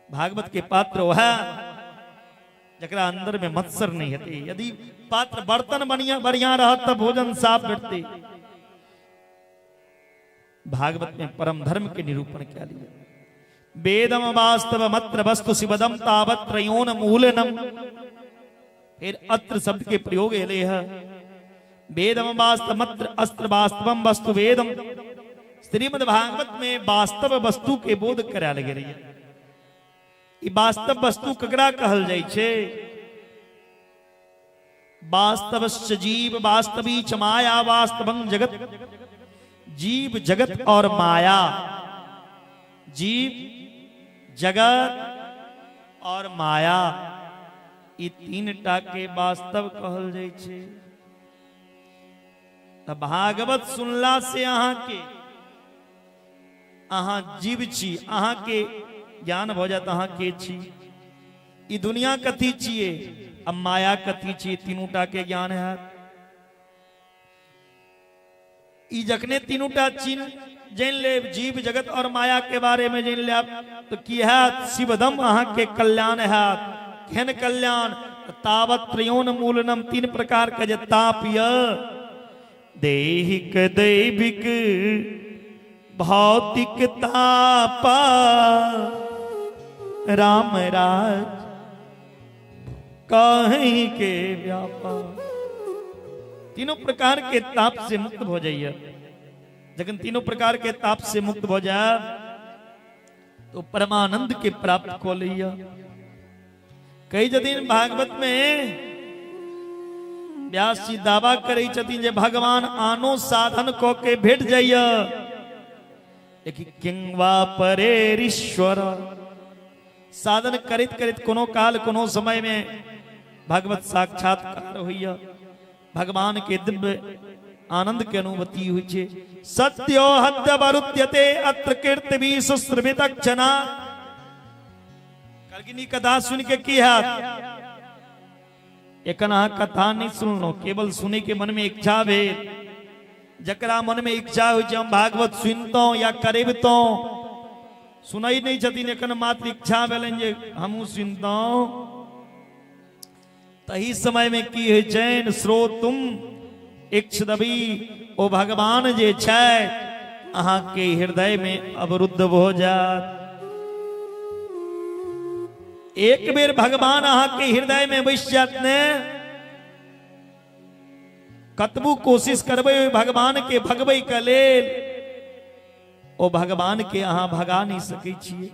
भागवत के पात्र वह जकरा अंदर में मत्सर नहीं हते। यदि पात्र बर्तन बढ़िया रहत तब भोजन साफ बैठते। भागवत में परम धर्म के निरूपण क्या लिया। वेदम वास्तव मत्र वस्तु शिवदम तावत्र योन मूलनम। फिर अत्र शब्द के प्रयोग है वेदम वास्तव मत्र अस्त्र वास्तवम वस्तु वेदम। श्रीमद् भागवत में वास्तव वस्तु के बोध करा लगे रही है। वास्तव वस्तु ककरा कहल जाय छे। वास्तवश्च जीव वास्तवी च माया वास्तवं जगत। जीव जगत और माया, जीव जगत और माया ये तीन टा के वास्तव कहल जाय छे। तब भागवत सुनला से अहाँ जीव छी, अहाँ के ज्ञान हो जाता अहाँ के छी। ई दुनिया कथी छिए, अब माया कथी छिए, तीनों टा के ज्ञान है। ई जखने तीनों टा चिन्ह जान ले, जीव जगत और माया के बारे में जान ले तो की है शिवदम अहाँ के कल्याण है। केहन कल्याण, तावत त्रयोन मूलनम, तीन प्रकार का जे ताप य दैहिक दैविक भौतिक तापा राम राज कहीं के व्यापार। तीनों प्रकार के ताप से मुक्त हो जाइए। जगन तीनों प्रकार के ताप से मुक्त हो जाए तो परमानंद के प्राप्त को लिया। कई जदीन भागवत में व्यास जी दावा करे छथिन जे भगवान आनो साधन को के भेट जाइए, लेकिन किंवा परेरीश्वर साधन करित करित कोनो काल कोनो समय में भगवत साक्षात्कार होइया। भगवान के दिव्य आनंद के अनुभूति हुई छे। सत्यो हत्य वरुत्यते अत्र कीर्ति भी सुश्रमित क्षणा। कल्किनी कथा सुन के की है एकना कथा नहीं सुन लो, केवल सुने के मन में इच्छा भेल। जकरा मन में इच्छा हो हम भागवत सुनतो या करेबतो, सुनाई नहीं छथिन एकन मात्र इच्छा भेलन जे हमहु सुनतो। तही समय में की है चैन श्रोतुम इच्छदबी, ओ भगवान जे छै अहाँ के हृदय में अवरुद्ध हो जात। एक बेर भगवान अहाँ के हृदय में बैस जात ने, कतबू कोशिश करबे भगवान के भगबै के लेल, ओ भगवान के अहाँ भगा नहीं सकै छियै,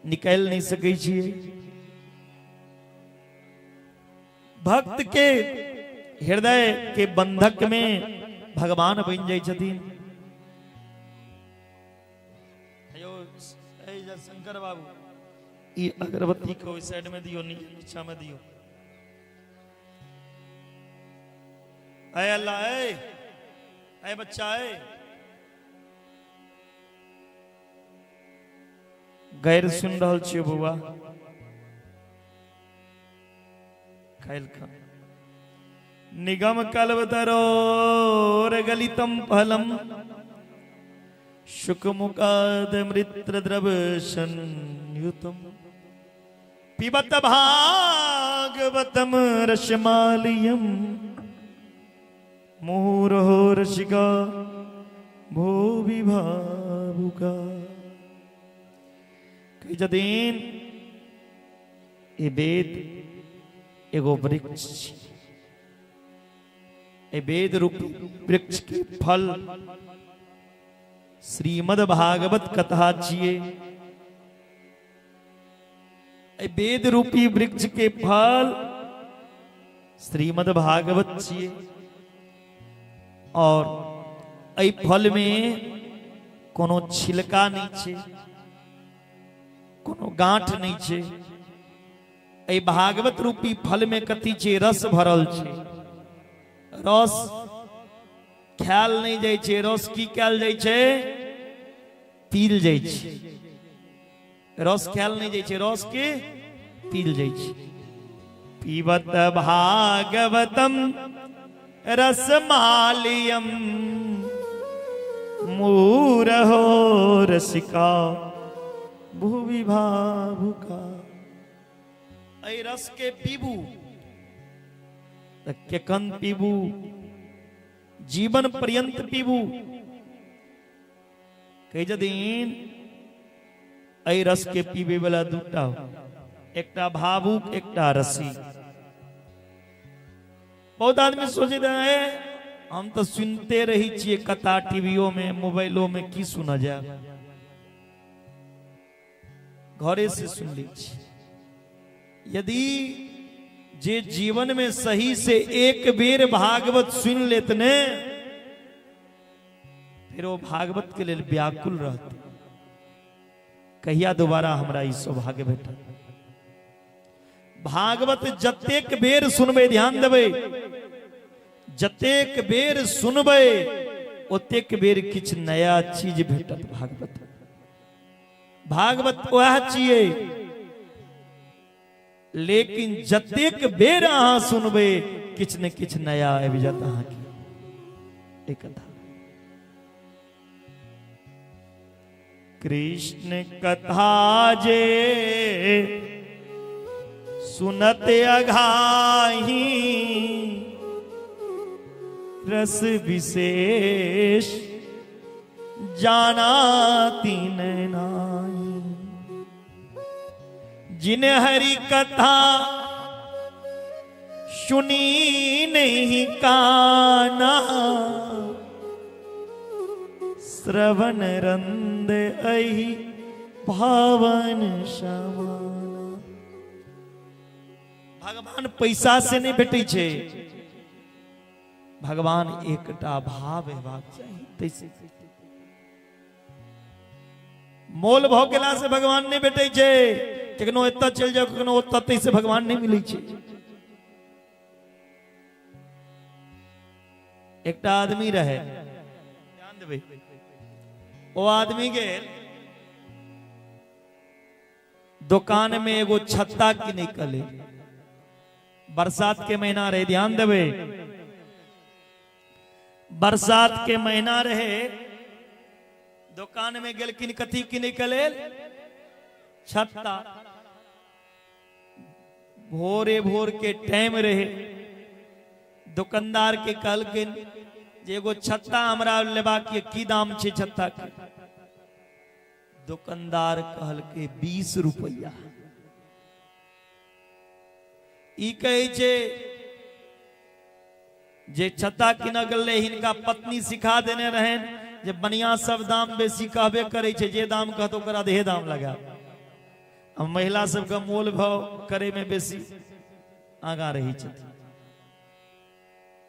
निकाल नहीं सकै छियै। भक्त के हृदय के बंधक में भगवान बन जाय छथिन। शंकर बाबू ये अगरबत्ती को इस साइड में दियो, नीचा में दियो। ऐ अल्लाह, ऐ बच्चा, गैर सुन रहल छियै बउआ, खाइल खा। निगम कल्पतरोर गलितम फलम शुकमुखाद मृत्र द्रवशन्युतम पिबत भागवतम रसमालियम मुहुरहो रसिका भो विभावुका। कई जदीन ये वेद एगो वृक्ष, ए वेद रूप वृक्ष के फल श्रीमद् भागवत कथा छिए। वेद रूपी वृक्ष के फल श्रीमद् भागवत छिए और एहि फल में कोनो छिलका नहीं छे, कोनो गांठ नहीं छे। एहि भागवत रूपी फल में कथी छे? रस भरल छे। रस ख्याल नहीं जाय छे, रस की कैल जाय छे? पील जाय छे। रस ख्याल नहीं जाय छे, रस के पील जाय छे। पीबत भागवतम रसमालियम मूरहो रसिका भुवि भावुका। ऐ रस के पीबू केकन पीबू? जीवन पर्यंत पीबू। कई दिन ऐ रस के पीबे वाला दूटा, एकटा भावुक एकटा रसी। बहुत आदमी सोचे है हम तो सुनते रही छिए कथा टीवीओ में मोबाइलों में, की सुना जाए? घरे से सुन ली। यदि जे जीवन में सही से एक बेर भागवत सुन लेते ने, फिर वो भागवत के लिए व्याकुल रहते। कहिया दोबारा हमरा ई सौभाग्य भेटल। भागवत जतेक बेर सुनबे, ध्यान देबे, जतेक बेर सुनबे ओतेक बेर किछ नया चीज भेटत। भागवत वह छिए, लेकिन जतेक बेर अहाँ सुनबे किछ न किछ नया आबि जात अहाँ के। एक कथा कृष्ण कथा जे सुनत अघाही, रस विशेष जाना तीन नाई। जिन हरि कथा सुनी नहीं काना, श्रवण रंद अहि भावन समाना। भगवान पैसा से नहीं भेटे छे, भगवान एकटा भाव हेबाक चाही। तैसे मोल भाव केला से भगवान नहीं भेटे छे। कखनो एत चल जाओ, कखनो ओत, तैसे भगवान नहीं मिले छे। एकटा आदमी रहे, ध्यान देबे, वो आदमी के दुकान में एगो छत्ता की निकले। बरसात के महीना रहे, ध्यान देबे, बरसात के महीना रहे। दुकान में गेल किन कथी की निकले? छत्ता। भोरे भोर के टाइम रहे। दुकानदार के कहलकिन जे एगो छत्ता हमरा लेबा के की दाम छे छत्ता के? दुकानदार कहलके 20 रुपया। ई कहे छे जे छत्ता किन गले हिनका पत्नी सिखा देने रहे जे बनिया सब दाम बेसी कहबे करे छे, जे दाम कहतो ओकरा आधे दाम लगा। अब महिला सबका मोल भाव करे में बेसी आगा रही छथि।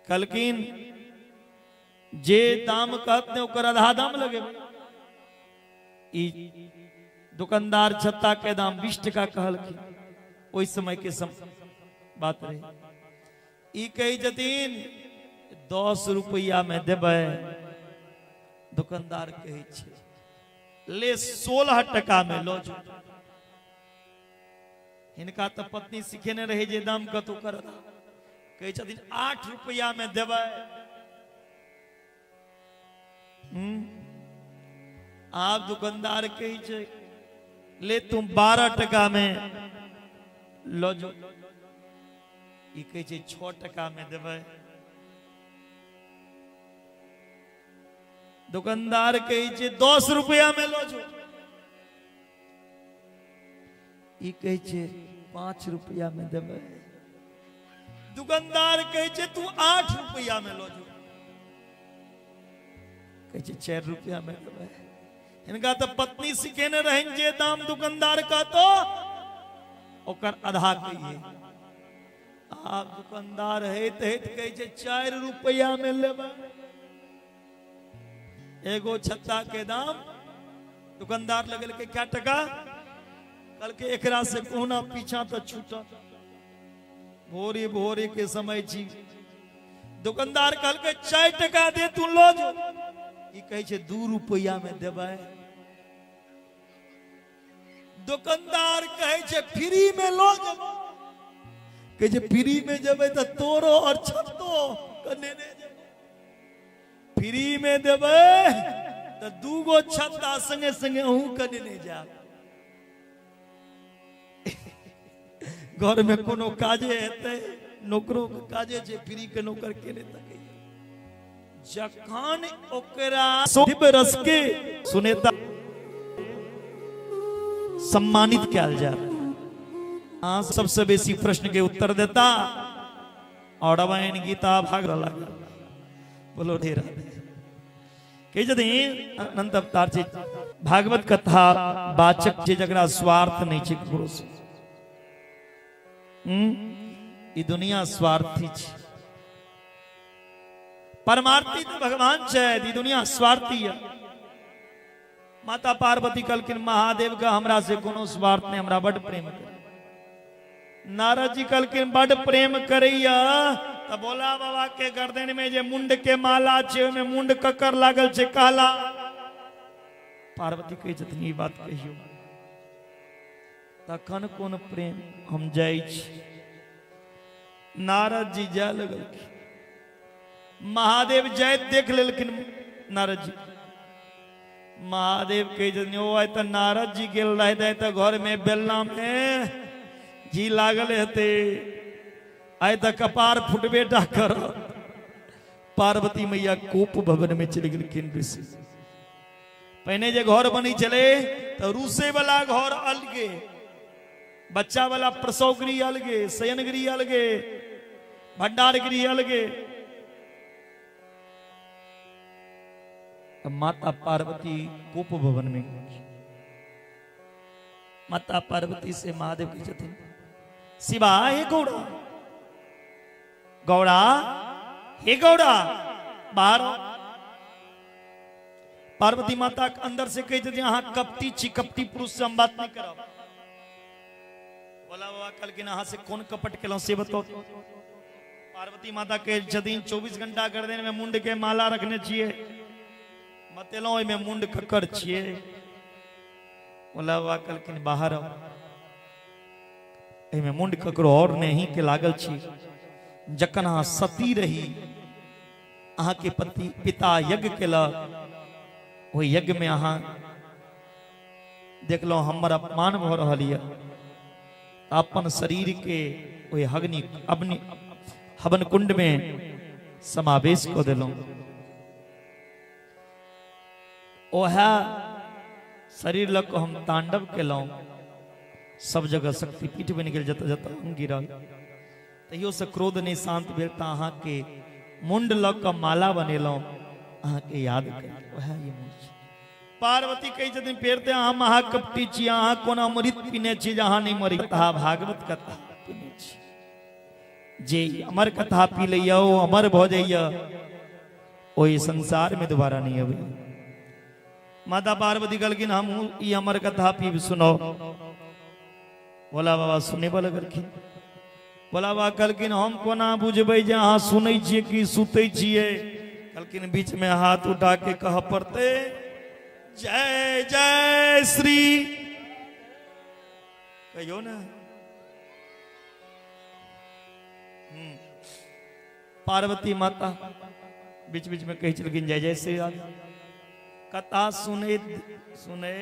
कलकिन जे दाम कहते ओकर आधा दाम लगे। दुकानदार छत्ता के दाम 20 टका कहलखिन। ओइ समय के बात रहे। ई कही जतीन 10 रुपया में देबै। दुकानदार कहे छे ले 16 टका में लो जो। इनका तो पत्नी सिखेने रहे जे दाम कतो कर। कहे छथिन 8 रुपया में देबै। आप दुकानदार कहे छे ले तुम 12 टका में लो जो। ई कहे छे 6 टका में देबै। दुकानदार कहे छे 10 रुपया में लो जो। ई कहे छे 5 रुपया में देबै। दुकानदार कहे छे तू 8 रुपया में लो जो। कहे छे 4 रुपया में देबै। इनका तो पत्नी सिखेने रहें जे दाम दुकानदार का तो ओकर आधा कहिए। आप दुकानदार है तो कहे 4 रुपया में लेबा। एगो छत्ता के दाम दुकानदार लगल के क्या टका, कल के एकरा से कोना पीछा तो छूटा। भोरी भोरी के समय छी दुकानदार कल के 4 टका दे तू लो जो, ई कहे 2 रुपया में देबा। दुकानदार कहे फ्री में लो जो, कहे फ्री में जब तो तोरो और छत्तो कने ने फ्री में देबे तो 2 गो छत्ता संगे संगे अहू कने ने जा। घर में कोनो काजे हेते, नौकरों के काजे जे फ्री के नौकर केने तके जखान ओकरा सोहिब रस के सुनेता सम्मानित किया जा। हाँ, सबसे बेसी प्रश्न के उत्तर देता और रामायण गीता भागवत बोलो ढेरा के जदि अनंत अवतार छे भागवत कथा वाचक जे जकरा स्वार्थ नहीं छे ककरो से। ई दुनिया स्वार्थी छे, परमार्थी तो भगवान छे, ई दुनिया स्वार्थी है। माता पार्वती कहलखिन महादेव का हमरा से कोनो स्वार्थ नहीं, हमरा बड़ प्रेम करे। नारद जी कहलखिन बड़ प्रेम करैया तो बोला बाबा के गर्दन में जे मुंड के माला छे में मुंड ककर लागल छे काला। पार्वती कहे जतनी बात कहियो तखन कोन प्रेम हम जाय छी। नारद जी जाय लगलखिन, महादेव जाय देख लेलखिन नारद जी। महादेव कहे जतनी ओ आय त नारद जी गेल रहे त घर में बेलना में जी लागल हेते, आय त कपार फुटबे टा कर। पार्वती मैया कोप भवन में चली गेलखिन बेसी। पहले जे घर बनी चले तो रूसे वाला घर अलगे, बच्चा वाला प्रसव गृह अलगे, शयन गृह अलगे, भंडार गृह अलगे। माता पार्वती कोप भवन में, माता पार्वती से महादेव की जति शिवा हे गौड़ा, गौड़ा हे गौड़ा बाहर। पार्वती माता अंदर से कही थी हाँ कपटी छी, कपटी पुरुष से हम बात नहीं करो। बोला बाबा कल के ना से कौन कपट के से बताओ। पार्वती माता के जदीन 24 घंटा कर देने में मुंड के माला रखने चाहिए, मतेलो में मुंड ककर छिए। बोला बाबा कल के बाहर आओ, में मुंड ककरो और नहीं के लागल छी। जखन अहाँ सती रही अहाँ के पति पिता यज्ञ केलक, वो यज्ञ में अहाँ देखलो हमर अपमान भ रहल है, अपन शरीर के वो हग्नि अपनी हवन कुंड में समावेश को दिलो। ओह शरीर लग को हम तांडव केलौं, सब जगह शक्ति पीठ बन गेल, जत जत हम गिरल तैयो से क्रोध नहीं शांत भेल। त अहाँ के मुंड लग के माला बनेलौं, अहाँ के याद कर ओह ये मुंड। पार्वती कही जतिन पेरते अहाँ महाकपटी छी, अहाँ कोन अमृत पीने छी जहाँ नहीं मरी। कथा भागवत कथा पीने छी, जे अमर कथा पी लिया वो अमर भ जाइया, ओई संसार में दोबारा नहीं अबे। माता पार्वती कहलखिन हम ई अमर कथा पी सुनो। बोला बाबा सुने वाला करखिन। बोला बाबा कहलखिन हम कोना बुझबै जे अहाँ सुनै छियै कि सुतै छियै। कहलखिन बीच में हाथ उठा के कह पड़ते जय जय श्री कहियो ना। पार्वती माता बीच बीच में कही चलखिन जय जय श्री राम। कथा सुने सुने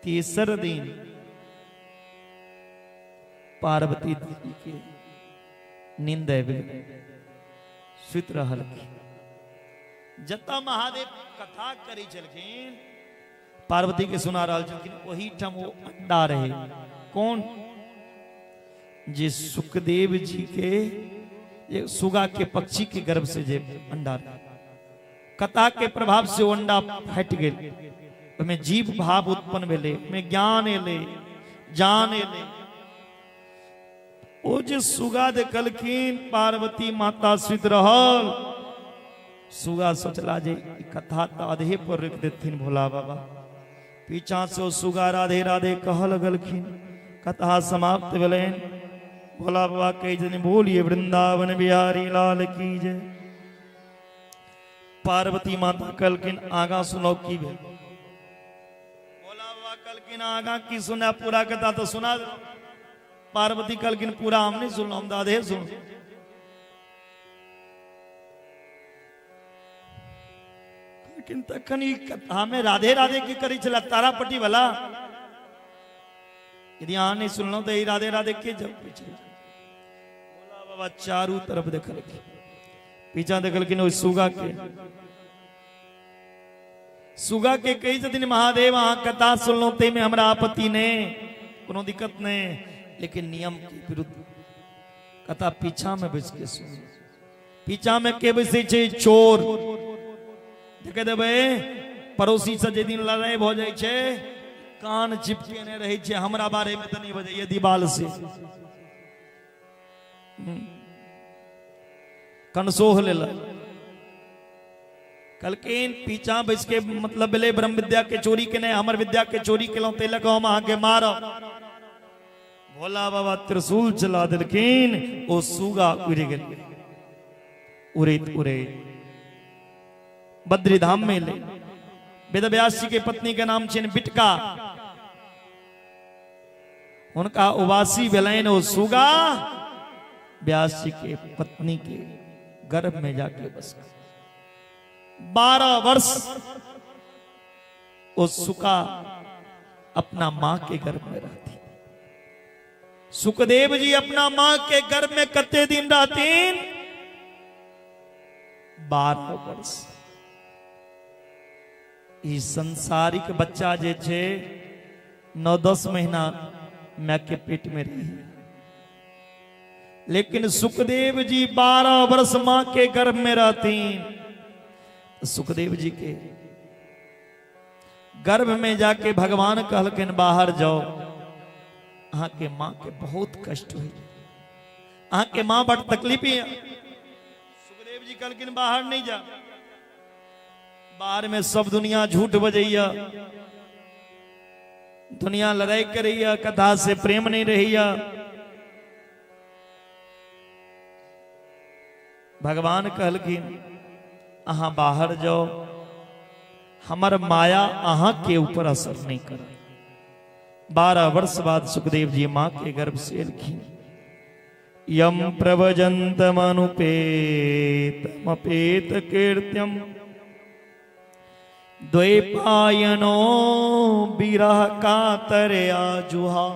तीसर दिन पार्वती देवी के नींद सुत रहल। जता महादेव कथा करी चलखिन पार्वती के सुना रहल छलखिन, वही ठम वो अंडा रहे। कौन? जे सुखदेव जी के ये सुगा के पक्षी के गर्भ से जे अंडा रहे, कथा के प्रभाव से वो अंडा फट गए। में जीव भाव उत्पन्न भेले, में ज्ञान एले, जान एले। ओ जे सुगा देखलखिन पार्वती माता सुत रहल, सुगा सोचला जे ई कथा तो आधे पर रख देथिन भोला बाबा। पीछा से ओ सुगा राधे राधे कह लगलखिन। कथा समाप्त भेलैन। भोला बाबा कई जन बोलिए वृंदावन बिहारी लाल की जय। पार्वती माता कहलखिन आगा सुनो की भेल। भोला बाबा कहलखिन आगा की सुना, पूरा कथा तो सुना दो। पार्वती कहलखिन पूरा हम नहीं सुनो, हम आधे सुनो। लेकिन तखन ई कथा में राधे राधे की करी चला तारापट्टी वाला। यदि यहाँ नहीं सुनलो तो ये राधे राधे के जब पीछे। भोला बाबा चारों तरफ देखल, पीछा देखल कि सुगा के, सुगा के कई दिन महादेव अहाँ कथा सुनलो ते में हमरा आपत्ति ने, कोनो दिक्कत नहीं, लेकिन नियम के विरुद्ध कथा पीछा में बैस के सुन। पीछा में के बैसे छे चोर, देखे देबे पड़ोसी से जे दिन लड़ाई हो जाए छे, कान चिपके ने रहे छे, हमरा बारे में तो नहीं बजाइए दीवाल से। कनसोह लेला कलकेन पीछा बैस के मतलब बेले ब्रह्म विद्या के चोरी के नहीं, हमर विद्या के चोरी के ते लगा हम आगे मारो। भोला बाबा त्रिशूल चला दिलखिन, ओ सुगा उड़ गेल, उड़ैत उड़ैत बद्री धाम में ले। वेद व्यास जी के पत्नी के नाम छिन बिटका, उनका उवासी भेलैन ओ सुगा व्यास जी के पत्नी के गर्भ में जाके बस 12 वर्ष ओ सुका अपना मां के गर्भ में रहती। सुखदेव जी अपना मां के गर्भ में कते दिन रहतीन? 12 वर्ष। ई संसारिक बच्चा जे छे 9-10 महीना मां के पेट में रही, लेकिन सुखदेव जी 12 वर्ष मां के गर्भ में रहतीन। सुखदेव जी के गर्भ में जाके भगवान कहलकिन बाहर जाओ, अहाँ के मां के बहुत कष्ट हुई, अहाँ के मां बड़ तकलीफी है। सुखदेव जी कहलकिन बाहर नहीं जा, बाहर में सब दुनिया झूठ बजैया, दुनिया लड़ाई करैया, कथा से प्रेम नहीं रहिया। भगवान कहलकिन अहाँ बाहर जाओ, हमर माया अहाँ के ऊपर असर नहीं कर। 12 वर्ष बाद सुखदेव जी मां के गर्भ से एलखिन। यम प्रवजंतम अनुपेतमपेत कीर्त्यम द्वैपायनो विरह कातरया जुहा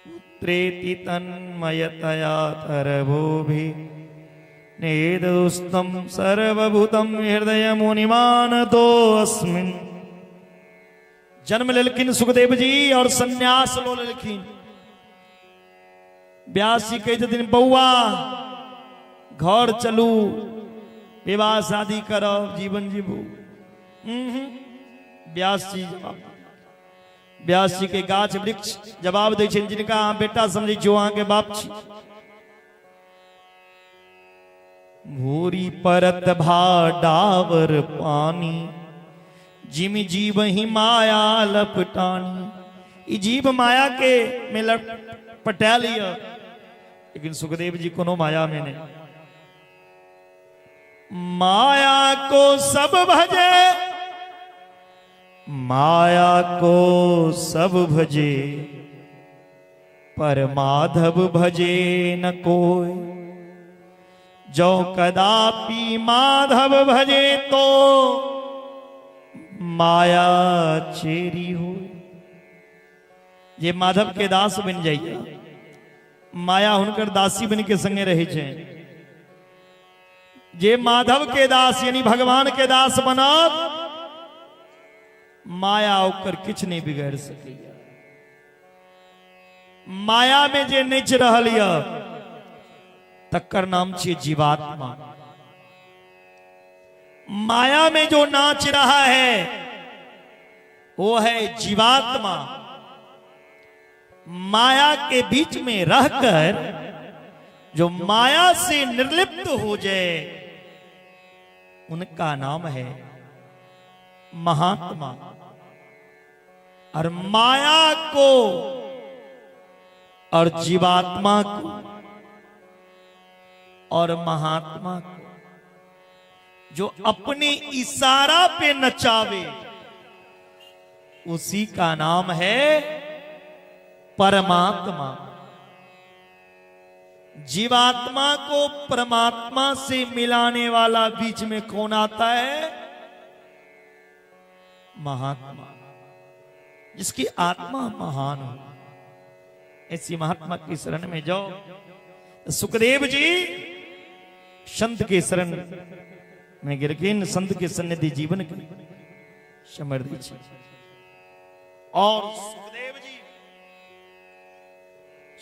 पुत्रेति तन्मयतया तरभोभि नेदुस्तम सर्वभूतम हृदय मुनिमानतो अस्मिन्। जन्म लेलखिन सुखदेव जी और सन्यास लो लेलखिन। व्यास जी कहते दिन बउआ घर चलू, विवाह शादी करो, जीवन जीवू। व्यास जी जवाब, व्यास जी के गाछ वृक्ष जवाब दे छिन, जिनका अहाँ बेटा समझे छो, अहाँ के बाप छी। भूरी परत भा डावर पानी, जिम जीव ही माया लपटानी। ई जीव माया के में लपटा लिया, लेकिन सुखदेव जी कोनो माया में नहीं। माया को सब भजे, माया को सब भजे, पर माधव भजे न कोई। जो कदापि माधव भजे तो माया चेरी हो। ये माधव के दास बन जाइए, माया हुनकर दासी बन के संगे रहे छे। जे माधव के दास यानी भगवान के दास बनब, माया ओकर किछ नहीं बिगाड़ सके। माया में जे नच रहल य तक्कर नाम छे जीवात्मा। माया में जो नाच रहा है वो है जीवात्मा। माया के बीच में रहकर जो माया से निर्लिप्त हो जाए उनका नाम है महात्मा। और माया को और जीवात्मा को और महात्मा को जो अपने इशारा पे नचावे उसी का नाम है परमात्मा। जीवात्मा को परमात्मा से मिलाने वाला बीच में कौन आता है? महात्मा, जिसकी आत्मा महान हो। ऐसी महात्मा की शरण में जाओ। सुखदेव जी संत के शरण में गिर के संत के सन्निधि जीवन की समृद्धि छी। और सुखदेव जी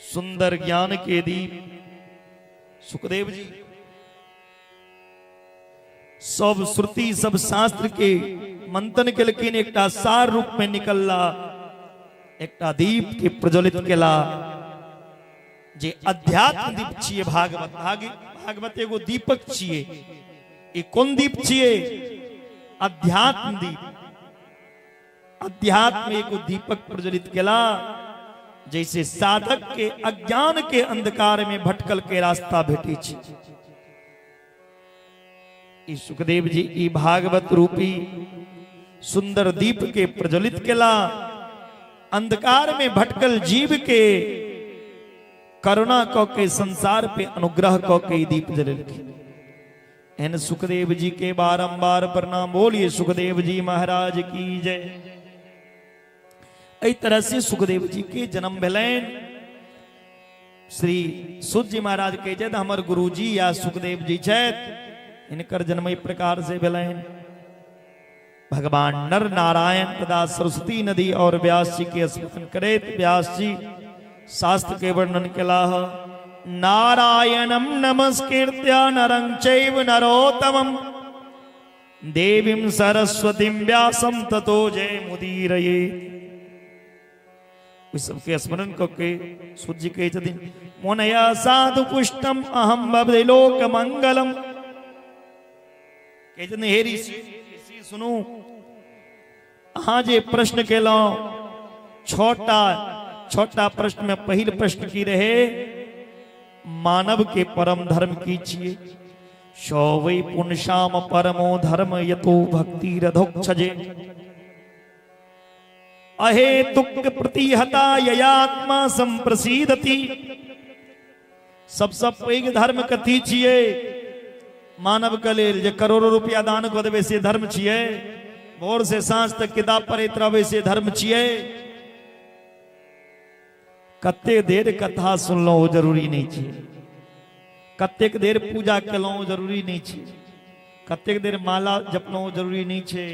सुंदर ज्ञान के दीप। सुखदेव जी सब श्रुति सब शास्त्र के मंथन के लेकिन एक सार रूप में निकलला एक दीप के प्रज्वलित केला जे अध्यात्म दीप छिए। भागवत भागवत एगो दीपक छिए। ये कौन दीप छिए? अध्यात्म दीप। अध्यात्म एगो दीपक प्रज्वलित केला जैसे साधक के अज्ञान के अंधकार में भटकल के रास्ता भेटे छी। ई सुखदेव जी ई भागवत रूपी सुंदर दीप के प्रज्वलित केला अंधकार में भटकल जीव के करुणा को के संसार पे अनुग्रह को के दीप जलखिन। एन सुखदेव जी के बारंबार प्रणाम। बोलिए सुखदेव जी महाराज की जय। इस तरह से सुखदेव जी के जन्म भेलन। श्री सूत जी महाराज के जद हमर गुरु जी या सुखदेव जी छथि इनकर जन्म इस प्रकार से भेलन। भगवान नर नारायण तथा सरस्वती नदी और व्यास जी के स्मरण करेत व्यास जी शास्त्र के वर्णन केला। नारायणं नमस्कृत्य नरं चैव नरोत्तमं देवीं सरस्वतीं व्यासं ततो जयमुदीरये। इस सबके स्मरण करके सूत जी कहे छथिन मुनया साधु पुष्टम अहम भवे लोक मंगलम। कहे छथिन हे ऋषि सुनू अहाँ जे प्रश्न केलो छोटा प्रश्न में पहिल प्रश्न की रहे मानव के परम धर्म की छिए। शौवै पुनशाम परमो धर्म यतो भक्ति रधोक्षजे अहेतुक प्रतिहता ययात्मा संप्रसीदति। सबसे पैघ धर्म कथी छिए? मानव के लेल जे करोड़ों रुपया दान कर देवे से धर्म छिए। भोर से सांझ तक किताब पढ़ैत रहबै से धर्म छिए। कते देर कथा सुनलो जरूरी नहीं छिए। कतेक देर पूजा केलो जरूरी नहीं छिए। कतेक देर माला जपलो जरूरी नहीं छे।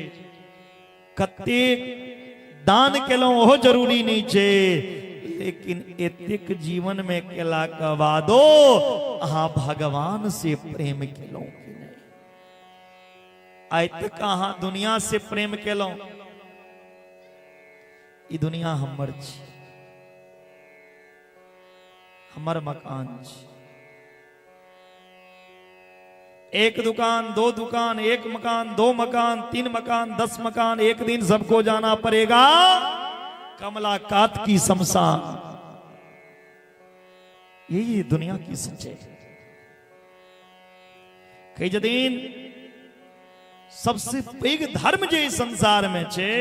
कतेक दान केलो हो जरूरी नहीं छे। लेकिन एतेक जीवन में केला के बादो अहाँ भगवान से प्रेम केलो कि नहीं? आइ तक अहाँ दुनिया से प्रेम केलो? ई दुनिया हमर छी, हमर मकान छी। एक दुकान, दो दुकान, एक मकान, दो मकान, 3 मकान, 10 मकान, एक दिन सबको जाना पड़ेगा कमलाकात की शमशान। यही दुनिया की सच्चाई है। कई जदीन सबसे पैघ धर्म जे संसार में छे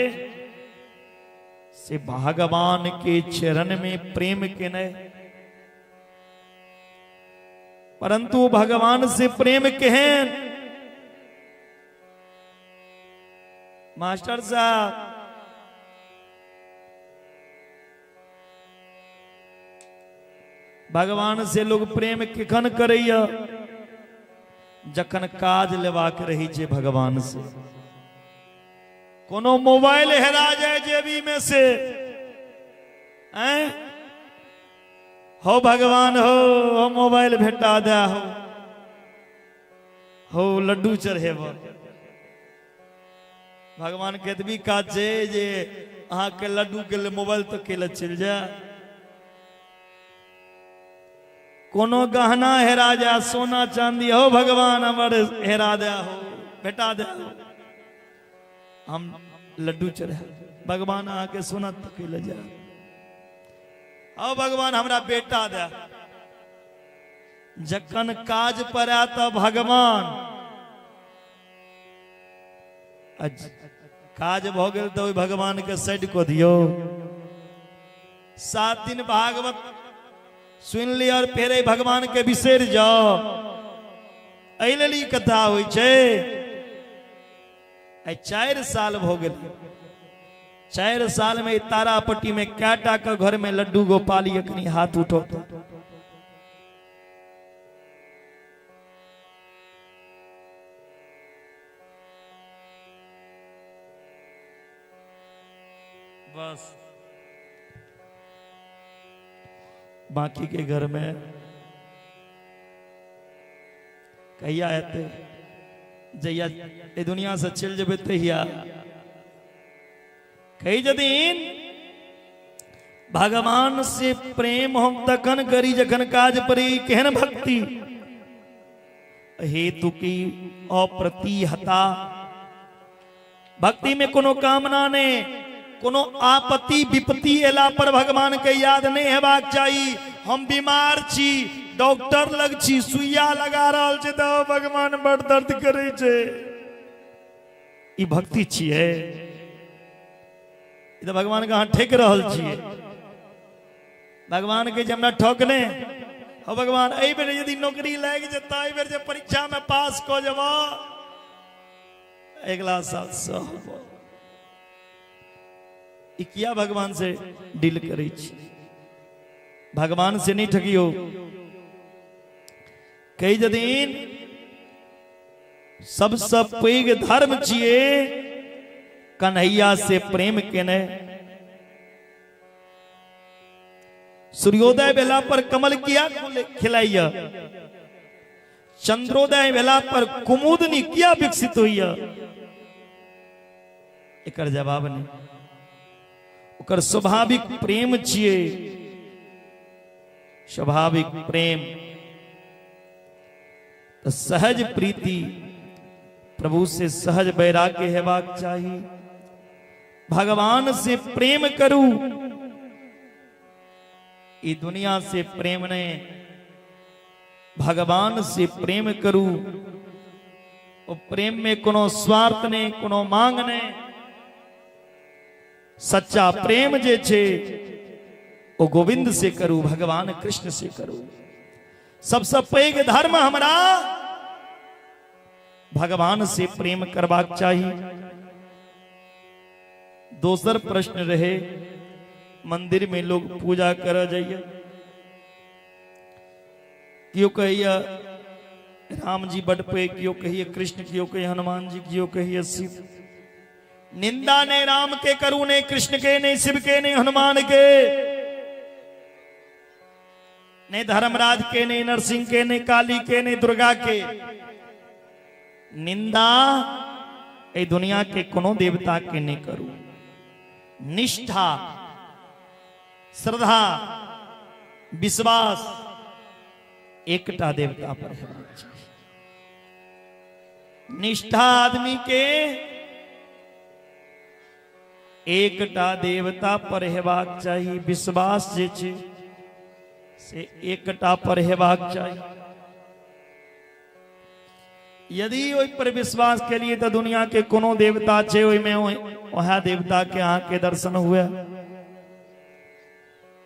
से भगवान के चरण में प्रेम केने। परंतु भगवान से प्रेम केहन? मास्टर साहब भगवान से लोग प्रेम केखन करैया? जखन काज लेवाक रही छे भगवान से। कोनो मोबाइल हेरा जाए जेबी में से हो भगवान हो मोबाइल भेटा दे हो लड्डू चढ़ेब भगवान केतबी का छे जे अहाँ के लड्डू के लिए मोबाइल तो के लिए चल जा कोनो गहना हेरा जा सोना चांदी हो भगवान हमर हेरा दे हो बेटा दे हो हम लड्डू चढ़ा भगवान आके सोना तक ले जा ओ भगवान हमरा बेटा दे जखन काज पर आ तो भगवान काज भ गेल तो भगवान के साइड को दियो 7 दिन भागवत सुन ली और फिर भगवान के बिसर जाओ अली कथा हुई छे 4 साल हो गए 4 साल में तारापट्टी में काटा का घर में लड्डू गोपाली अखनी हाथ उठो बस बाकी के घर में कहिया आते जैया ए दुनिया से चल जबे तहिया कई जदीन भगवान से प्रेम हम तखन करी जखन काज परी केहन भक्ति हेतु की अप्रतिहता भक्ति में कोनो कामना ने कोनो आपत्ति विपत्ति एला पर भगवान के याद नहीं हेबाक चाहिए हम बीमार छी डॉक्टर लग छी सुइया लगा रहल छै तो भगवान बड़ दर्द करे छै ई भक्ति छियै ई तो भगवान के हाथ ठेक रहल छियै भगवान के जे हमरा ठोकने हो भगवान एहि बेर यदि नौकरी लाग जेता एहि बेर जे परीक्षा में पास क जेबा अगला साल सब किया भगवान से डील करे भगवान से नहीं ठगियो कई जदीन सबसे पैघ धर्म छिए कन्हैया से प्रेम केने सूर्योदय बेला पर कमल किया खिलाइया चंद्रोदय बेला पर कुमुदनी किया विकसित हुई एकर जवाब नहीं ओकर स्वाभाविक प्रेम छिए स्वाभाविक प्रेम तो सहज प्रीति प्रभु से सहज वैराग्य हेबाक चाहिए भगवान से प्रेम करू ई दुनिया से प्रेम ने भगवान से प्रेम करू और प्रेम में कोनो स्वार्थ ने कोनो मांग ने सच्चा प्रेम जे छे ओ गोविंद से करू भगवान कृष्ण से करू सबसे पैघ धर्म हमरा भगवान से प्रेम करबाक चाहिए दोसर प्रश्न रहे मंदिर में लोग पूजा कर जाइए क्यों कहिए राम जी बड़ पे क्यों कहिए कृष्ण क्यों कहिए हनुमान जी क्यों कहिए शिव निंदा ने राम के करू ने कृष्ण के ने शिव के ने हनुमान के ने धर्मराज के ने नरसिंह के ने काली के ने दुर्गा के निंदा ए दुनिया के कोनो देवता के ने करू निष्ठा श्रद्धा विश्वास एकटा देवता पर हेबाक चाहिए निष्ठा आदमी के एकटा देवता पर हेबाक चाहिए विश्वास जे छे से एकटा पर हेबाक चाहिए यदि ओहि पर विश्वास के लिए तो दुनिया के कोनो देवता छे ओहि में वह देवता के आंख के दर्शन हुए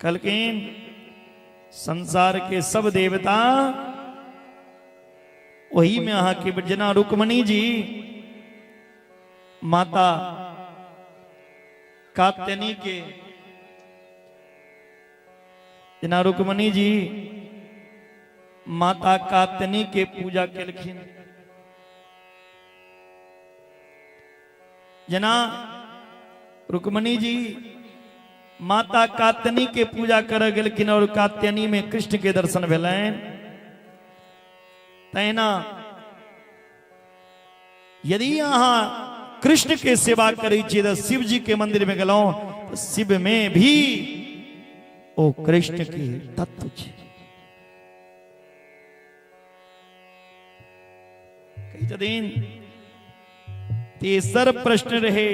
कलकिन संसार के सब देवता वही में अहाँ के जना रुक्मणी जी माता कात्यायनी के जना रुक्मणी जी माता कात्यायनी के पूजा केलखिन जना रुक्मणी जी माता कात्यायनी के पूजा कर गेलखिन और कात्यायनी में कृष्ण के दर्शन भेलैन तहिना यदि अहाँ कृष्ण के सेवा करी छी तो शिव जी के मंदिर में गलो तो शिव में भी ओ कृष्ण के तत्व छे। कई दिन तेसर प्रश्न रहे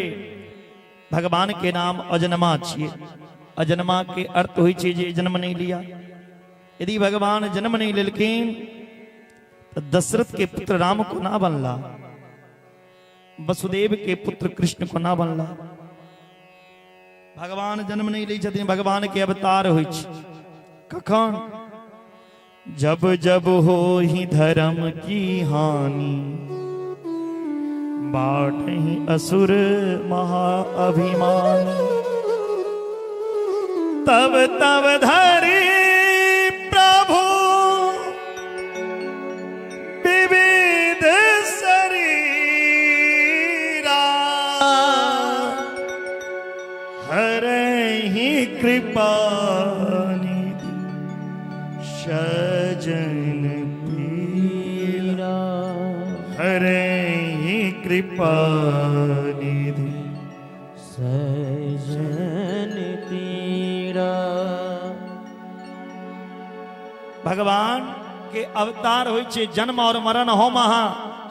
भगवान के नाम अजन्मा छिए। अजन्मा के अर्थ होई छे जे जन्म नहीं लिया। यदि भगवान जन्म नहीं लेलखिन तो दशरथ के पुत्र राम को ना बनला, वसुदेव के पुत्र कृष्ण को ना बनला। भगवान जन्म नहीं ली छथिन, भगवान के अवतार होई छे कखन जब जब हो ही धर्म की हानि बाटहि असुर महाअभिमान तब तब धरि प्रभु विविध शरीरा हरहि कृपा निधि सजन पीरा हरहि कृपा निधि सजन पीरा। भगवान के अवतार होई छे जन्म और मरण हो महा।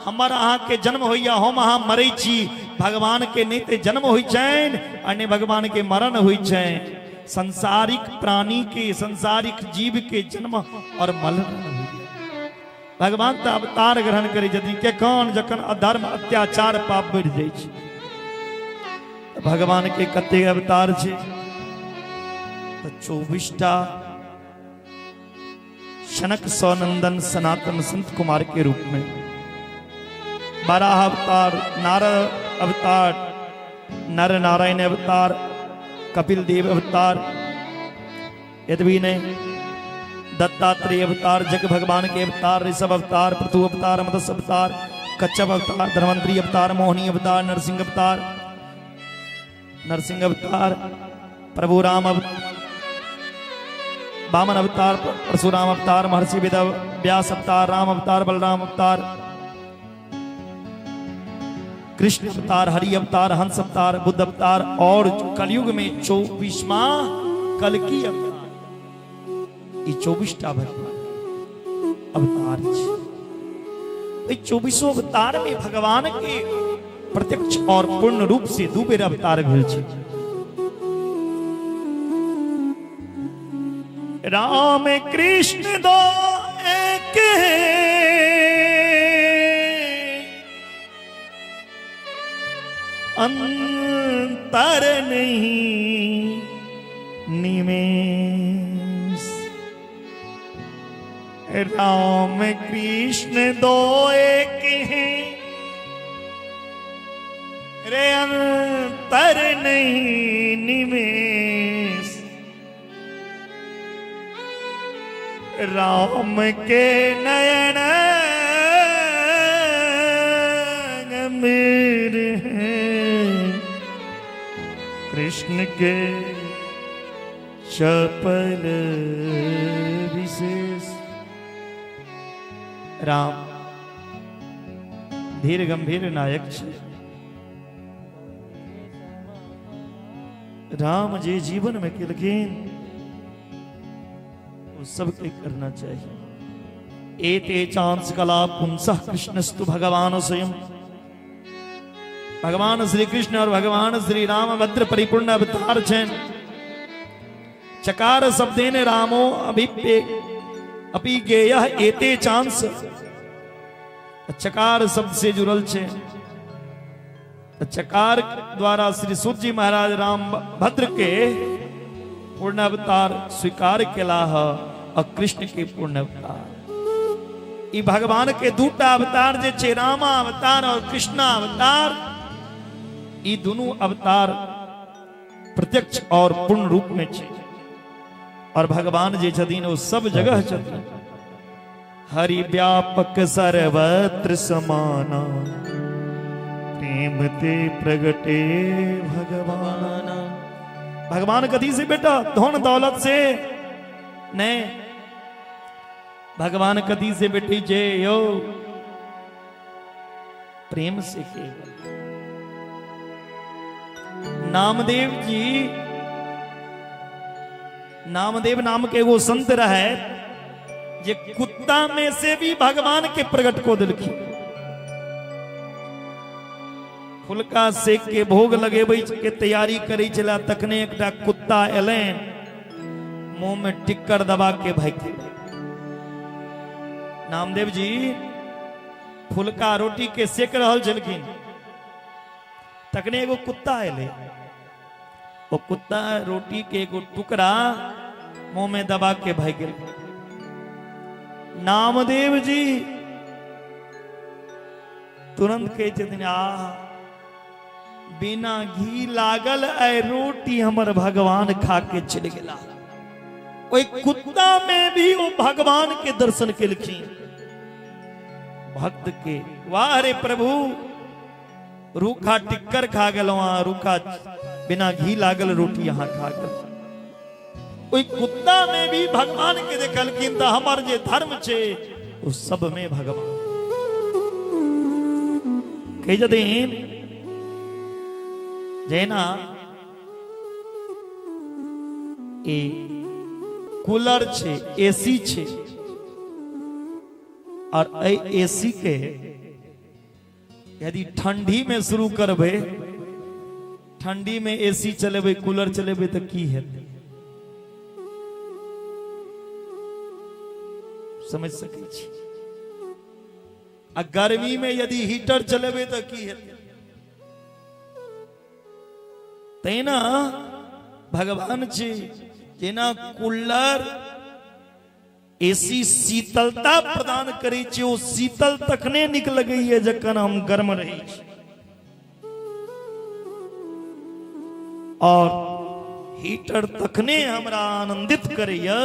हमर अहाँ के जन्म होइया हो महा मरै छी। भगवान के नहीं ते जन्म होई छैन और नहीं भगवान के मरण होई छैन। संसारिक प्राणी के संसारिक जीव के जन्म और मरण भगवान तो अवतार ग्रहण करी छथिन के कौन जखन अधर्म अत्याचार पाप बढ़ जाय छै। भगवान के कते अवतार छे तो 24टा शनक सौनंदन सनातन संत कुमार के रूप में, 12 अवतार नारद अवतार, नर नारायण अवतार, कपिल देव अवतार, यद्वी ने दत्तात्रेय अवतार, जग भगवान के अवतार, ऋषभ अवतार, पृथु अवतार, मत्स्य अवतार, कच्छप अवतार, धन्वंतरी अवतार, मोहिनी अवतार, नरसिंह अवतार, प्रभु राम वामन अवतार, परशुराम अवतार, महर्षि वेद व्यास अवतार, राम अवतार, बलराम अवतार, कृष्ण अवतार, हरि अवतार, हंस अवतार, बुद्ध अवतार और कलयुग में 24वां कल्कि अवतार। ये 24टा अवतार छे। 24 अवतार में भगवान के प्रत्यक्ष और पूर्ण रूप से दू बेर अवतार भेल छे। राम कृष्ण दो एक है अंतर नहीं निमेष। राम कृष्ण दो एक हैं रे अंतर नहीं निमेष। राम के नयन गंभीर हैं, कृष्ण के चपल विशेष। राम धीर गंभीर नायक छे। राम जे जीवन में केलखिन वो सबके करना चाहिए। एते चांस कला पुंसः कृष्णस्तु भगवान स्वयं। भगवान श्री कृष्ण और भगवान श्री राम भद्र परिपूर्ण अवतार छेन। चकार शब्देन रामो अभिप्ये अपि गेयः एते चांस। चकार शब्द से जुड़ल छे। चकार द्वारा श्री सूर्य जी महाराज राम भद्र के पूर्ण अवतार स्वीकार केला है और कृष्ण के पूर्ण अवतार। ई भगवान के दूटा अवतार जे छे रामा अवतार और कृष्ण अवतार, ई दोनों अवतार प्रत्यक्ष और पूर्ण रूप में छे। और भगवान जे छथिन वो सब जगह छथिन। हरि व्यापक सर्वत्र समाना प्रेम ते प्रगटे भगवान। भगवान कथी से बेटा? धन दौलत से नहीं। भगवान कथी से बेटी जे यो प्रेम से केवल। नामदेव जी, नामदेव नाम के वो संत रहे जे कुत्ता में से भी भगवान के प्रगट को दिलखी। फुलका सेक के भोग लगे के तैयारी करी चला, तकने एक कुत्ता एले, मुंह में टिक्कर दबा के भाग। नामदेव जी फुलका रोटी के सेक रहल छलखिन, तकने एगो कुत्ता एले, वो कुत्ता रोटी के एगो टुकड़ा मुंह में दबा के भाग गेल। नामदेव जी तुरंत कहे छथिन, बिना घी लागल ऐ रोटी हमर भगवान खा के चल गेला। ओई कुत्ता में भी वो भगवान के दर्शन केलखिन। भक्त के वाह रे प्रभु, रूखा टिक्कर खा गलो, रूखा बिना घी लागल रोटी यहाँ खा गल। ओई कुत्ता में भी भगवान के देखलखिन, तो हमार जे धर्म छे वो सब में भगवान कही जदीन जेना ए कूलर छे, एसी छे, और एसी के यदि ठंडी में शुरू करबे, ठंडी में एसी चलेबे, कूलर चलेबे तो की हेतै? समझ सकै छी। आ गर्मी में यदि हीटर चलेबे तो की हेतै? तेना भगवान जी जेना कूलर एसी शीतलता प्रदान करै छै, ओ शीतल तखने नीक लगैए जखन हम गर्म रही छी, और हीटर तखने हमरा आनंदित करैया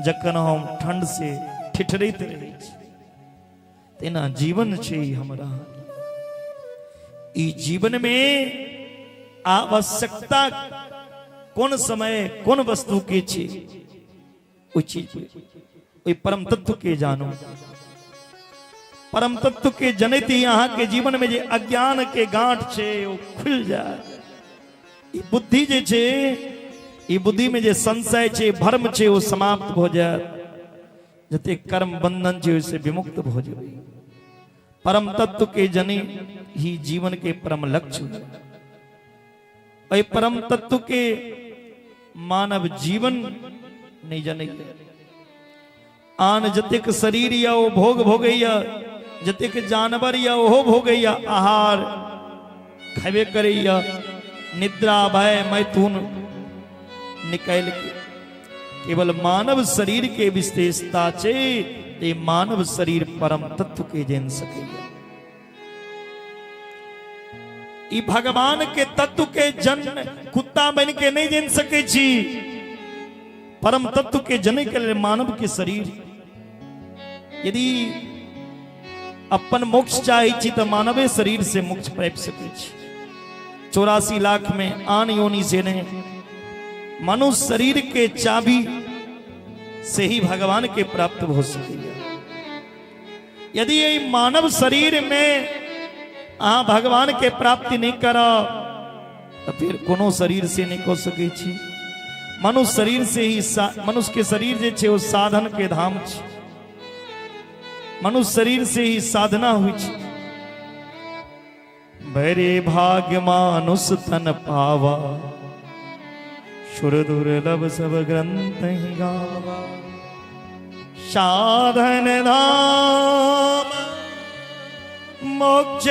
जखन हम ठंड से ठिठरैत रही छी। तेना जीवन छै हमरा, ई जीवन में आवश्यकता कौन समय कौन वस्तु के छे, ओई चीज ओई परम तत्व के जानो। परम तत्व के जनैत ही यहाँ के जीवन में जे अज्ञान के गांठ छे वो खुल जाए। ई बुद्धि जे छे, ई बुद्धि में जे संशय छे, भ्रम छे, वो समाप्त हो जाए। जते कर्म बंधन छे उससे विमुक्त हो जाए। परम तत्व के जने ही जीवन के परम लक्ष्य। परम तत्व के मानव जीवन नहीं जाने, आन जतेक शरीर या वो भोग भोगैया, जतेक जानवर या वो भोगैया, आहार खेबे करैया, निद्रा भय मैथुन निकाल के केवल मानव शरीर के विशेषता छे, ये मानव शरीर परम तत्व के जान सकेगा। ई भगवान के तत्व के जन्म कुत्ता बन के नहीं जान सके छी। परम तत्व के जने के लिए मानव के शरीर, यदि अपन मोक्ष चाहे छी तो मानवे शरीर से मोक्ष प्राप्त सके छी। 84 लाख में आन योनि से ने मनुष्य शरीर के चाबी से ही भगवान के प्राप्त हो सकेगा। यदि ये मानव शरीर में भगवान के प्राप्ति नहीं करा तो फिर कोनो शरीर से नहीं हो सके छी। मनुष्य शरीर से ही मनुष्य के शरीर जे छे वो साधन के धाम छे। मनुष्य शरीर से ही साधना हुई छे। बरे भाग्य मानुष तन पावा, सुर दुर्लभ सब ग्रंथ ही गावा। साधन धाम मोक्ष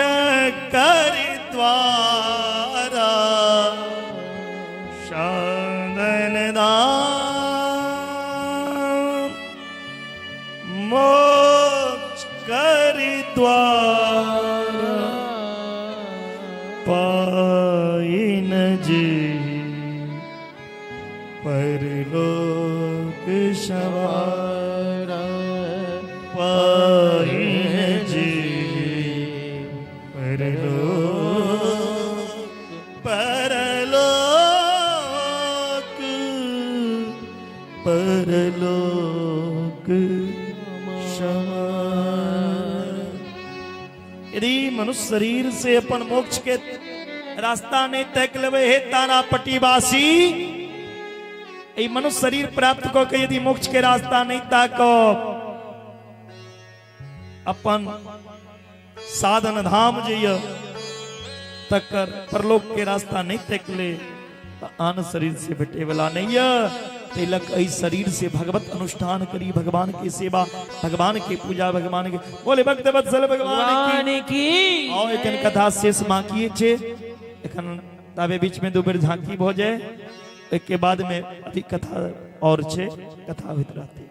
करि द्वारा, साधन धाम मोक्ष करि द्वारा। पाइन जी परलोक सवारा, पाइन जी परलोक परलोक सवारा। यदि मनुष्य शरीर से अपन मोक्ष के रास्ता नहीं तय कर लेवे हे तारा पट्टीवासी ए मनुष्य शरीर प्राप्त को के यदि मोक्ष के रास्ता नहीं ताको अपन साधन धाम जइयो तकर परलोक के रास्ता नहीं तक ले तो आन शरीर से भेटे वाला नहीं है तिलक ऐ शरीर से भगवत अनुष्ठान करी भगवान की सेवा भगवान की पूजा भगवान के बोले भक्त वत्सल भगवान की और एखन कथा शेष बाकी छे एखन ताबे बीच में दो बेर झांकी भ जाए एक के बाद में अधिक कथा और छे कथा होइत रहती।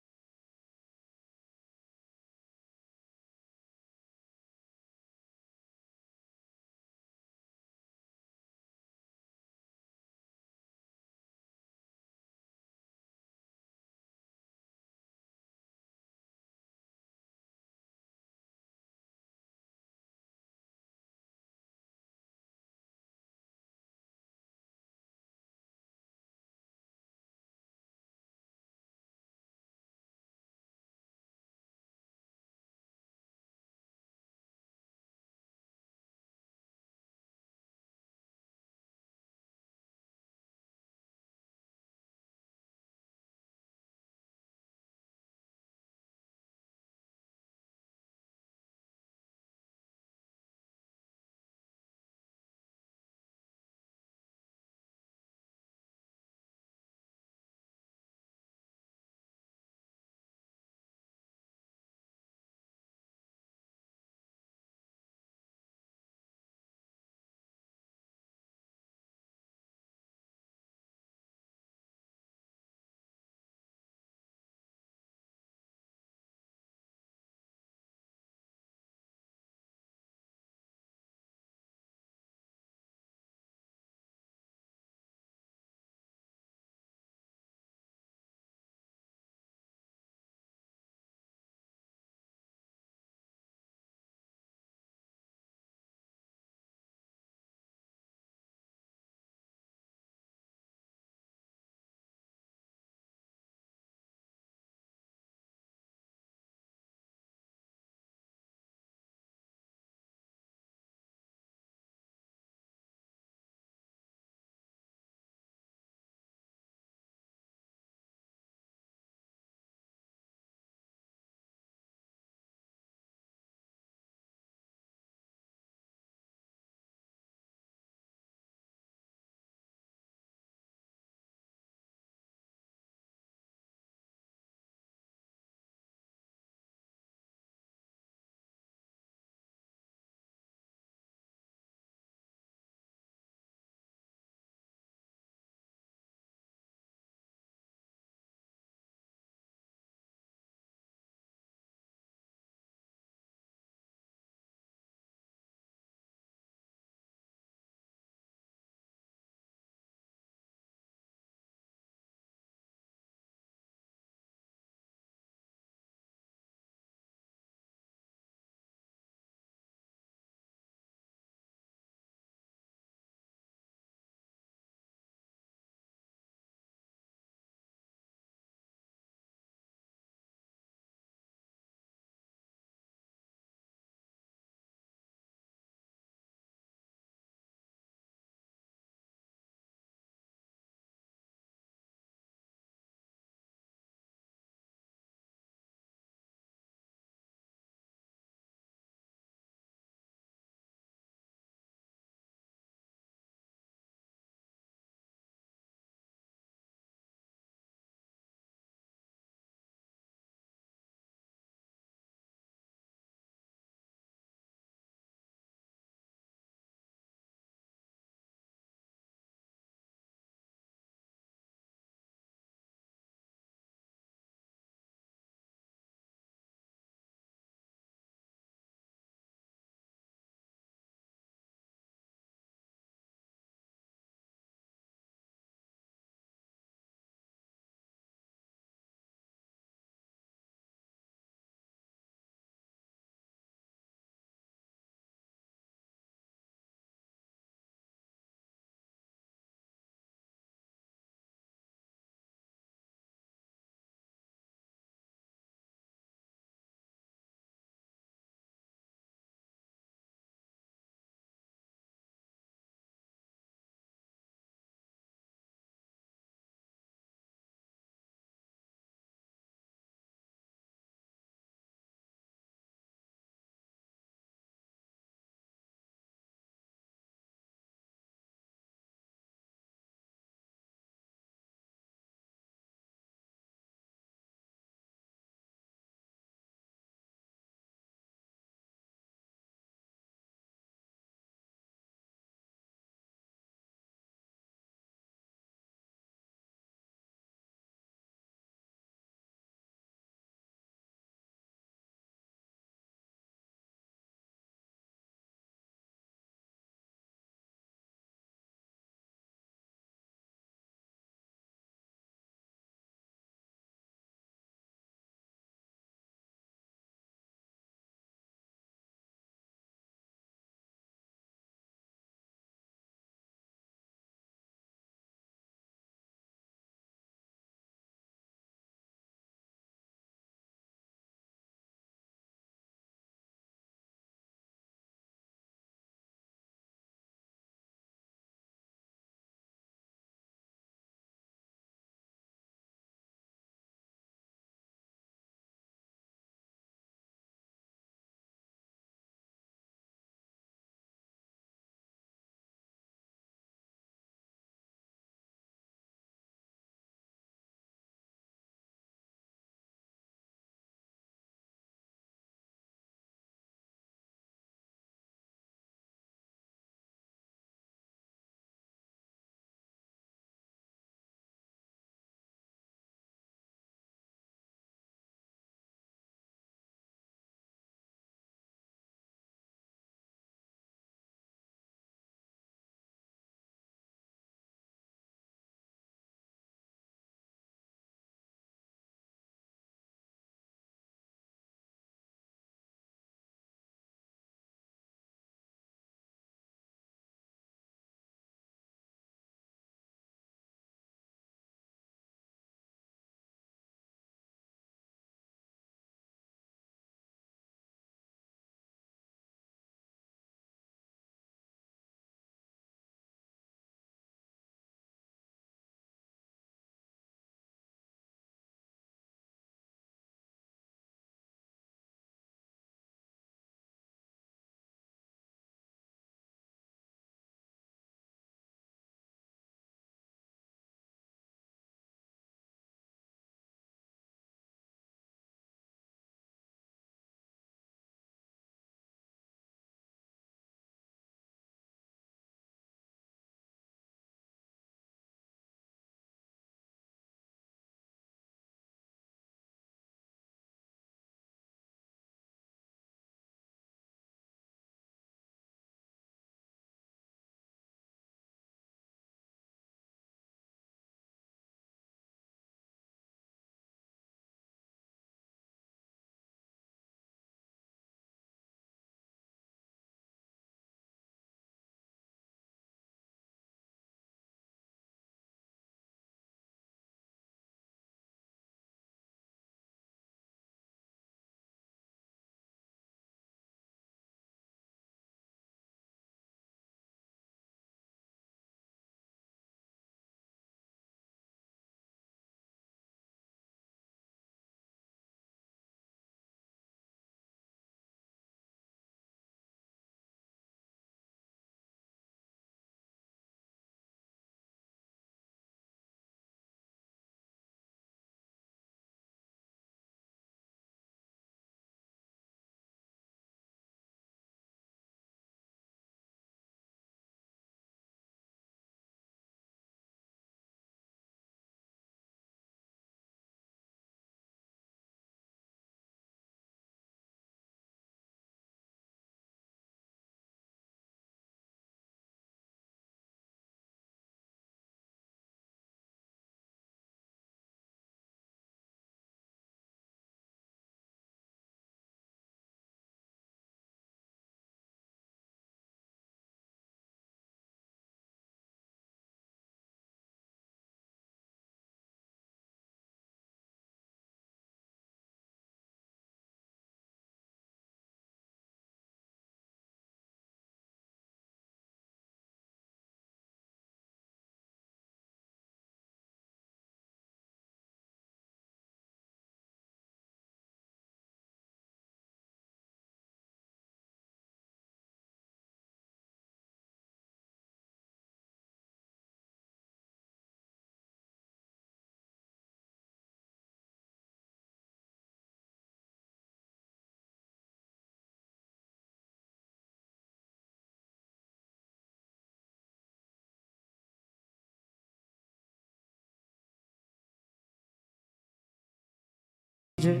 जय।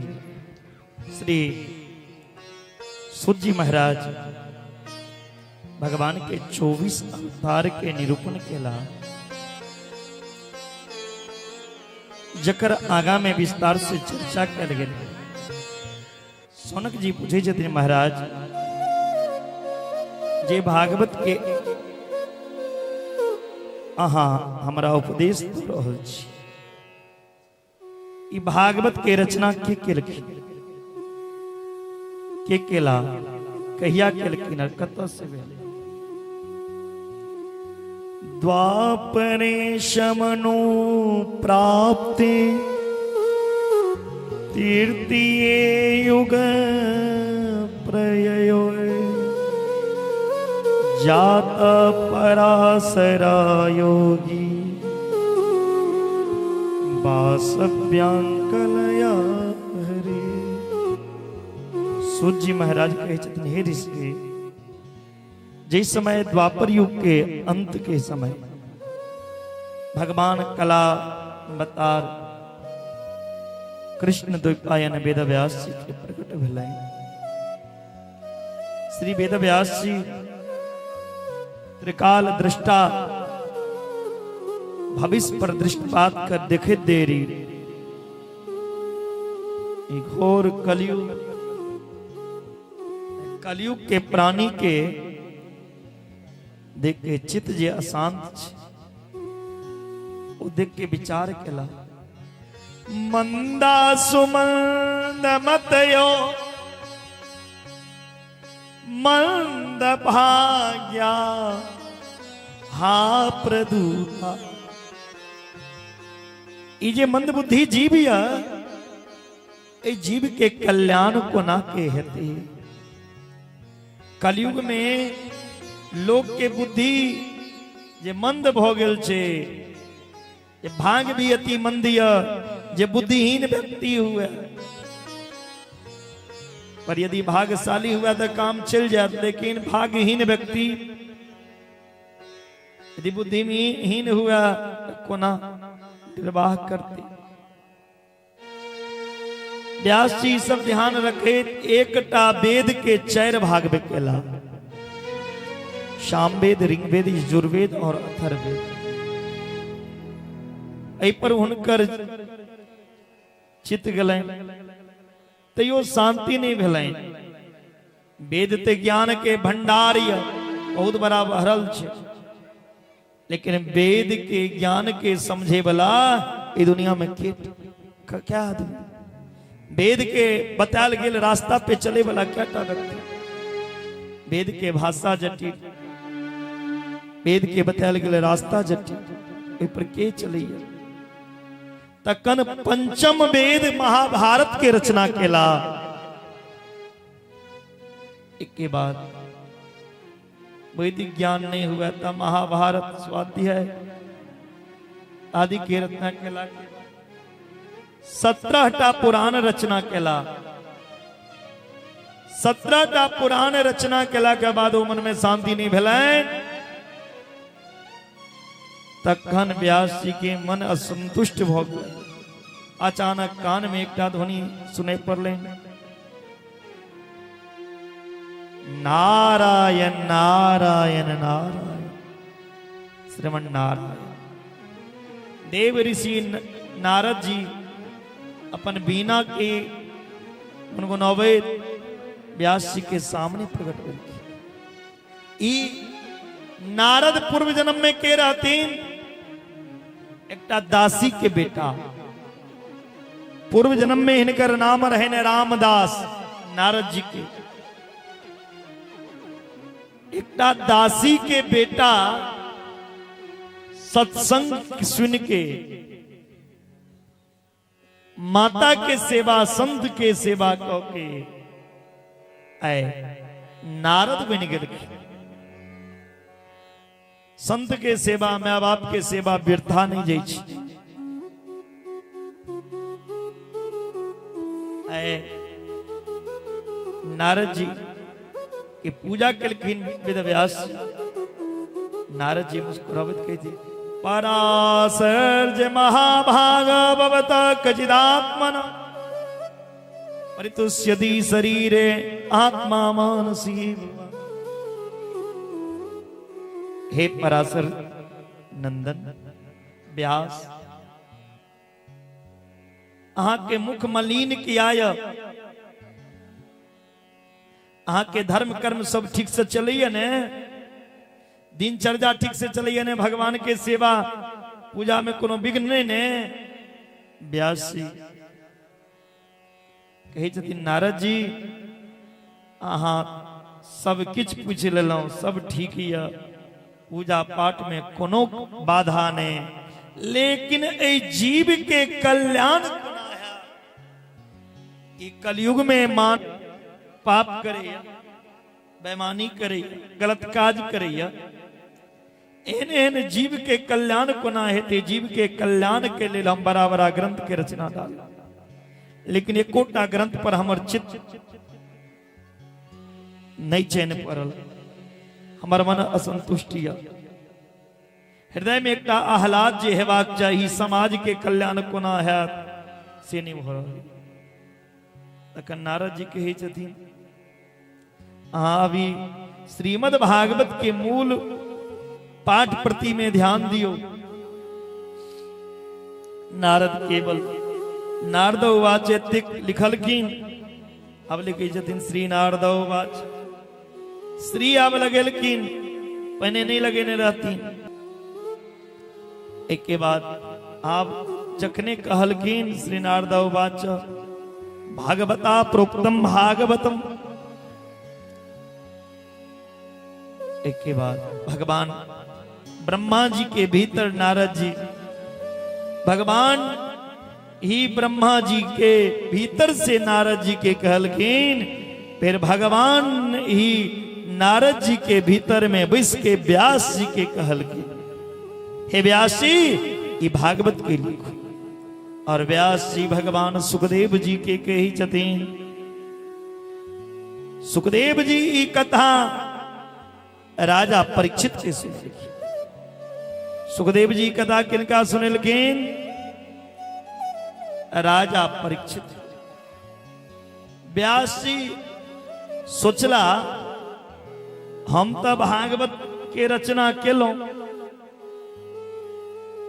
श्री सूत जी महाराज भगवान के 24 अवतार के निरूपण केला, जकर आगा में विस्तार से चर्चा कल गई। सोनक जी पूछे छथिन महाराज जे भागवत के अहाँ हमरा उपदेश दऽ रहल छी, ई भागवत के रचना के केलखिन, के केला, कहिया केलखिन, कतऽ से भेल? द्वापरे शमनो प्राप्ते तृतीये युग प्रययो जात पराशरा योगी वासव्यांकलया हरे। सूत जी महाराज कहे छथिन, हे ऋषि, जिस समय द्वापर युग के अंत के समय भगवान कला अवतार कृष्ण द्वैपायन वेदव्यास जी के प्रकट भेलै। श्री वेदव्यास जी त्रिकाल दृष्टा भविष्य पर दृष्टिपात कर देखे देरी घोर कलयुग के प्राणी के देख के चित्त जे अशांत वो देख के विचार केला। मंदा सुमंद मतयो मंद भाग्या हा प्रदूता। जे मंद बुद्धि जीव या जीव के कल्याण को ना के हेते। कलयुग में लोग के बुद्धि जे मंद भ गेल छे, जे भाग भी अति मंद या, जे बुद्धिहीन व्यक्ति हुआ, पर यदि भाग्यशाली हुआ तो काम चल जात, लेकिन भाग्यहीन व्यक्ति यदि बुद्धिहीन हुआ तो कोना निर्वाह करते। व्यास जी सब ध्यान रखे, एकटा वेद के 4 भाग में केला, सामवेद, ऋग्वेद, यजुर्वेद और अथर्ववेद। एहि पर हुनकर चित्त गलै, तैयो शांति नहीं भेलै। वेद ते ज्ञान के भंडार बहुत बड़ा भरल छे, लेकिन वेद के ज्ञान के समझे वाला इस दुनिया में क्या आदमी? वेद के बताल गेल रास्ता पे चले वाला क्या व्यक्ति? वेद के भाषा जटिल, वेद के बताल गेल रास्ता जटिल, इस पर के चले? तकन पंचम वेद महाभारत के रचना केला। एक के बाद वैदिक ज्ञान नहीं हुआ था, महाभारत स्वाध्याय आदि के रचना केला। 17टा पुराण रचना केला। 17टा पुराण रचना केला के बाद वो मन में शांति नहीं भेलै। तखन व्यास जी के मन असंतुष्ट भ गेल। अचानक कान में एकटा ध्वनि सुनै पड़लै, नारायण नारायण नारायण श्रीमन नारायण। देव ऋषि नारद जी अपन बीना के गुनगुनावे व्यास जी के सामने प्रकट भेल। नारद पूर्व जन्म में के रहतीन एकटा दासी के बेटा। पूर्व जन्म में इनकर नाम रहे न रामदास। नारद जी के एकटा दासी के बेटा सत्संग सुन के माता के सेवा, संत के सेवा कह के आए नारद बन गए। संत के सेवा, माँ बाप के सेवा व्यर्था नहीं जाइ छी। नारद जी की पूजा कलखिन वेदव्यास। नारद जी मुस्कुरावत कहते, पराशर महाभाग भवत कचिदात्मन परितुष्यति शरीरे आत्मा मानसी। हे पराशर नंदन व्यास, अहाँ के मुख मलिन किया, अहाँ के धर्म कर्म सब ठीक से चलिए ने, दिनचर्या ठीक से चलिए ने, भगवान के सेवा पूजा में कोनो विघ्न नहीं ने। व्यास जी कहे छथिन नारद जी अहाँ सब किछ पूछ लेलहुं, सब ठीक है, पूजा पाठ में कोनो बाधा नहीं, लेकिन ए जीव के कल्याण कोना है। ई कलयुग में मान पाप करे, बेईमानी करे, गलत काज करे, एहन जीव के कल्याण कोना हेते। जीव के कल्याण के लिए हम बड़ा बड़ा ग्रंथ के रचना डाल, लेकिन एकोटा ग्रंथ पर हमर चित्त नहीं चैन पड़ल, हमर मन असंतुष्ट है। हृदय में एक आह्लाद जे हेबाक चाही, समाज के कल्याण कोना है से नहीं भ रहल। तखन नारद जी कहे छथिन अहाँ अभी श्रीमद् भागवत के मूल पाठ प्रति में ध्यान दियो। नारद केवल नारद उवाच एतेक लिखलखिन, अब लिखे छथिन श्री नारद उवाच। श्री अब लगेलखिन, पहले नहीं लगेने रहती। एक के बाद आप जखने कहलखिन श्री नारद उवाच भागवता प्रोक्तम भागवतम, एक के बाद भगवान ब्रह्मा जी के भीतर नारद जी, भगवान ही ब्रह्मा जी के भीतर से नारद जी के कहलखिन, फिर भगवान ही नारद जी के भीतर में विश्व के व्यास जी के कहलखिन हे व्यास जी ये भागवत के लिखो। और व्यास जी भगवान सुखदेव जी के कही छथिन। सुखदेव जी ई कथा राजा परीक्षित के सुनलखिन। सुखदेव जी कथा किनका सुनलखिन? राजा परीक्षित। व्यास जी सोचला हम तो भागवत के रचना केलों,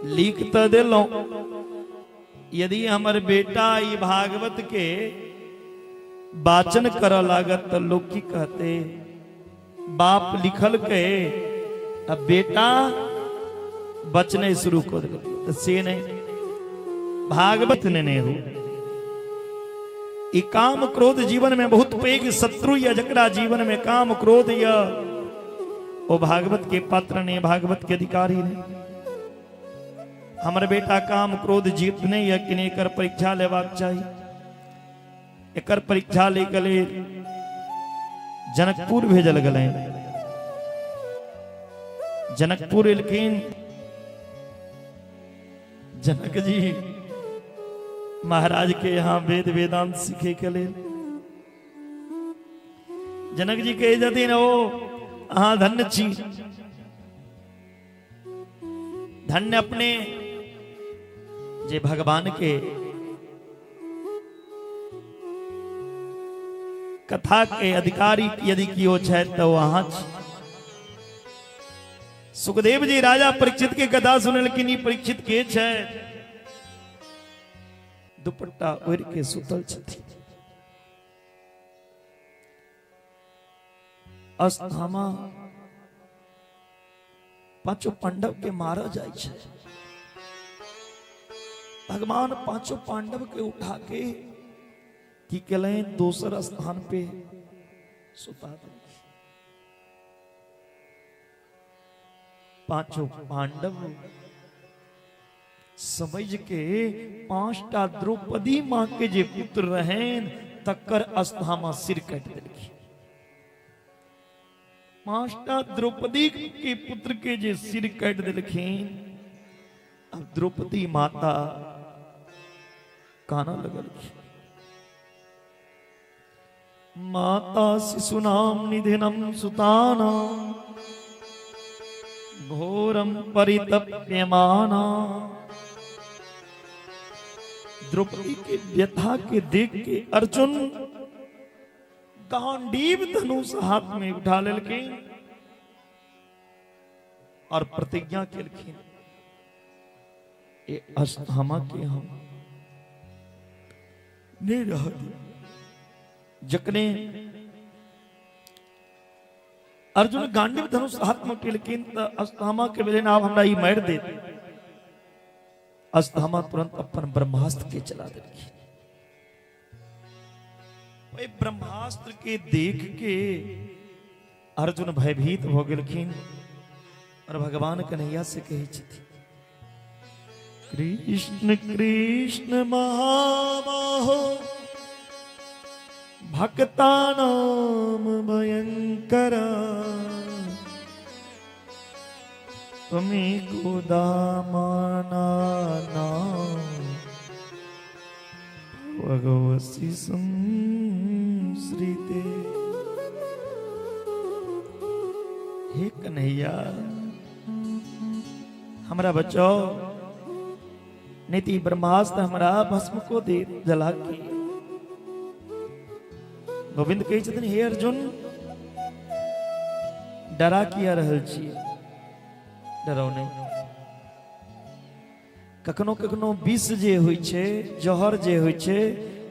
लिख तो दिलों, यदि हमर बेटा ई भागवत के वाचन कर लागत तो लोग की कहते बाप लिखल के अब बेटा बचने शुरू कर दे, तो से नहीं भागवत ने नहीं हो। ई काम क्रोध जीवन में बहुत पैघ शत्रु या जकरा जीवन में काम क्रोध या वो भागवत के पात्र ने, भागवत के अधिकारी ने। हमर बेटा काम क्रोध जीतने या किने कर परीक्षा लेवाक चाहिए। एकर परीक्षा ले गले जनकपुर भेजल गले। जनकपुर एलखिन। जनक जी महाराज के यहाँ वेद वेदांत सीखे के लिए। जनक जी कहे जतिन ओ अहाँ धन्य छी, धन्य अपने जे भगवान के कथा के अधिकारी यदि कियो छै तो वहां छी। सुखदेव जी राजा परीक्षित के कथा सुनलखिन। ई परीक्षित के छै? दुपट्टा ओढ़ के सुतल छथि। अस्थामा पांचों पांडव के मारा जाय छै। भगवान पांचों पांडव के उठा के की कलें दूसरा स्थान पे सुता दे। पांचों पांडव समझ के पांचटा द्रौपदी मां के जे पुत्र रहें तकर अस्थामा सिर कट देलखिन। पांचटा द्रौपदी के पुत्र के जे सिर काट देलखिन। अब द्रौपदी माता काना लगलखिन। माता शिशुनाम निधनम सुतानाम घोरम परितप्यमाना द्रौपदी के व्यथा के देख के अर्जुन गांडीव धनुष हाथ में उठा लेलखिन और प्रतिज्ञा केलखिन ए अस्थामा के हम नहीं रह जकने अर्जुन गांडीव धनुष हाथ में उठेलखिन त अस्थामा के बेले नाम हमरा ई मार दे। अस्थामा तुरंत अपन ब्रह्मास्त्र के चला देलखिन। वही ब्रह्मास्त्र के देख के अर्जुन भयभीत हो गेलखिन और भगवान कन्हैया से कही छथि कृष्ण कृष्ण महाबाहो भक्ता नाम भयंकरा तुम्हें को दामाना भगवसी संश्रिते। हे कन्हैया हमरा बचाओ नीति ब्रह्मास्त्र हमरा भस्म को दे जला के। गोविंद कही छथिन हे अर्जुन डरा किया रहल छी डराओ नहीं। कखनो कखनो विष जे होय छे जहर जे होय छे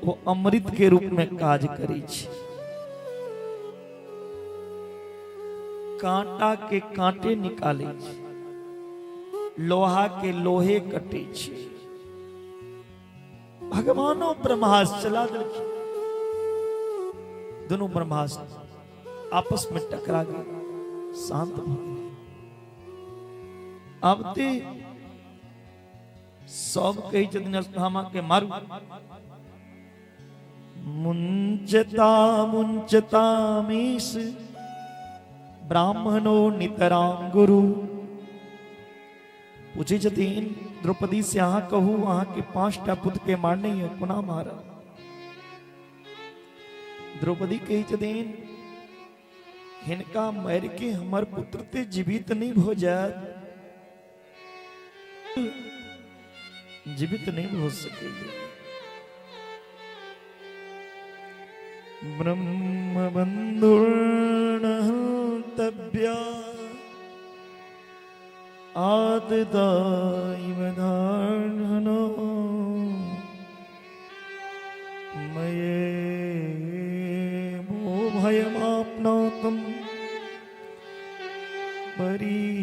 वो अमृत के रूप में काज करी छे। कांटा के कांटे निकाले छे लोहा के लोहे कटे छे। भगवानो ब्रह्मास्त्र चला देलखिन दोनों ब्रह्मास्त्र आपस में टकरा गए शांत हो गए। अब ते सब कही छथिन अस्थामा के मारू। मुंचता मुंचता मीस ब्राह्मणो नितराम गुरु। पूछे छथिन द्रौपदी से अहाँ कहू अहाँ के 5टा पुत्र के मारने है कोना मारा। द्रौपदी कही छथिन हिनका मार के हमर पुत्र ते जीवित नहीं हो जाए जीवित नहीं हो सकेगी। ब्रह्म बंधुर्नहन्तव्या आददाइवधार्णनो मये भो भयमाप्नोतम् परिपाहनुशासनम्।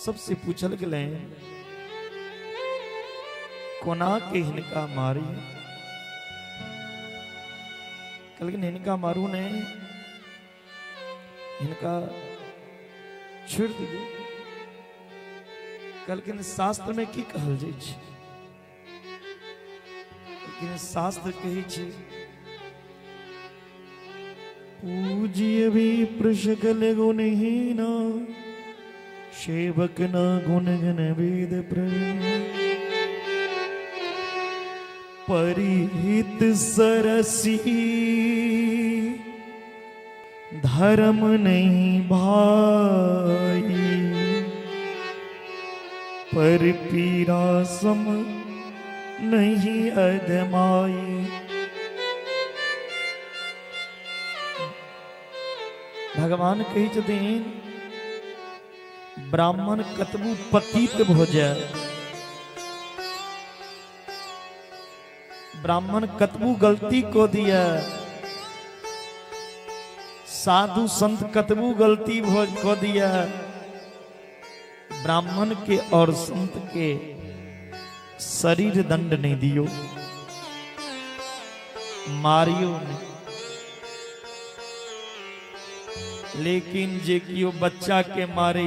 सबसे पूछल गए कोना के हिनका मारी। कल हिनका मारू ने हिनका छोड़ दीजिए। कल शास्त्र में की कहल जाय छै शास्त्र कही छै पूज्य भी प्रशकल गुणहीन सेवक न गुणगण वेद प्रवीण परिहित सरसी धर्म नहीं भाई पर पीरा सम नहीं अधमाई। भगवान कही छथिन ब्राह्मण कतबू पतित भ जाए ब्राह्मण कतबू गलती को दिया साधु संत कतबू गलती को दिया ब्राह्मण के और संत के शरीर दंड नहीं दियो मारियो नहीं। लेकिन जे कियो बच्चा के मारे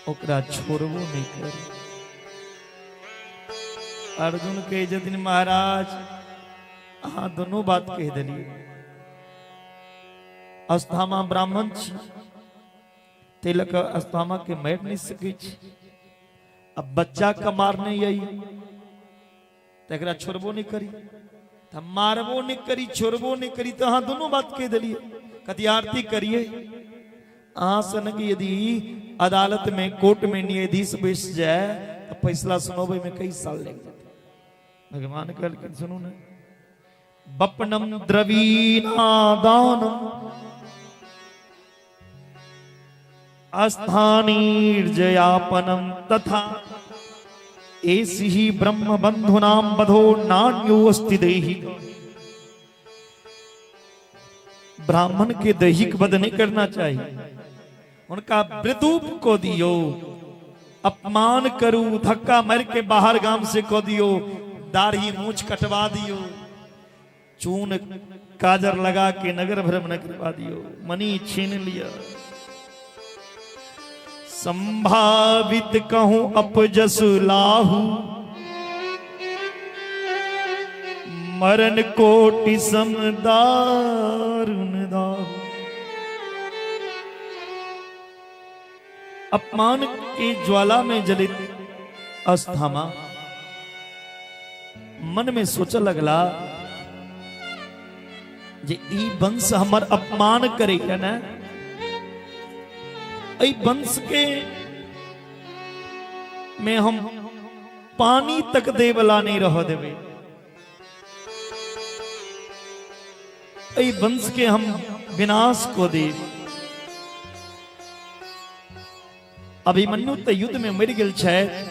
ओकरा छोड़बो नहीं करे। अर्जुन कहे जतिन महाराज अहाँ दोनों बात कह दिलिए। अस्थामा ब्राह्मण छी तिलक अस्थामा के मार नहीं सके छी। अब बच्चा का मारने यही तकरा छोड़बो नहीं करी तो मारबो नहीं करी छोड़बो नहीं करी तो हाँ दोनों बात कह दिलिए। कति आरती करिए आसन की यदि अदालत में कोर्ट में न्यायाधीश बैठ जाए तो फैसला सुनोबे में कई साल लग जाते। भगवान कल के सुनो ना, बपनम द्रवीनादानम अस्थानीर्जयापनम तथा ऐसी ही ब्रह्म बंधुनाम बधो नान्यो अस्ति देहि। ब्राह्मण के दैहिक वध नहीं करना चाहिए, उनका वृद्धूप को दियो, अपमान करू, धक्का मार के बाहर गांव से को दियो, दाढ़ी मूछ कटवा दियो, चून काजर लगा के नगर भ्रमण करवा दियो, मनी छीन लिया। संभावित कहूं अपजस लाहू, मरण कोटि समदारुण दाहू। अपमान की ज्वाला में जलित अस्थामा मन में सोचा लगला, जे ई वंश हमर अपमान करेगा ना, ई वंश के में हम पानी तक दे वाला नहीं रह देवे, ई वंश के हम विनाश को दे। अभिमन्यु तो युद्ध में मर गल छे।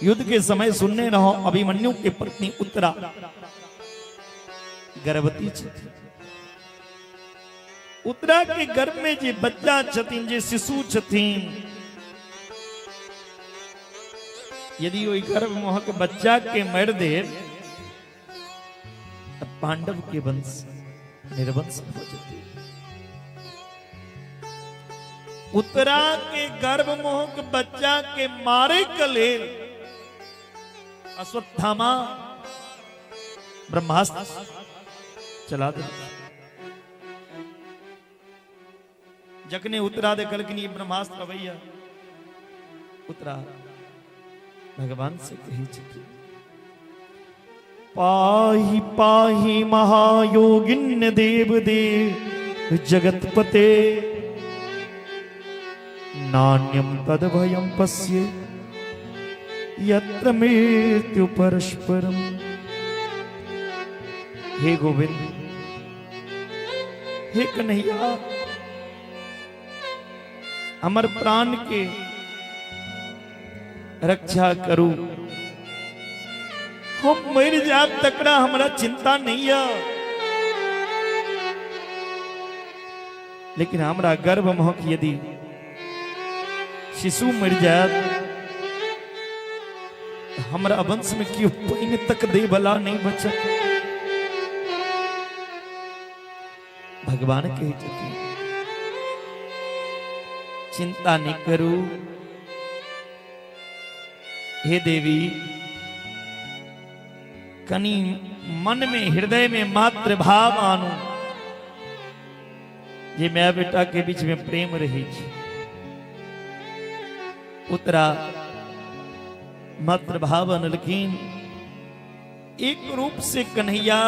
युद्ध के समय सुनने रहो, अभिमन्यु के पत्नी उत्तरा गर्भवती छथि। उत्तरा के गर्भ में जे बच्चा छथिन, जे शिशु छथिन, यदि वही गर्भ मोहक बच्चा के मर दे तो पांडव के वंश निर्वंश हो जाते। उत्तरा के गर्भ मोहक बच्चा के मारे कले अश्वत्थामा ब्रह्मास्त्र चला दे। जखने उत्तरा दे कलकनी ब्रह्मास्त्र भैया, उत्तरा भगवान से कही चुकी, पाही पाही महायोगिन्य देव देव जगतपते, नान्यम तद भयम पश्ये यत्र मृत्यु परस्परम। हे गोविंद, हे कन्हैया, अमर प्राण के रक्षा करू। हम मर जाब तकड़ा हमारा चिंता नहीं है, लेकिन हमारा गर्भ मोहक यदि शिशु मर जाए, हमारा वंश में क्यों पैन तक दे भला नहीं बचा। भगवान कही चुकी, चिंता नहीं करू। हे देवी, कनी मन में हृदय में मात्र भाव आनु, जे मैं बेटा के बीच में प्रेम रही छी। उत्तरा मात्र भाव लेकिन एक रूप से कन्हैया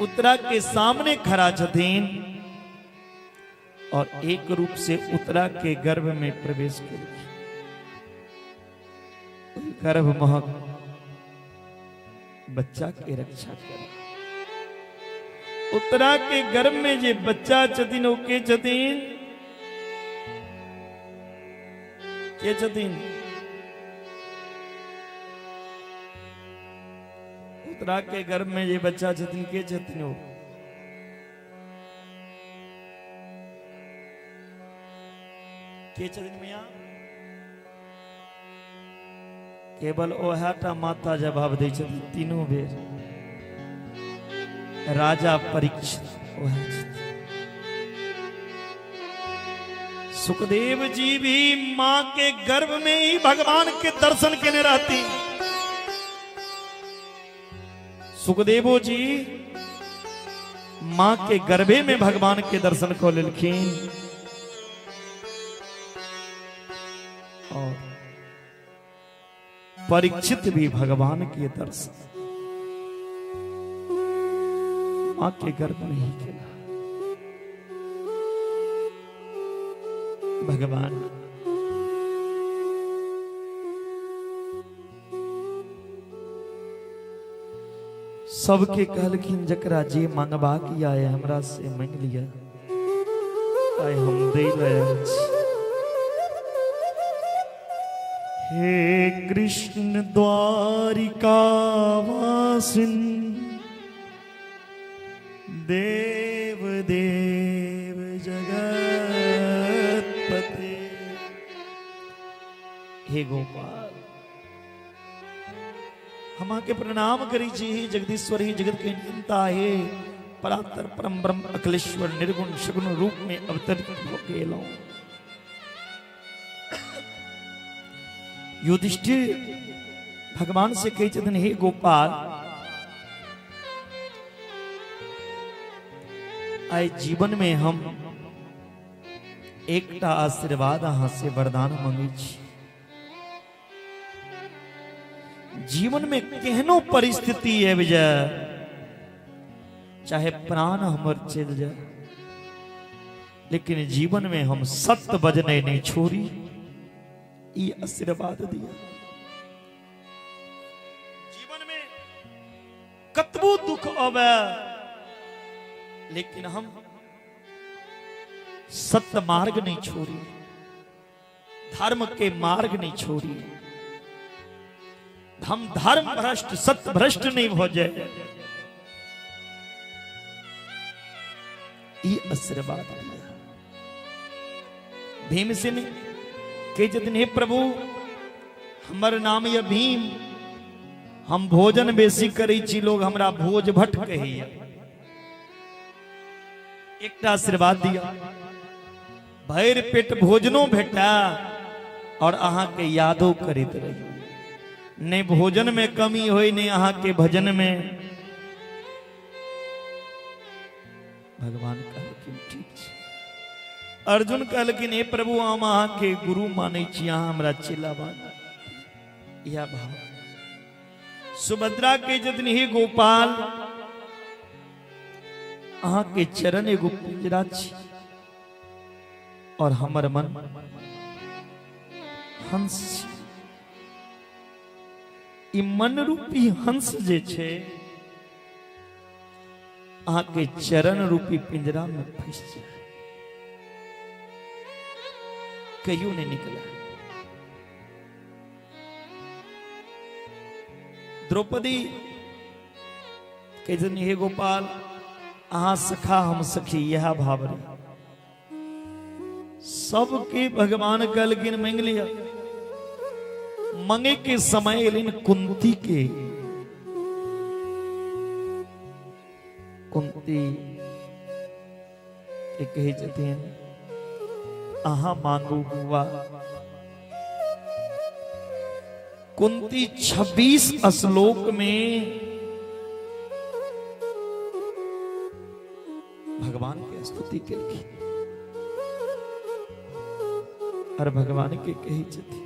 उत्तरा के सामने खड़ा छथिन और एक रूप से उत्तरा के गर्भ में प्रवेश कर गर्भ महक बच्चा के रक्षा कर। उत्तरा के गर्भ में जे बच्चा छथिन वो के छथिन, के छथिन? उत्तरा के गर्भ में जे बच्चा छथिन के छथिन? वो के छथिन मैया? केवल ओहाटा माता जवाब दे छथिन तीनों बेर, राजा परीक्षित ओहा छथिन। सुखदेव जी भी मां के गर्भ में ही भगवान के दर्शन केने रहती। सुखदेवो जी मां के गर्भे में भगवान के दर्शन को लेलखिन और परीक्षित भी भगवान के दर्शन मां के गर्भ में ही किया। भगवान सबके कहलखिन जकरा जे मांगबा किया है हमरा से मांग लिया आय हम दे हे कृष्ण द्वारिका वासिन देव देव जगतपते हे गोपाल हमा के प्रणाम करी जी जगदीश्वर ही जगत के नियंता है परात्पर परम ब्रह्म अखिलेश्वर निर्गुण सगुण रूप में अवतरित होके लो युधिष्ठिर भगवान से कही चतन हे गोपाल आय जीवन में हम एकटा आशीर्वाद अहाँ से वरदान मांगी छी जीवन में केहनो परिस्थिति है विजय चाहे प्राण हमर चल जाए लेकिन जीवन में हम सत्य बजने नहीं छोड़ी ये आशीर्वाद दिया जीवन में कतबो दुख आवे लेकिन हम सत्य मार्ग नहीं छोड़ी धर्म के मार्ग नहीं छोड़ी हम धर्म भ्रष्ट सत्य भ्रष्ट नहीं हो जाए ये आशीर्वाद दिया भीमसेन के जतन हे प्रभु हमर नाम ये भीम हम भोजन बेसी करी छी लोग हमरा भोज भट्ट कहिया एक आशीर्वाद दिया भैर पेट भोजनो भेटा और अहाँ के यादो करित रही नहीं भोजन में कमी होई नहीं अहाँ के भजन में भगवान कहलखिन ठीक छै अर्जुन कहलखिन हे प्रभु हम अहाँ के गुरु मानै छी अहाँ हमरा चेला बना यह भाव सुभद्रा के जतन हे गोपाल अहाँ के चरण एगो पिंजरा छी और हमर मन हंस ई मन रूपी हंस जे छे अहाँ के चरण रूपी पिंजरा में फंस जाए कहियो नहीं निकला द्रौपदी कहते हे गोपाल अहाँ सखा हम सखी यह भाव रे सबके भगवान कहलखिन मांग लिया मंगे के समय एलिन कुंती के कहे छथिन अहाँ मांगू हुआ कुंती 26 श्लोक में भगवान के स्तुति करके और भगवान के कही छथिन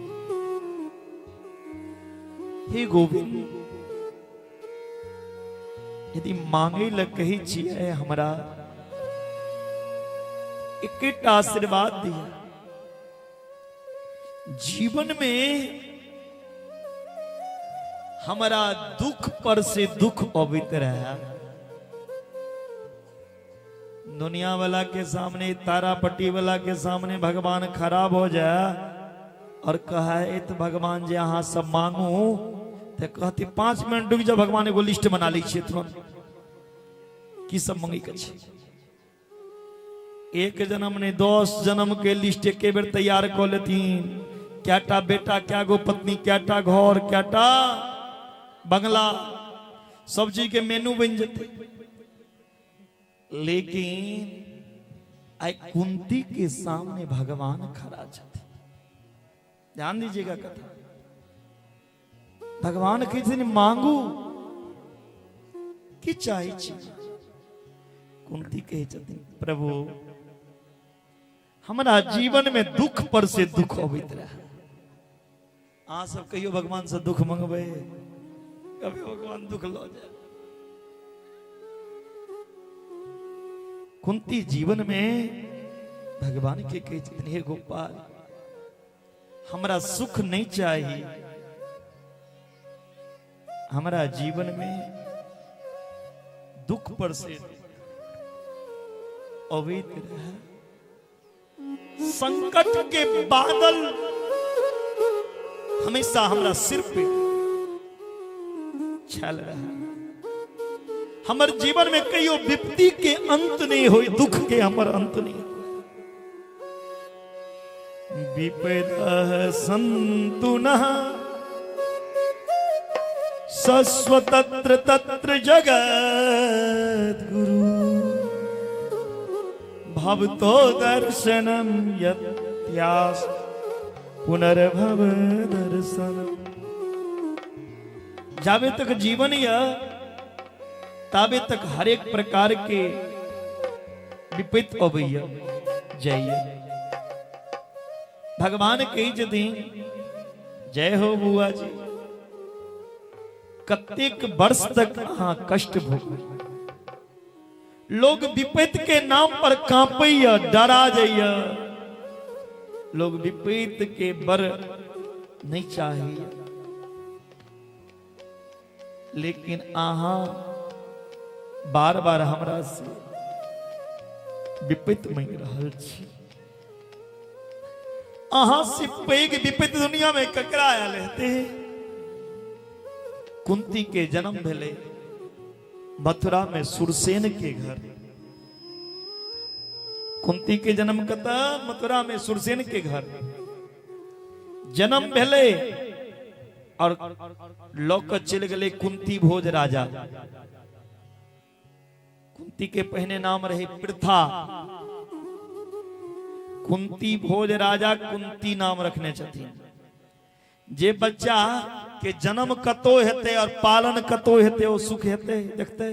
हे गोविंद यदि मांगे ल कही छिए हमरा एक आशीर्वाद दिया जीवन में हमारा दुख पर से दुख अबित रहा दुनिया वाला के सामने तारापट्टी वाला के सामने भगवान खराब हो जाए और कहा तो भगवान जे अहाँ सब मांगू तो कहती 5 मिनट रुक जाओ भगवान एगो लिस्ट बना ली तुरंत की सब मंगी के एक जन्म ने 10 जन्म के लिस्ट एक बेर तैयार कर लेतीन क्याटा बेटा क्या गो पत्नी क्याटा घर क्याटा बंगला सब चीज के मेनू बन जाते लेकिन आई कुंती के सामने भगवान खड़ा छथि ध्यान दीजिएगा कथा भगवान कहते मांगू कि चाहिए कुंती कहे छथिन प्रभु हमारा जीवन में दुख पर से दुख अबित रहा अहाँ सब कहियो भगवान से दुख मंगबे कभी भगवान दुख लो जाए कुंती जीवन में भगवान के कहे छथिन हे गोपाल हमरा सुख नहीं चाहिए, हमारा जीवन में दुख पर से अवैध रहा, संकट के बादल हमेशा हमारा सिर पे छल रहा, हमार जीवन में कईयों विपत्ति के अंत नहीं हुई, दुख के हमार अंत नहीं। विपदः सन्तु नः सस्वतत्र तत्र जगद्गुरु भवतो दर्शनम यत्यास पुनर्भव दर्शनम। जावे तक जीवन या ताबे तक हर एक प्रकार के विपत्ति अवैया जाइए। भगवान कही जदी जय हो बुआ जी, कतेक वर्ष तक हाँ कष्ट भोग, लोग विपत्ति के नाम पर कांपैया डरा जाइया, लोग विपत्ति के बर नहीं चाहिए, लेकिन आहा बार बार हमरा से विपत्ति मांग रहल छी। आहा से पैघ विपत्ति दुनिया में ककरा आयल हेते। कुंती के जन्म भेले मथुरा में सुरसेन के घर। कुंती के जन्म कता मथुरा में सुरसेन के घर जन्म भेले और लोक चल गए कुंती भोज राजा। कुंती के पहले नाम रहे पृथा, कुंती भोज राजा कुंती नाम रखने छथिन। जे बच्चा के जन्म कतो हेते और पालन कतो हेते वो सुख हेते देखते।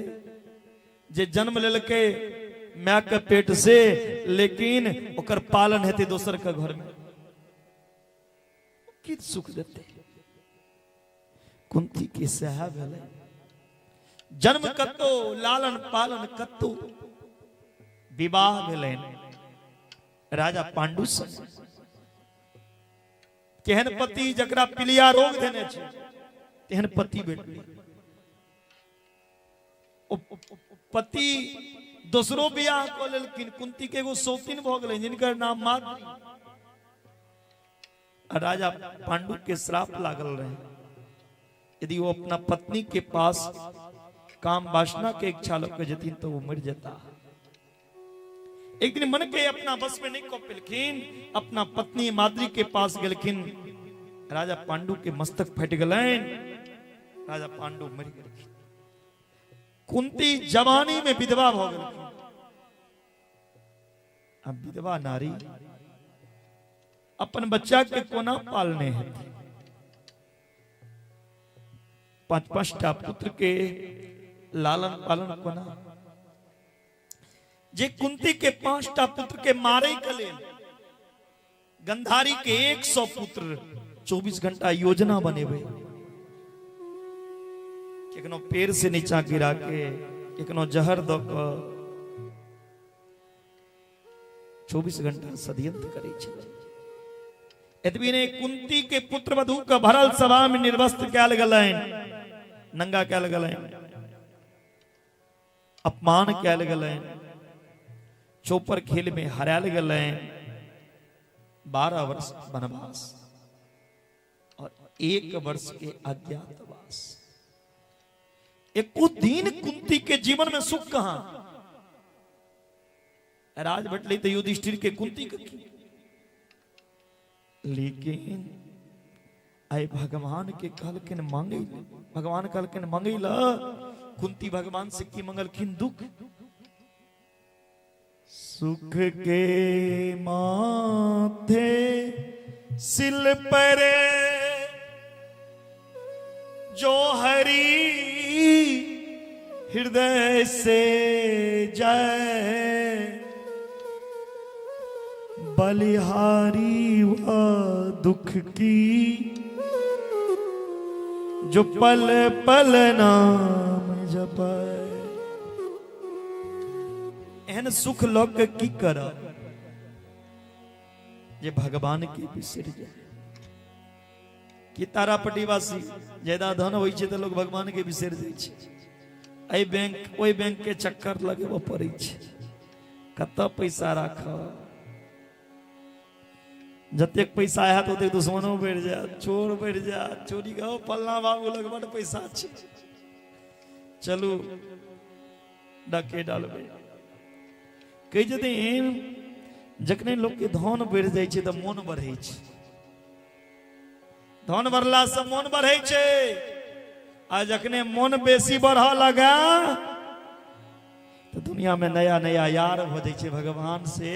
जे जन्म लेलके माँ के पेट से लेकिन ओकर पालन हेते दोसर के घर में, कि सुख देते। कुंती के सहा भेले, जन्म कतो लालन पालन कतो, विवाह भेले राजा पांडु से। केहन पति जकरा पीलिया रोग देने छे तेहन पति बेटी। पति दोसरो बियाह को लेकिन कुंती के एगो सौतीन भ गेलै जिनकर नाम माद्री। राजा पांडु के श्राप लागल रहे, यदि वो अपना पत्नी के पास काम वासना के इच्छा लेके जतीन तो वो मर जाता। एक दिन मन के अपना बस में नहीं को पेलखिन, अपना पत्नी माद्री के पास गेलखिन। राजा पांडु के मस्तक फट गलन, राजा पांडु मर गए। कुंती जवानी में विधवा हो गई। अब विधवा नारी अपन बच्चा के कोना पालने हैं। 5-5टा पुत्र के लालन पालन कोना। जे कुंती के 5टा पुत्र के मारे के लेल गंधारी के 100 पुत्र 24 घंटा योजना बनेबे। केकनो पेड़ से नीचा गिरा के, केकनो जहर द के 24 घंटा षड्यंत्र करे छे। एतबी ने कुंती के पुत्र वधु का भरल सभा में निर्वस्त्र कैल गलैन, नंगा कैल गलैन, अपमान कैल गलैन, चौपर खेल में हरायल गलैन। 12 वर्ष वनवास और 1 वर्ष के अज्ञातवास। एक दिन कुंती के जीवन में सुख कहां। राज भटली तो युधिष्ठिर के कुंती के, लेकिन आए भगवान के कहलकिन मांगे, भगवान कहलकिन मांगे ला। कुंती भगवान से की मंगलखिन दुख। सुख के माथे सिल पर जो हरि हृदय से जाए, बलिहारी व दुख की जो पल पल नाम जपाए। एहन सुख लोक की कर जे भगवान के बिसर जाए। कि तारापट्टीवासी ज्यादा धन होइ छै त लोग भगवान के बिसर जाइ छै। एहि बैंक ओहि बैंक के चक्कर लगेबो पड़ै छै। कत पैसा राख, जतेक पैसा हैत ओतेक दुश्मनो बढ़ि जायत, चोर बढ़ि जायत, चोरी कहो फल्ला बाबू लग बड़ पैसा छै, चलू डाके डालबै। कहि छथिन जखने लोग के धन बढ़ि जाइ छै त मोन बढ़ै छै। धन बढ़ला से मोन बढ़ै छै, आ जखने मोन बेसी बढ़ लगा तो दुनिया में नया नया यार भ जाइ छै, भगवान से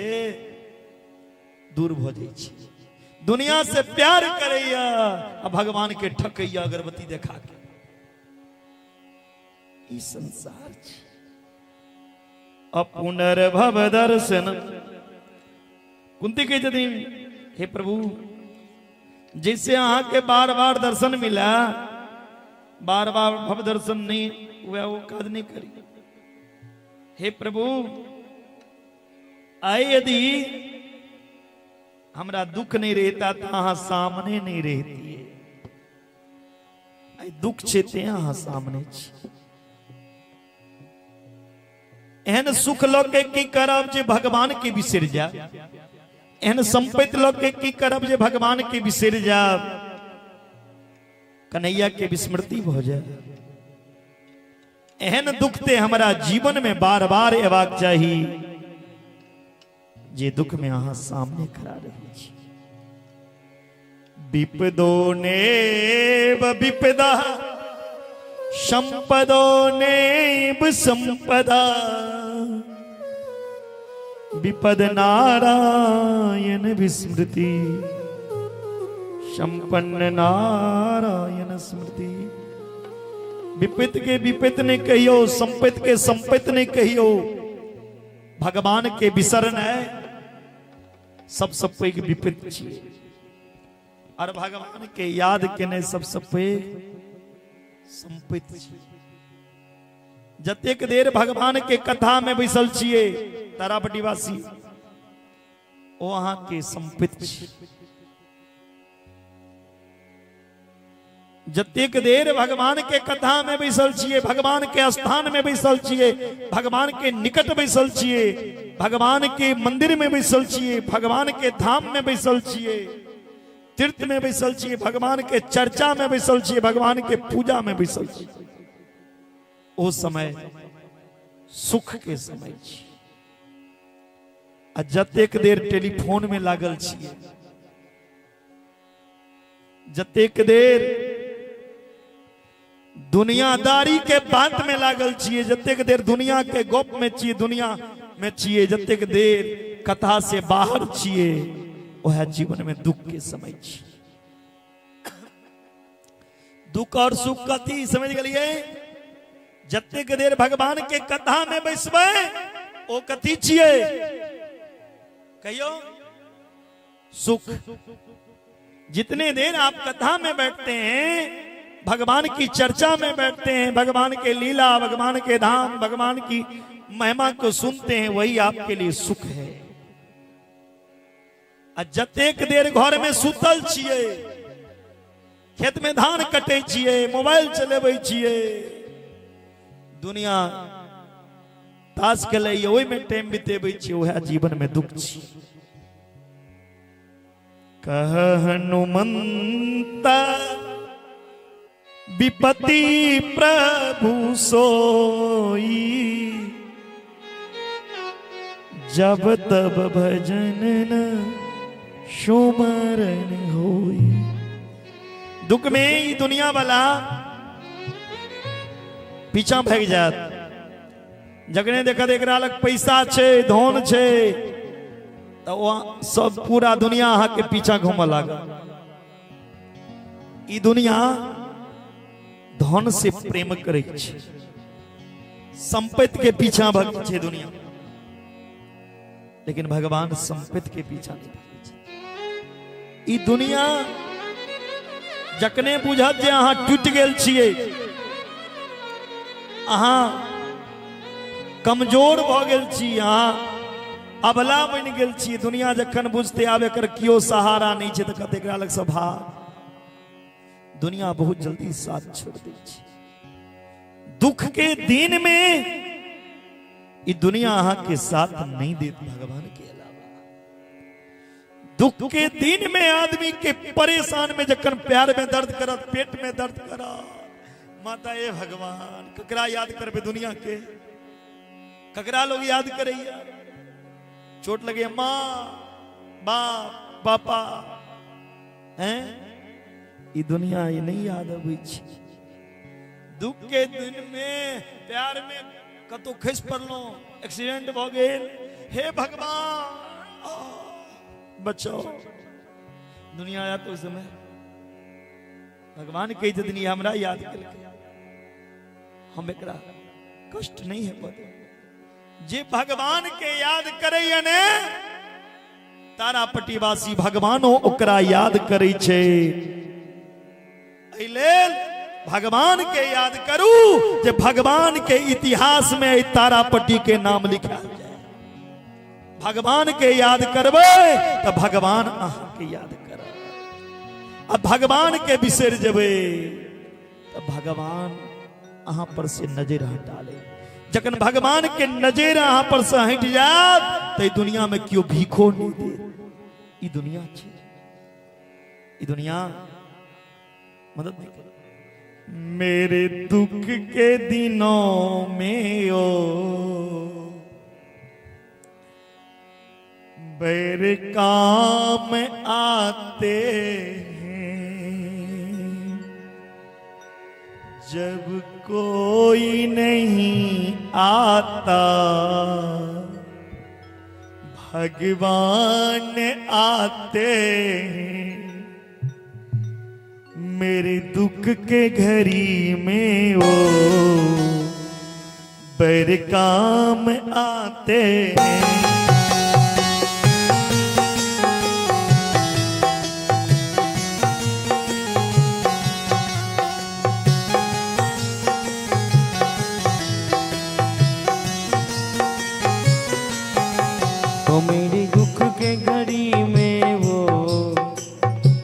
दूर भ जाइ छै। दुनिया से प्यार करैया आ भगवान के ठकैया अगरबत्ती देखा के। ई संसार छै। अपुनर्भव दर्शन। कुंती कहे छथिन हे प्रभु जैसे अहाँ के बार बार दर्शन मिला, बार बार भव दर्शन नहीं हुआ, वो काज नहीं करी। हे प्रभु आए यदि हमरा दुख नहीं रहता तो अहाँ सामने नहीं रहती। आई दुख छे ते अहाँ सामने छी। एहन सुख लऽ के की करब जे भगवान के बिसर जाए, एहन संपत्ति लऽ के की करब जे भगवान के बिसर जाए, कन्हैया के विस्मृति भ जाए। एहन दुख ते हमारा जीवन में बार बार एबाक चाही जे दुख में अहाँ सामने खड़ा रही छी। विपदो नेब विपदा संपदो नेब संपदा, विपद नारायण विस्मृति संपन्न नारायण स्मृति। विपत के विपत ने कहियो, संपत के संपत ने कहियो, भगवान के बिसरन है सबसे पैघ विपत छियै। और भगवान के याद केने सबसे पैघ संपत्ति छियै। जतेक देर भगवान के कथा में बैसल छियै तारापट्टीवासी, ओ अहाँ के संपत्ति छियै। जतेक देर भगवान के कथा में बैसल छियै, भगवान के स्थान में बैसल छियै, भगवान के निकट बैसल छियै, भगवान के मंदिर में बैसल छियै, भगवान के धाम में बैसल छियै, तीर्थ में बैसल छियै, भगवान के चर्चा में बैसल छियै, भगवान के पूजा में बैसल छियै, ओ समय सुख के समय छियै। आ जतेक देर टेलीफोन में लागल छियै, जतेक देर दुनियादारी के बात में लागल छियै, जतेक देर दुनिया के गप में छियै, दुनिया में छियै, जतेक देर कथा से बाहर छियै, वह जीवन में दुख के समय छियै। दुख और सुख कथी समझ गलिए? जतेक देर भगवान के कथा में बैसबै ओ कथी छियै? कहियो सुख। जितने देर आप कथा में बैठते हैं, भगवान की चर्चा में बैठते हैं, भगवान के लीला, भगवान के धाम, भगवान की महिमा को सुनते हैं, वही आपके लिए सुख है। जतेक देर घर में सुतल छियै, खेत में धान कटे छियै, मोबाइल चलेबै छियै, दुनिया ताश खेलै ओहि में टाइम बितेबै छियै, वह जीवन में दुख छियै। कह हनुमंता विपत्ति प्रभु सोई, जब तब भजन न सुमरन होई। दुख में ई दुनिया वाला पीछा भाग जात। जगने देखत एकरा लग पैसा छे, धन छे, तो सब पूरा दुनिया अहाँ के पीछा घूम लागा। ई दुनिया धन से प्रेम करे छे, संपत्ति के पीछा भग छे दुनिया, लेकिन भगवान संपत्ति के पीछा नहीं भागे छे। ई दुनिया जखने बुझत जे अहाँ टूट गेल छियै, अहाँ कमजोर भ गेल छी, अहाँ अबला बन गेल छी। दुनिया जखन बुझते आब एकर कियो सहारा नहीं छै त कते एकरा लग से भाग। दुनिया बहुत जल्दी साथ छोड़ दै छै। दुख के दिन में ये दुनिया अहाँ के साथ नहीं देती भगवान के अलावा। दुख के दिन में आदमी के परेशान में जखन प्यार में दर्द करत, पेट में दर्द करत, माता ए भगवान ककरा याद करबे दुनिया के, ककरा लोग याद करैया। चोट लगे माँ बाप पापा हैं, ये दुनिया ये नहीं याद अबै छै। दुख के दिन में प्यार में कतो खस पड़लो, एक्सीडेंट भ गेल, हे भगवान बचाओ। दुनिया आया तो समय भगवान कही छथिन ये हमरा याद केलकै, हम एकरा कष्ट नहीं है पड़े। जे भगवान के याद करैया ने तारापट्टीवासी भगवानो ओकरा याद करै छै। एहि लेल भगवान के याद करू जे भगवान के इतिहास में तारापट्टी के नाम लिखायल जाए। भगवान के याद करबै तो भगवान अहाँ के याद करब। अब भगवान के बिसर जेबै तो भगवान अहाँ पर से नजर हटा ले। जखन भगवान के नजर अहाँ पर से हट जात तो दुनिया में क्यों भीखो नहीं दे। ई दुनिया छै, ई दुनिया मदद नहीं करे। मेरे दुख के दिनों में ओ बैर काम आते हैं, जब कोई नहीं आता भगवान आते हैं। मेरे दुख के घड़ी में वो बैर काम आते हैं। तो मेरे दुख के घड़ी में वो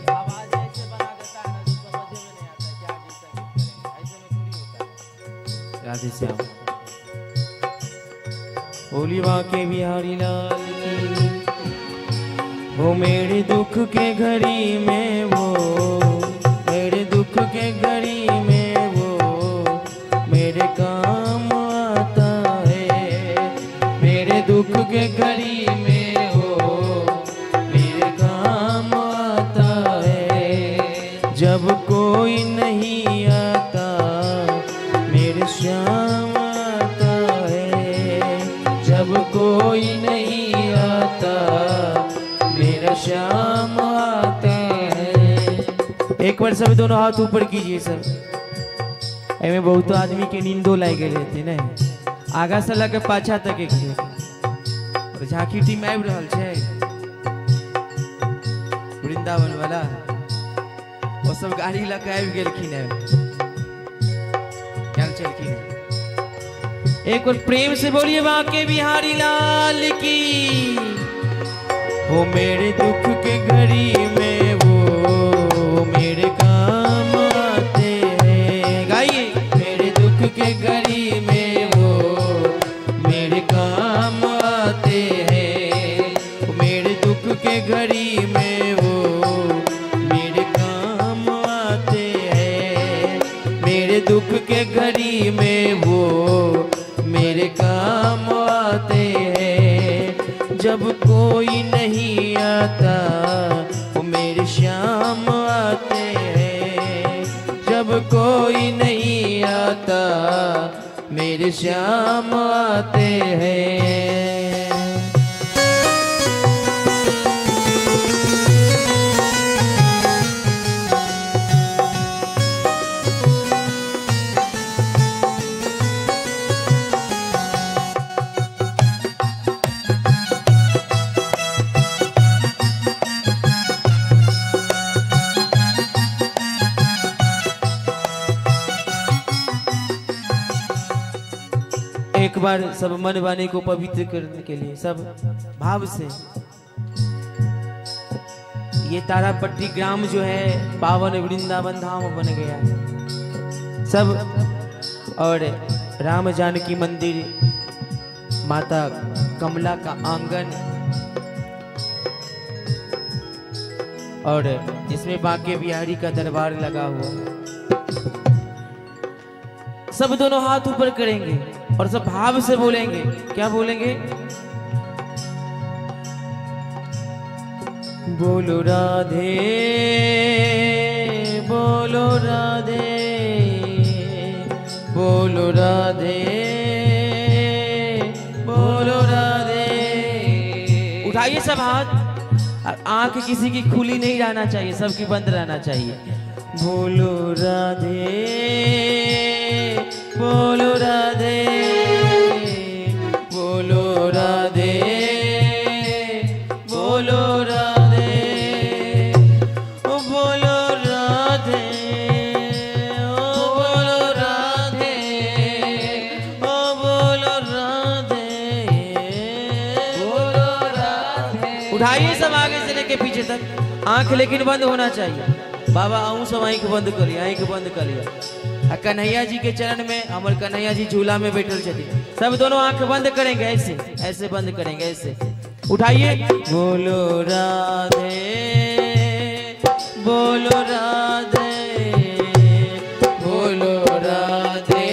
आवाज ऐसे बना देता है ना, समझ में नहीं आता क्या गीत करें, ऐसे में थोड़ी होता है। राधे श्याम बोली बाके बिहारी लाल की। वो मेरे दुख के घड़ी में वो, मेरे दुख के घड़ी में वो मेरे काम आता है। मेरे दुख के घड़ी जब कोई नहीं आता मेरे श्याम आता है। जब कोई नहीं आता मेरा श्याम आता है। एक बार सब दोनों हाथ ऊपर कीजिए सर। एमे बहुत आदमी के नींदो लाग गए रहते ने, आगा से लगे पाछा तक एक और झांकी टीम आबि रहल छै वृंदावन वाला, वो सब गाड़ी लगा आबि गेलखिन है, चल चलखिन है। एक और प्रेम से बोलिए बाके बिहारी लाल की। वो मेरे दुख के घड़ी में वो मेरे काम आते हैं। गाइए मेरे दुख के घड़ी में वो मेरे काम आते हैं। वो मेरे दुख के घड़ी में वो दुख के घड़ी में वो मेरे काम आते हैं। जब कोई नहीं आता वो मेरे श्याम आते हैं। जब कोई नहीं आता मेरे श्याम आते हैं। एक बार सब मन वाणी को पवित्र करने के लिए सब भाव से ये तारापट्टी ग्राम जो है पावन वृंदावन धाम बन गया है सब। और राम जानकी मंदिर, माता कमला का आंगन, और जिसमें बांके बिहारी का दरबार लगा हुआ। सब दोनों हाथ ऊपर करेंगे और सब भाव से बोलेंगे। क्या बोलेंगे? बोलो राधे, बोलो राधे, बोलो राधे, बोलो राधे। उठाइए सब हाथ। आंख किसी की खुली नहीं रहना चाहिए, सबकी बंद रहना चाहिए। बोलो राधे, बोलो राधे, बोलो राधे, बोलो राधे, ओ बोलो राधे, ओ बोलो राधे, ओ बोलो राधे, बोलो राधे। उठाइए सब आगे से लेके पीछे तक। आंख लेकिन बंद होना चाहिए। बाबा आऊँ सब आंख बंद करिए, आंख बंद करिए। कन्हैया जी के चरण में हमारे कन्हैया जी झूला में बैठल चली। सब दोनों आंख बंद करेंगे, ऐसे ऐसे बंद करेंगे, ऐसे। उठाइए। बोलो राधे, बोलो राधे, बोलो राधे,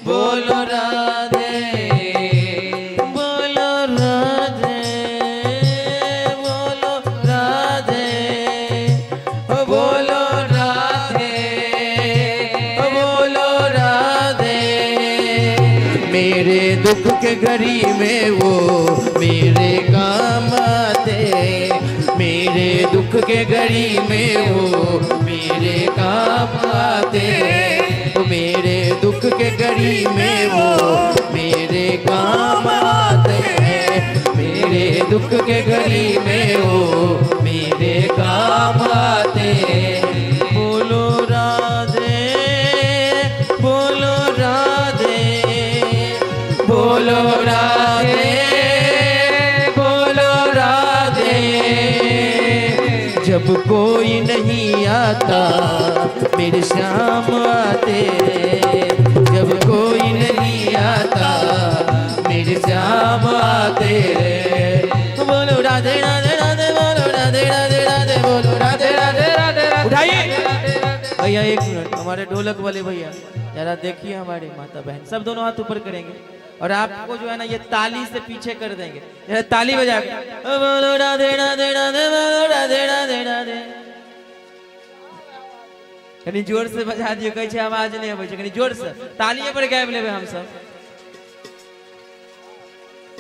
बोलो राधे, बोलो राधे, बोलो राधे, बोलो राधे, बोलो राधे। मेरे दुख के घड़ी में वो मेरे काम आते, मेरे दुख के घड़ी में वो मेरे काम आते, मेरे दुख के घड़ी में वो मेरे काम आते, मेरे दुख के घड़ी में वो मेरे काम आते। बोलो राधे, बोलो राधे, बोलो राधे, बोलो राधे। जब कोई नहीं आता मेरे श्याम आते, जब कोई नहीं आता मेरे श्याम आते। बोलो राधे राधे राधे, बोलो राधे राधे राधे, बोलो राधे राधे राधे। उठाइए भैया, एक मिनट। हमारे ढोलक वाले भैया जरा देखिए, हमारी माता बहन सब दोनों हाथ ऊपर करेंगे और आपको जो है ना ये ताली से पीछे कर देंगे। ये ताली बजा के बोलो राधे राधे राधे, बोलो राधे राधे राधे। कहीं जोर से बजा दियो, कहीं आवाज नहीं आवे, कहीं जोर से तालियों पर गायब लेवे हम सब।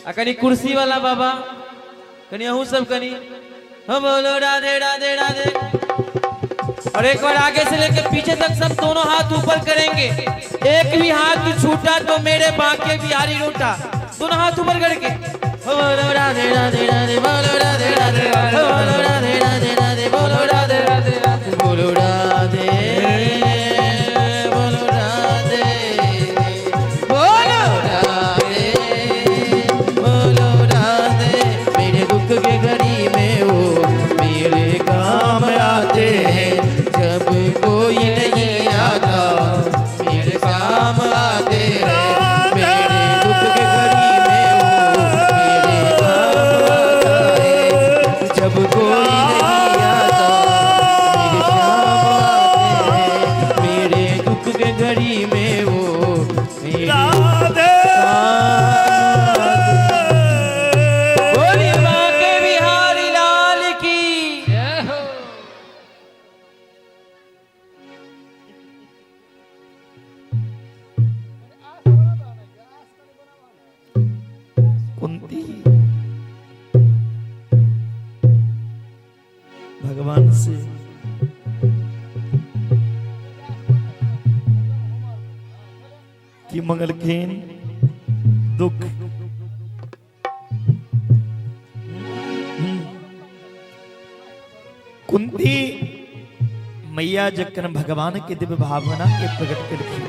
आ कहीं कुर्सी वाला बाबा, कहीं अहू सब कहीं बोलो राधे राधे राधे। और एक बार आगे से लेकर पीछे तक सब दोनों हाथ ऊपर करेंगे। एक भी हाथ छूटा तो मेरे बांके बिहारी रूठा। दोनों हाथ ऊपर करके बोलो राधे राधे राधे, बोलो राधे राधे, बोलो राधे राधे राधे, बोलो राधे राधे राधे, बोलो राधे, बोलो राधे, बोलो राधे, बोलो राधे। मेरे दुख के घड़ी में वो मेरे काम आते हैं, जब कोई नहीं आता मेरे काम आते हैं। मेरे दुख के घड़ी में वो मेरे काम आता है, जब कोई नहीं आता मेरे काम आते हैं। मेरे दुख के घड़ी में वो मेरे काम आते हैं। बोलिए बांके बिहारी लाल की जय हो। कुंती भगवान से कि मंगलखेन दुख कुंती मैया जक्कन भगवान के दिव्य भावना के प्रकट कर रखी।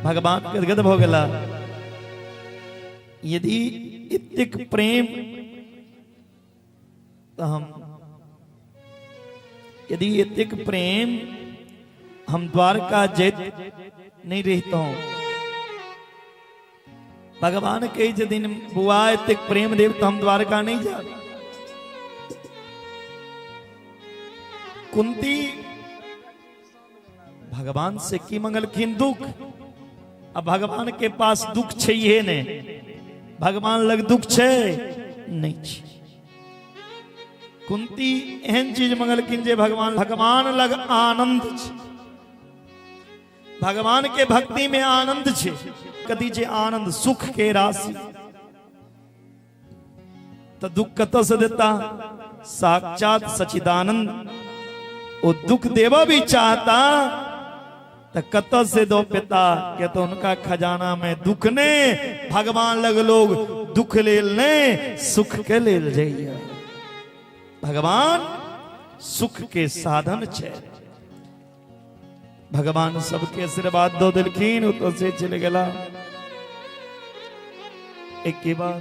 भगवान गदगद भ गेला। यदि इतिक प्रेम तो हम, यदि इतिक प्रेम हम द्वारका जैत नहीं रहता हूं। भगवान के दिन बुआ इतिक प्रेम देव तो हम द्वारका नहीं जा। कुंती भगवान से की मंगलखिन दुख। अब भगवान के पास दुख चाहिए ने, भगवान लग दुख छे नहीं छे। कुंती एहन चीज मंगलखिन जे भगवान लग आनंद छे। भगवान के भक्ति में आनंद छे। कदी जे आनंद सुख के राशि तो दुख कत से देता? साक्षात सचिदानंद वो दुख देवा भी चाहता तो कत से दो पिता के तो उनका खजाना में दुख ने। भगवान लग लोग दुख ले ले सुख के ले जाइए। भगवान सुख के साधन छे। भगवान सबके आशीर्वाद दो दिलखीन तो से चले गला। एक के बाद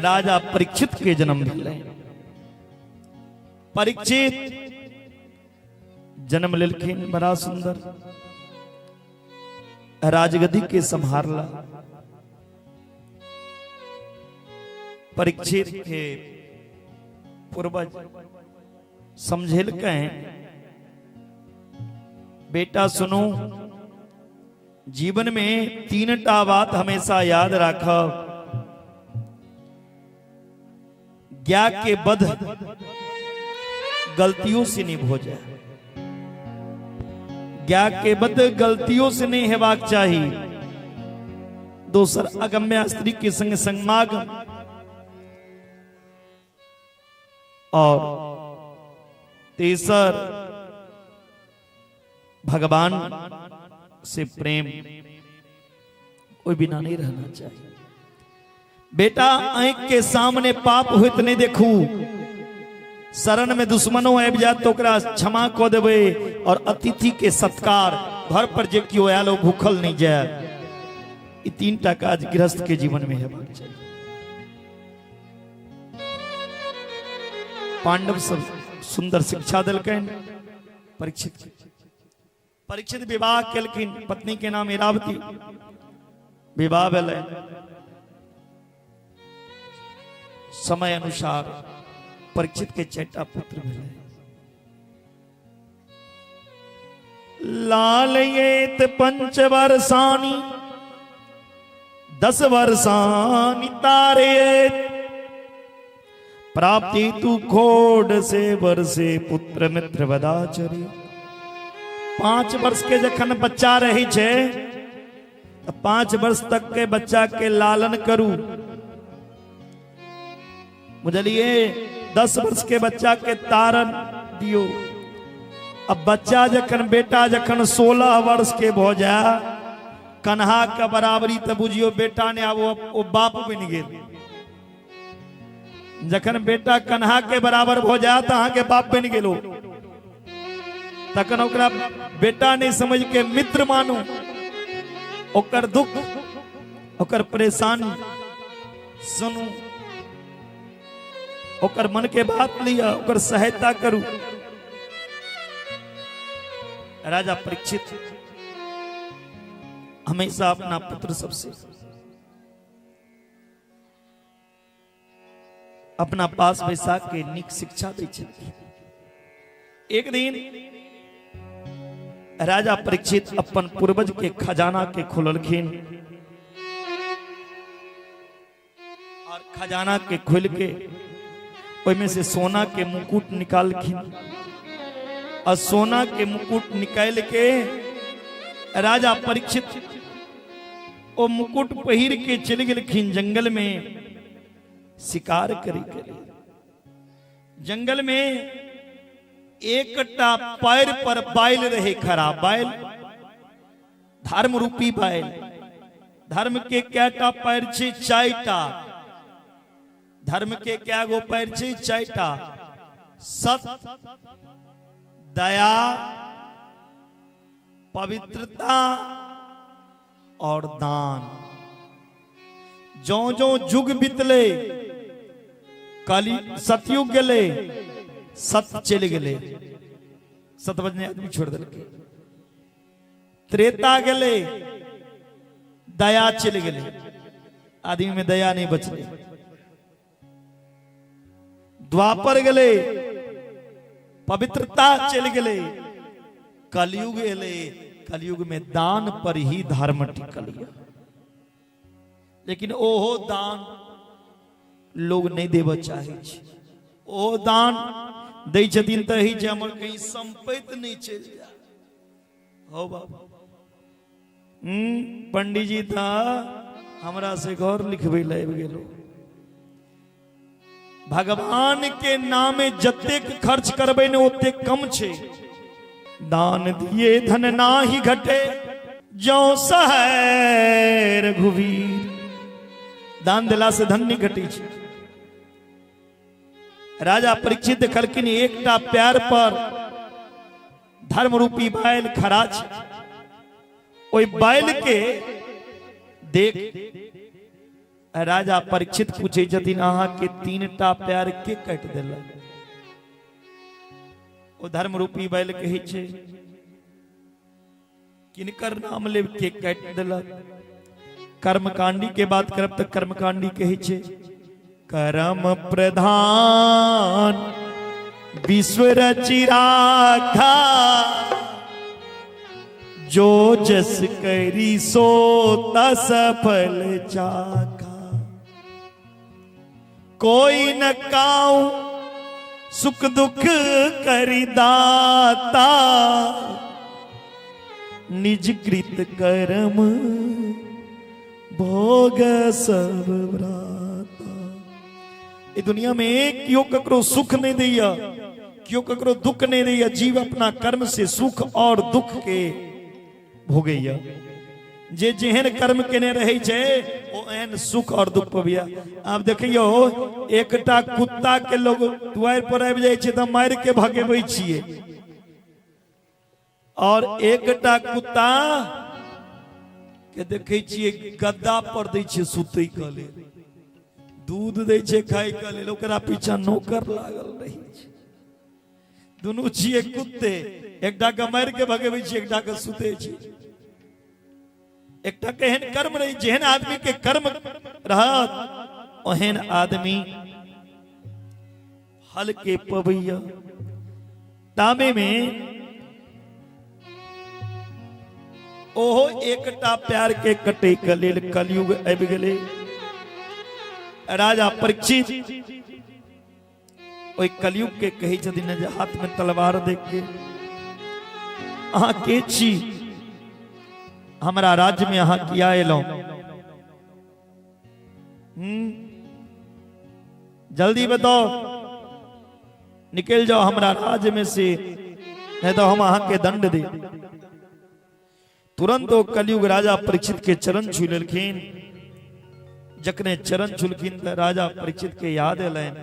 राजा परीक्षित के जन्म मिले। परीक्षित जन्म लेलखिन बड़ा सुंदर, राजगद्दी के संभारला। परीक्षित के पूर्वज समझेल कहें, बेटा सुनो, जीवन में तीनटा बात हमेशा याद रखो। ज्ञा के बध गलतियों से नहीं हो जाए। ज्ञा के बद गलतियों से नहीं हेबाक चाहिए। दोसर अगम्य स्त्री के संग संगमागम, और तीसर भगवान से प्रेम कोई बिना नहीं रहना चाहिए। बेटा आंख के सामने पाप होत नहीं देखू। शरण में दुश्मनों आबि जात तो ओकरा क्षमा क देबे। और अतिथि के सत्कार, घर पर जे कियो आयल ओ भूखल नहीं जाए। ई तीनटा काज गृहस्थ के जीवन में हेबाक चाहिए। पांडव सब सुंदर शिक्षा दिलकन। परीक्षित विवाह केलखिन। पत्नी के नाम इरावती। विवाह भेलै। समय अनुसार परीक्षित के 4टा पुत्र भेलै। लालयेत 5 वर्षाणि 10 वर्षाणि तारयेत। प्राप्ति तु खोड से वर्षे पुत्र मित्र वदाचरी। 5 वर्ष के जखन बच्चा रही छे तो 5 वर्ष तक के बच्चा के लालन करू। बुझलिए? 10 वर्ष के बच्चा के तारण दियो। अब बच्चा जखन, बेटा जखन 16 वर्ष के हो जा, कन्हा का बराबरी तो बुझियो बेटा ने अब वो बाप बन गेल। जखन बेटा कन्हा के बराबर हो जा तो अहाँ के बाप बन गेलो। तखन ओकरा बेटा ने समझ के मित्र मानू। ओकर दुख, ओकर परेशानी सुनू, ओकर मन के बात लिया, ओकर सहायता करू। राजा परीक्षित हमेशा अपना पुत्र सबसे अपना पास बैसा के निक शिक्षा दै छथिन। एक दिन राजा परीक्षित अपन पूर्वज के खजाना के खोललखिन। और खजाना के खोल के ओइमे से सोना के मुकुट निकालखिन। और सोना के मुकुट निकाल के राजा परीक्षित ओ मुकुट पहिर के चले गेलखिन जंगल में शिकार करे के लिए। जंगल में एकटा पैर पर बैल रहे खड़ा। बैल धर्म रूपी बैल। धर्म के कैटा पैर छे? 4टा। धर्म के क्या गो पैर छे? 4टा। सत, दया, पवित्रता और दान। जो जो जुग बितले, कली सतयुग गले, सत चल गले, सत बजने आदमी छोड़ दिल के। त्रेता गले, दया चल गले, आदमी में दया नहीं बचले। द्वापर गले, पवित्रता चल गले। कलयुग गले, कलयुग में दान पर ही धर्म टिकल। लेकिन ओहो दान लोग नहीं देव चाहे। ओहो दान दै छथिन त ही हमर कहीं संपत्ति नहीं चल जा हो बाबा। पंडित जी था हमरा से घर लिखबे लाइब गेलो। भगवान के नामे जतेक खर्च करबे ने ओते कम छे। दान दिए धन नाही घटे, जो सहे रघुवीर। दान दिला से धन नहीं घटी छे। राजा परीक्षित देखलखिन एकटा प्यार पर धर्म रूपी बैल खड़ा छे। ओई बैल के देख राजा परीक्षित पूछे छथिन अहाँ के 3टा पैर के काट देला। ओ धर्म रूपी बैल कहे छे किनकर नाम ले के काट देला। कर्मकांडी के बात करब तो कर्मकांडी कहे छे कर्म प्रधान विश्व रचि राखा, जो जस करी सो तस फल चाखा। कोई न काऊ सुख दुख करी दाता, निज कृत कर्म भोग सब भ्राता। ये दुनिया में क्यों ककरो सुख नहीं दिया, क्यों ककरो दुख नहीं दिया। जीव अपना कर्म से सुख और दुख के भोगैया। जे जेहन कर्म केने रहे छे ओ एहन सुख और दुख पबिया। आप देखियो एकटा कुत्ता के लोग द्वार पर आबि जाय छे त मार के भगेबै छिए, और एकटा कुत्ता के देखे छिए गद्दा पर दै छे सुतै के लेल, दूध दै छे खाय के लेल, ओकरा पीछा नौकर लागल रही छे। दुनू छिए कुत्ते, एकटा के मार के भगेबै छिए, एकटा के सुतै छिए। एकटा के एहन कर्म रही, जेहन आदमी के कर्म रहत ओहन आदमी हल के पबैया। तामे में ओहो एकटा प्यार के कटे के लेल कलयुग आबि गेले। राजा परीक्षित ओई कलयुग के कहे छथिन जे हाथ में तलवार देख के अहाँ के छी, हमारा राज्य में अहाँ किया एलो। जल्दी बताओ, निकल जाओ हमारा राज्य में से, नहीं तो हम अहाँ के दंड दे। तुरंत वो कलयुग राजा परीक्षित के चरण छू लेलखिन। जखने चरण छुलखिन तो राजा परीक्षित के याद एलैन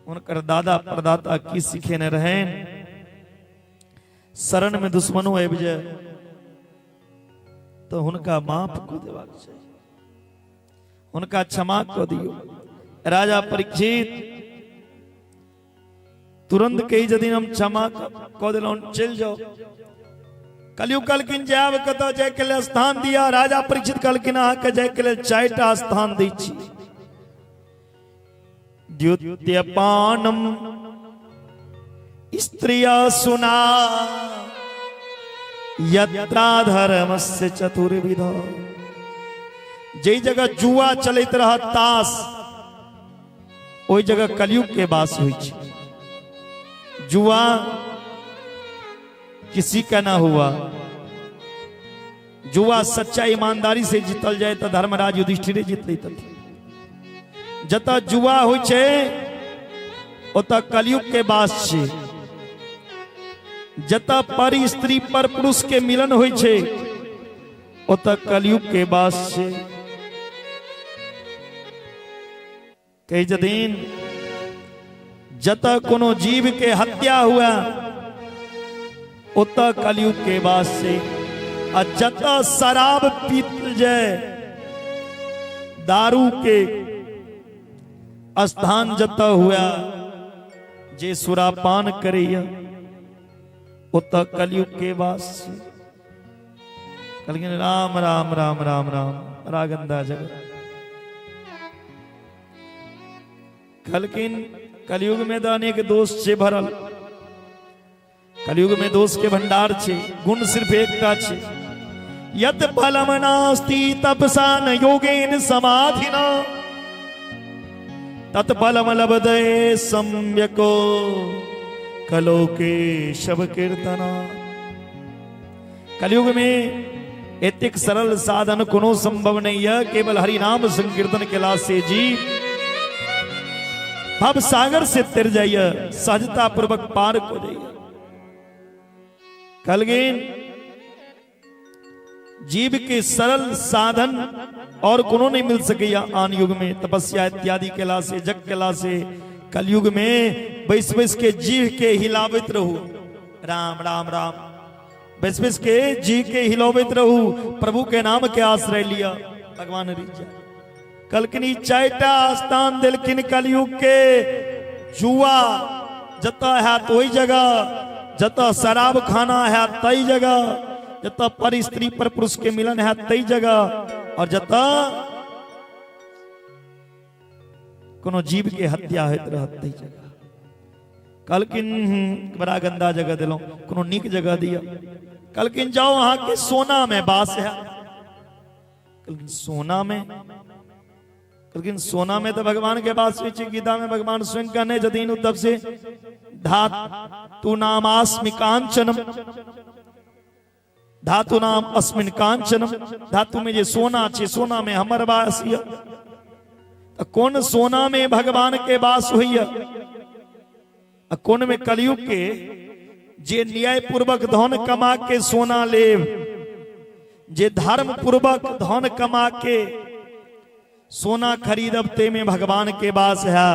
उनकर दादा परदाता की सिखेने रहें, शरण में दुश्मनों आबि जाए तो उनका माफ को देवाक चाहिए, उनका क्षमा को दियो। राजा परीक्षित तुरंत कही यदि हम क्षमा को दिलो चल जाओ। कलयुग कहलखिन जाब कत जाय के लिए स्थान दिया। राजा परीक्षित कहलखिन अहाँ के जाय के लिए 4टा स्थान दै छी। द्युत्यपानम स्त्रिया सुना यत्रा धर्मस्य चतुर्विध। जे जगह जुआ चलत रहा ताश, ओई जगह कलयुग के वास हुई छे। जुआ किसी का ना हुआ। जुआ सच्चा ईमानदारी से जीतल जाए तो धर्मराज युधिष्ठिर जीत लेते। जता जुआ हुई छे ओता कलयुग के वास छे। जता पर स्त्री पर पुरुष के मिलन हुई छे ओता कलयुग के वास छे। कई दिन जता कोनो जीव के हत्या हुआ उत कलयुग के बाद से जता शराब पीत जय दारू के स्थान जता हुआ जे सुरापान करिया उत कलयुग के बाद से कलगिन राम राम राम राम राम रागंदा जगत कलकिन कलयुग में तो अनेक दोष छे भरल कलयुग में दोष के भंडार छे गुण सिर्फ एकटा छे यत फलम नास्ति तपसा न योगेन समाधिना तत्फलम लभते सम्यको कलो के शब कीर्तना। कलयुग में एतिक सरल साधन कोनो संभव नहीं है केवल हरि नाम संकीर्तन के से जी भव सागर से तिर जाइए सहजता पूर्वक पार को जाइए। कलगिन जीव के सरल साधन और कोनो नहीं मिल सके आन युग में तपस्या इत्यादि कला से जग कला से कलयुग में बैस बैस के जीव के हिलावित रहू राम राम राम बैस बैस के जीव के हिलावित रहू प्रभु के नाम के आश्रय लिया भगवान रीजा कलकनी चाइटा स्थान दिलकिन कलयुग के जुआ जता है तो ही जगह जता शराब खाना है तई जगह जता पर स्त्री पर पुरुष के मिलन है तई जगह और जता कोनो जीव के हत्या होत रहत तई जगह कलकिन बड़ा गंदा जगह दिलो कोनो नीक जगह दिया कलकिन जाओ वहां के सोना में बास है कलकिन सोना में लेकिन सोना में तो भगवान के पास गीता में भगवान स्वयं कहने जदीन उद्धव से धातु नाम अस्मि कांचनम धातु नाम अस्मिन कांचनम धातु में ये सोना छे सोना में हमर वास है तो कौन सोना में भगवान के वास हुई कौन में कलयुग के जे न्याय पूर्वक धन कमा के सोना ले जे धर्म पूर्वक धन कमा के सोना खरीदब ते में भगवान के बास है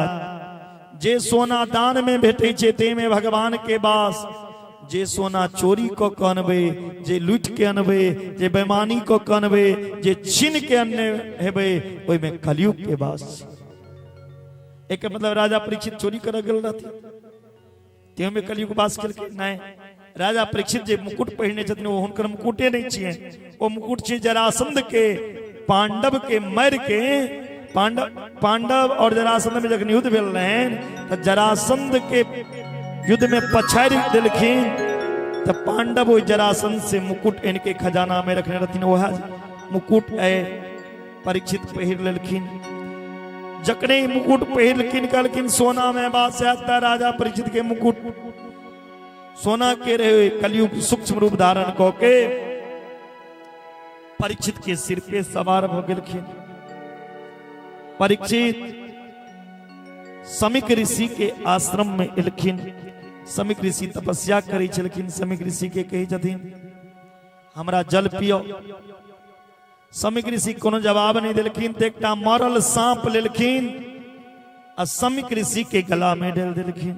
जे सोना दान में भेटे छे ते में भगवान के बास जे सोना चोरी को कनबे जे लूट के अनबे जे बेमानी को कनबे जे छीन के अन्य हेबे ओई में कलयुग के बास एक मतलब राजा परीक्षित चोरी कर गेल रहथि ते में कलयुग बास केल के नहीं राजा परीक्षित जे मुकुट पहिरने छथिन ओ हुनकर मुकुटे नहीं छिए ओ मुकुट छै जरासंध के पांडव के मर के पांडव और जरासंध में जखन युद्ध भेल रहन तो जरासंध के युद्ध में पछाड़ दिलखिन तो पांडव वो जरासंध से मुकुट इनके खजाना में रखने रहथिन वह मुकुट परीक्षित पहिर लेलखिन जकने मुकुट पहिरलखिन कहलखिन सोना में बास आता राजा परीक्षित के मुकुट सोना के रहे कलयुग सूक्ष्म रूप धारण को के परीक्षित के सिर पे सवार हो गेलखिन परीक्षित समीक ऋषि के आश्रम में एलखिन समीक ऋषि तपस्या करी छलखिन समीक ऋषि के कही छथिन हमरा जल पियो समीक ऋषि कोनो जवाब नहीं देलखिन तो एकटा मरल सांप लेलखिन आ समीक ऋषि के गला में डाल देलखिन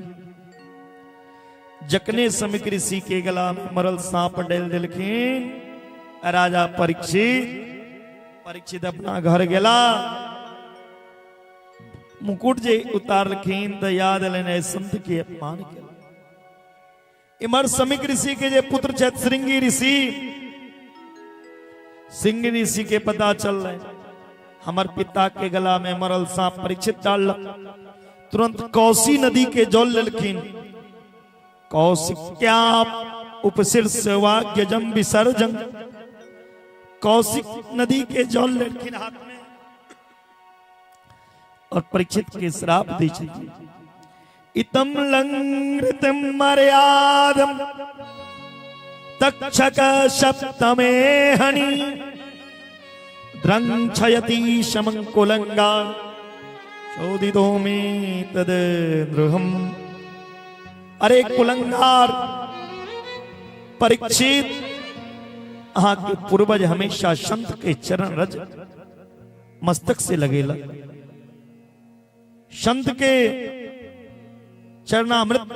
जकने समीक ऋषि के गला में मरल सांप डाल देलखिन राजा परीक्षित अपना घर गेला मुकुट जे उतारलखिन तो याद लेने संत के अपमान के इमर समीक ऋषि के जे पुत्र छथि श्रृंगी ऋषि सिंह ऋषि के पता चल रहे हमर पिता के गला में मरल सांप परीक्षित डाल तुरंत कौसी नदी के जल लेलखिन कौशिक्या उपशीर्ष वाग्यजम विसर्जन कौशिक नदी के जल लेलखिन हाथ में और परीक्षित के श्राप दी इतम लंघृतम मर्यादम तक्षक सप्तमे हनि द्रंक्षयति शमंकुलंगा चोदितो मे तद नृहम। अरे कुलंगार परीक्षित अहाँ के पूर्वज हमेशा संत के चरण रज मस्तक से लगेला संत के चरणामृत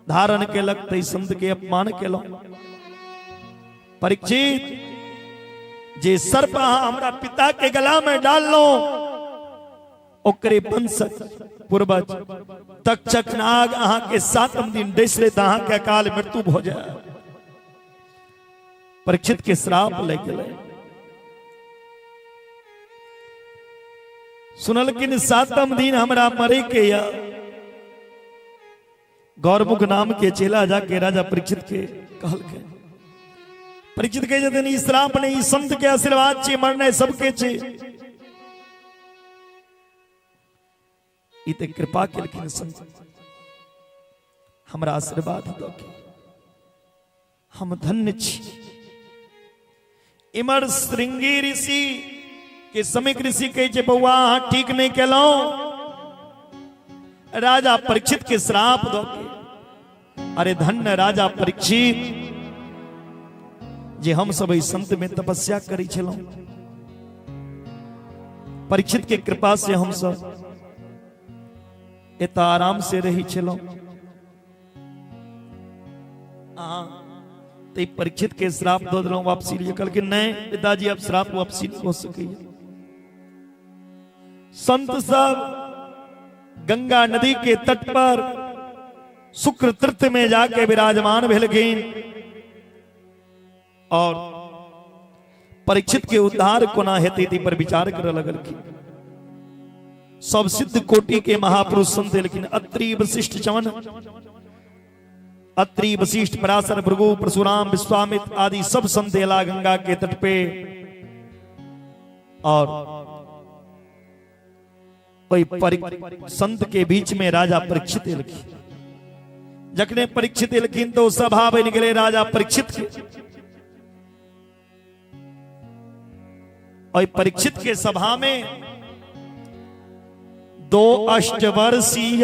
धारण केलक तई संत के अपमान केलो। परीक्षित जे सर्प हमरा पिता के गला में डाल लो, ओकरे वंशज पूर्वज तक्षक नाग अहाँ के 7 दिन डस ले अहाँ के अकाल मृत्यु हो जाए। परीक्षित के श्राप ले गेले। सुनल किन 7 दिन हमरा मरे के या। गौरमुख नाम के चेला जाके राजा परीक्षित के कहल के, परीक्षित के जतन ई श्राप ने ई संत के आशीर्वाद छे, मरने सबके छे, इते कृपा केलखिन संत हमरा आशीर्वाद दो के हम धन्य छी। इमर श्रृंगी ऋषि के समीक ऋषि कहे छे बउआ अहाँ ठीक नहीं केलो, राजा परीक्षित के श्राप दो के। अरे धन्य राजा परीक्षित जे हम सब संत में तपस्या करी छलो, परीक्षित के कृपा से हम सब इतना आराम से रही छलो। तो परीक्षित के श्राप दो दिलों वापसी लिए, कल के नहीं पिताजी अब श्राप वापसी नहीं हो सके। संत सब गंगा नदी के तट पर शुक्र तीर्थ में जाके विराजमान भेलखिन और परीक्षित के उद्धार कोना हेतु पर विचार कर लगलखिन। सब सिद्ध कोटि के महापुरुष संत, लेकिन अत्रि वशिष्ठ चवन, अत्रि वशिष्ठ पराशर भृगु परशुराम विश्वामित्र आदि सब संत एला गंगा के तट पे। और संत के बीच में राजा परीक्षित एलखिन। जखने परीक्षित एलखिन तो सभा बन गए राजा परीक्षित के। और परीक्षित के सभा में 2 अष्टवर्षीय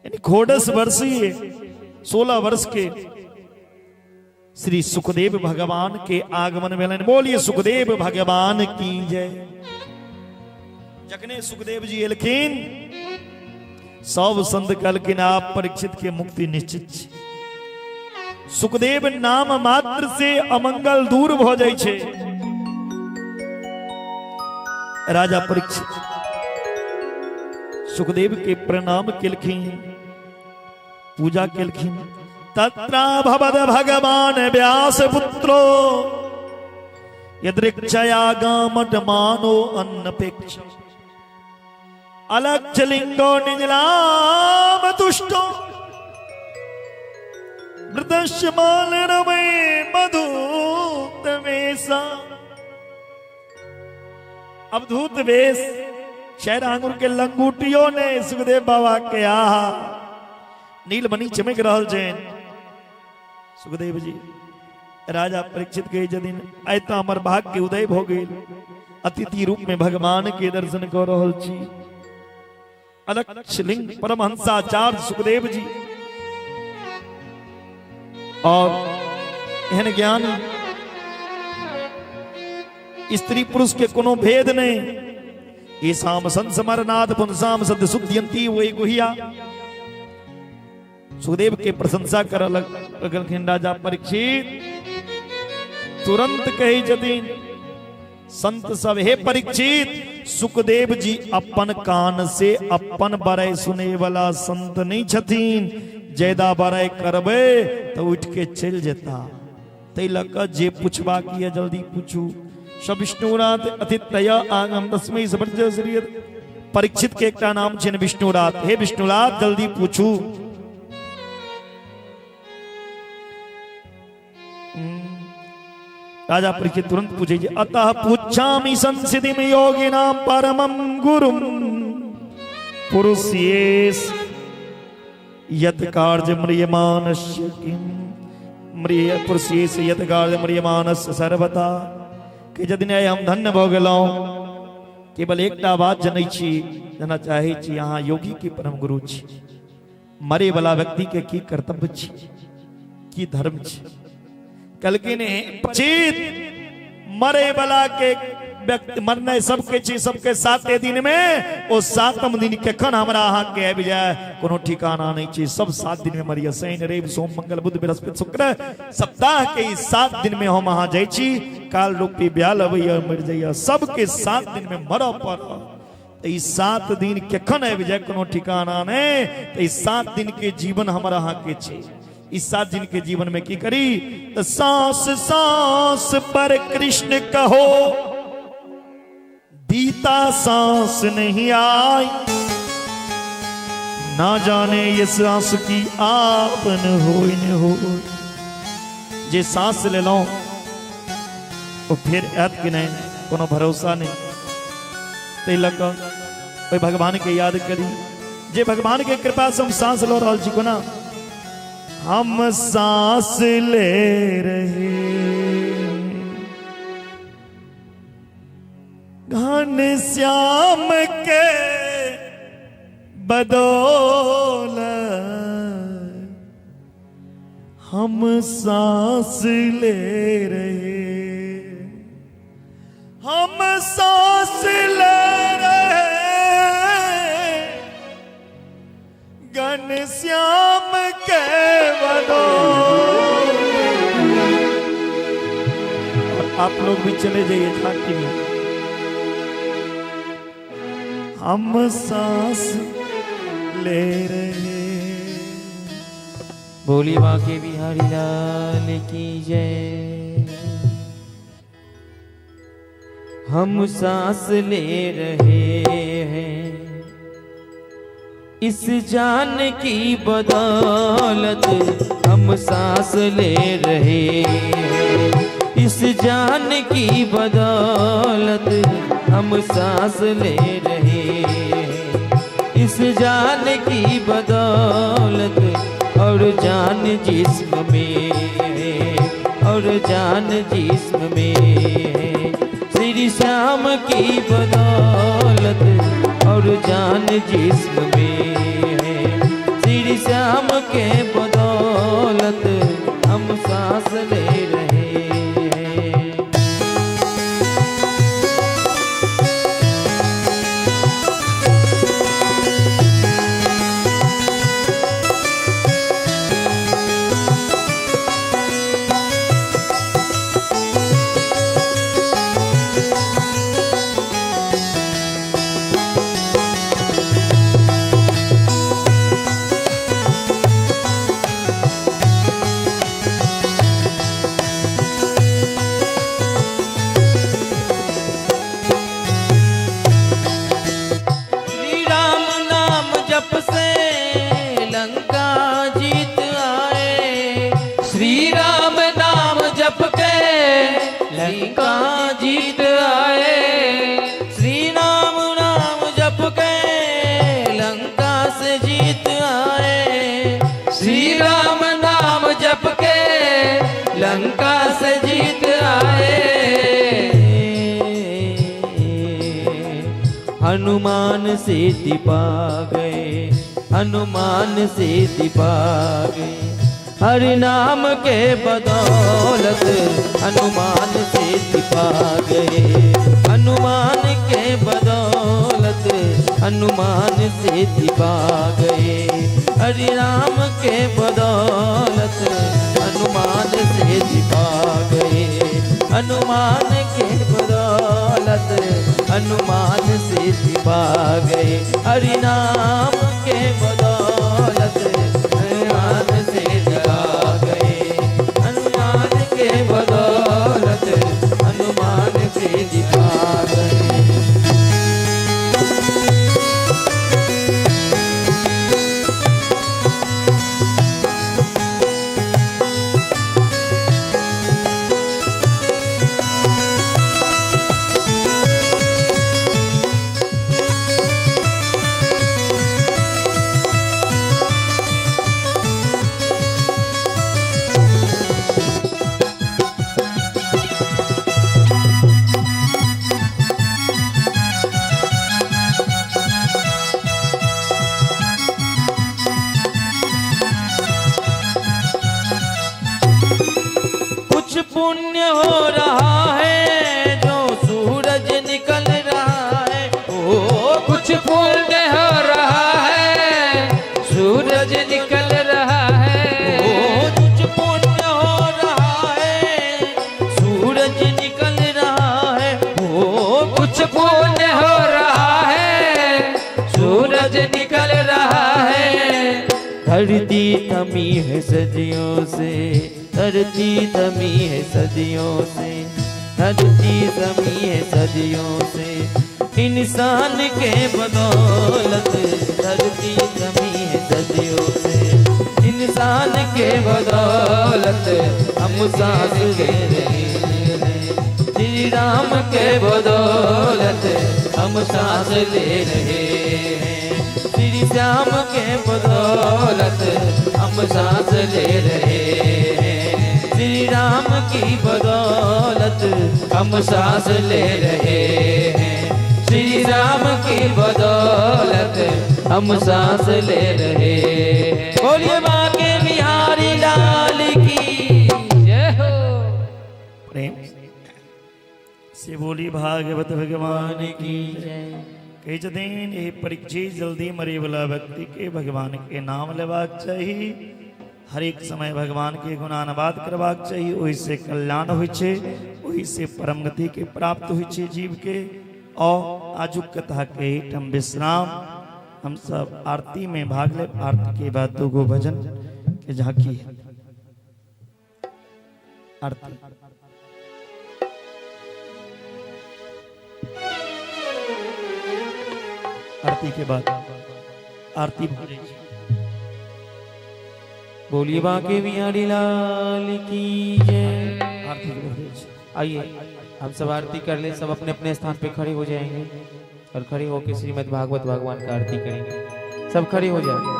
यानी घोड़स वर्षीय 16 वर्ष के श्री सुखदेव भगवान के आगमन भेलन। बोलिए सुखदेव भगवान की जय। जखने सुखदेव जी एलखिन सब संत कहलखिन आप परीक्षित के मुक्ति निश्चित छै। सुखदेव नाम मात्र से अमंगल दूर हो जाय छै। राजा परीक्षित सुखदेव के प्रणाम केलखिन, पूजा केलखिन। तत्रा भवद भगवान व्यास पुत्रो यदृक्षया गामट मानो अन्नपेक्ष अलक्ष लिंगो निजलाम तुष्टो मृदश्यमाल रमे मधुत वेशा। अवधूत वेश शहर आंगुर के लंगूटियों ने सुखदेव बाबा के आहा नीलमणि चमक रहल जैन। सुखदेव जी राजा परीक्षित के जदिन ऐता हमर भाग्य के उदय हो गए, अतिथि रूप में भगवान के दर्शन कर रहल छी। अलक्ष लिंग परमहंसाचार्य सुखदेव जी और एहन ज्ञान स्त्री पुरुष के कोनो भेद नहीं। ये साम संसमरनाथ पुंसाम सद्य शुद्धियंती वही गुहिया। सुखदेव के प्रशंसा कर लगलखिन राजा परीक्षित। तुरंत कही जदीन संत सब हे परीक्षित, सुखदेव जी अपन कान से अपन बरय सुने वाला संत नहीं छथीन। ज्यादा बरय करबे तो उठ के चल जेता। तै लक जे पूछबा की जल्दी पूछू। सब विष्णुरात अतिथय आगम तस्मै सबर्ज श्री। परीक्षित के एक नाम छे विष्णुरात। हे विष्णुरात जल्दी पूछू। राजा परीक्षित तुरंत पूछे जी अतः पूछामि संसिधिम योगिनां परमं गुरुं पुरुषेश यत कार्य म्रियमानस्य किं म्रिय पुरुषेश यत कार्य म्रियमानस्य सर्वथा। कि जदिन हम धन्य भ गेलौं। केवल एकटा बात जनै छी, जना चाहे छी अहाँ योगी के परम गुरु छी। मरे वाला व्यक्ति के की कर्तव्य छी, की धर्म छी। कल के ने परीक्षित मरे वाला के व्यक्ति मरने सबके छी सबके 7 दिन में ओ 7म दिन केखन हमरा अहाँ के आबि जाए कोनो ठिकाना नहीं छी। सब 7 दिन में मरिया। शनि रवि सोम मंगल बुध बृहस्पति शुक्र सप्ताह के 7 दिन में हम अहाँ जाय छी। काल रूपी ब्याल अबैया मर जाइया। सबके 7 दिन में मरऽ पड़त। 7 दिन केखन आबि जाए कोनो ठिकाना नहीं। 7 दिन के जीवन हमरा अहाँ के छी। इस 7 दिन के जीवन में की करी तो सांस सांस पर कृष्ण कहो बीता सांस नहीं आई। ना जाने ये सांस की आपन हो न हो। जे सांस ले लो तो फिर ऐत कि नहीं कोनो भरोसा नहीं। ते लगा कोई भगवान के याद करी। जे भगवान के कृपा से हम सांस लो रहल छी कोना हम सांस ले रहे घन श्याम के बदौलत हम सांस ले रहे। हम सांस ले रहे घन श्याम के बदौलत। आप लोग भी चले जाइए झांकी में। हम सांस ले रहे। बोली बांके बिहारी लाल की जय। हम सांस ले रहे हैं इस जान की बदौलत। हम सांस ले रहे हैं इस जान की बदौलत। हम सांस ले रहे इस जान की बदौलत। और जान जिस्म में और जान जिस्म में श्री श्याम की बदौलत। और जान जिस्म में श्री श्याम के बदौलत। हम सांस ले रहे लंका जीत आए। श्री राम नाम जप के लंका से जीत आए। श्री राम नाम जप के लंका से जीत आए। हनुमान से दिपा गए हनुमान से दिपा गए। हरि नाम के बदौलत हनुमान से दिपा गए। हनुमान के बदौलत हनुमान से दिपा गए। हरि नाम के बदौलत हनुमान से दिपा गए। हनुमान के बदौलत हनुमान से दिपा गए। हरि नाम के बदौलत हनुमान से दिपा गए। हनुमान के बदौलत हनुमान से दिपा गए। पुण्य हो रहा है जो सूरज सूरज निकल रहा है, ओ कुछ पुण्य हो रहा है, सूरज निकल रहा है। धरती थमी है सदियों से, धरती थमी है सदियों से, धरती थमी है सदियों से। इंसान के बदौलत धरती थमी है सदियों से, इंसान के बदौलत हम सांस ले रहे हैं। श्री राम के बदौलत हम सांस ले रहे हैं, श्री श्याम के बदौलत हम सांस ले रहे हैं। श्री राम की बदौलत हम सांस ले रहे हैं, श्री राम की बदौलत हम सांस ले रहे हैं। बोलिए बांके बिहारी लाल की जय हो। प्रेम से बोली भागवत भगवान की जय। कई जदीन ये परीक्षित जल्दी मरे वाला व्यक्ति के भगवान के नाम लेवाक चाहिए, हर एक समय भगवान के गुणानुवाद करवाक चाहिए, वही से कल्याण होइ छे, वही से परम गति के प्राप्त होइ छे जीव के। और आजुक कथा के हम विश्राम, हम सब आरती में भाग ले। आरती के बाद 2 गो भजन के झांकी है। आरती आरती के बाद आरती भरे। बोलिए बांके बिहारी लाल की जय। आरती भरे। आइए हम सब आरती कर ले, सब अपने अपने स्थान पे खड़े हो जाएंगे और खड़े होकर श्रीमद् भागवत भगवान का आरती करेंगे। सब खड़े हो जाएंगे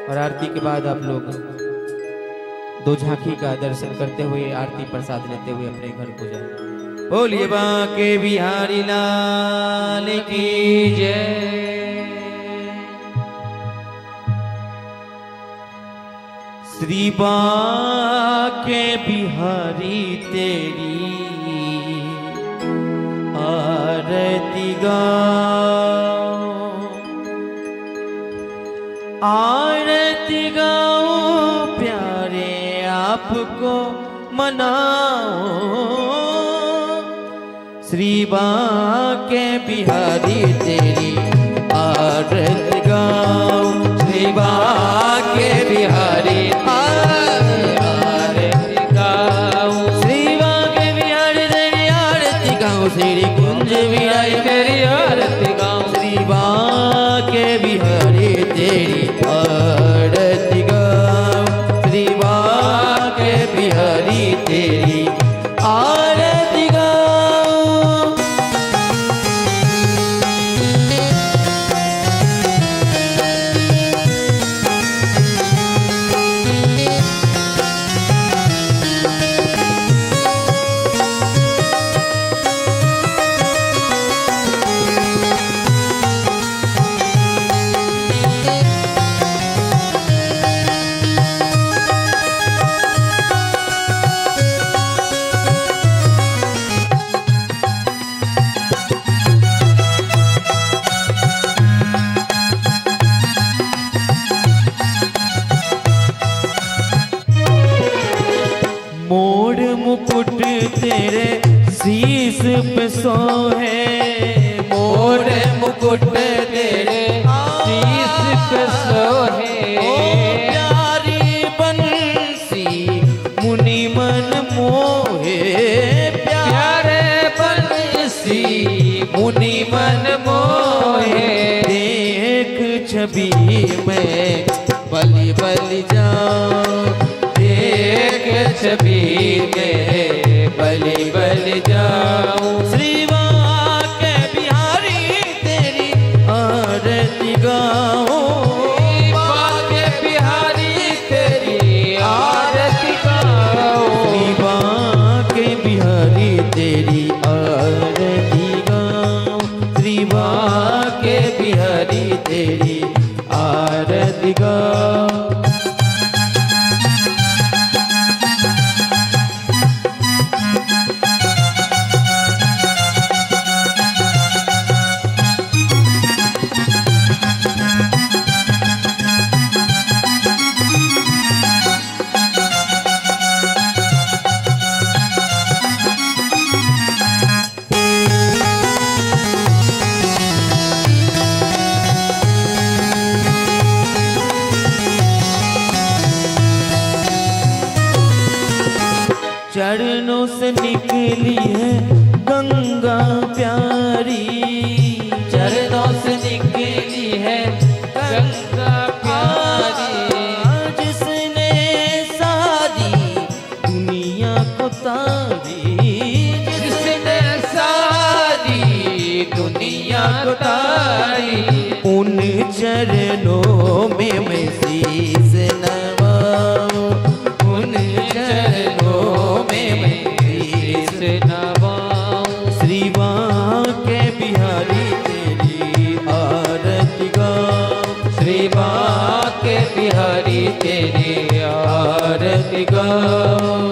और आरती के बाद आप लोग 2 झांकी का दर्शन करते हुए आरती प्रसाद लेते हुए अपने घर को जाएंगे। बोलिए बांके बिहारी लाल की जय। श्री बांके बिहारी तेरी आरती गाओ, आरती गाओ प्यारे आपको मनाओ। श्री बांके बिहारी तेरी आरती गाओ, श्री बांके बिहारी आरती गाओ, श्री बांके बिहारी तेरी आरती गाओ, श्री कुंज बिहारी तेरी आरती गाओ, श्री बांके बिहारी तेरी आरती गाओ, श्री बांके बिहारी तेरी आरती गाओ। मुकुट तेरे शीश पे सोहे, मोर मुकुट तेरे शीश पे सोहे। ओ प्यारी बंसी मुनि मन मोहे, प्यारे बंसी मुनि मन मोहे। देख छवि में बलि बलि जाऊं, देख छवि में बलि बलि जाऊं। श्री बांके बिहारी तेरी आरती चरणों से निकली है गंगा प्यारी, चरणों से निकली है गंगा प्यारी, जिसने सारी दुनिया को तारी, जिसने सारी दुनिया को तारी, उन चरणों में मैं शीश नवाऊं, उन चरणों में मैं शीश नवाऊं। श्री बांके बिहारी तेरी आरती गाऊं, श्री बांके बिहारी तेरी आरती गाऊं।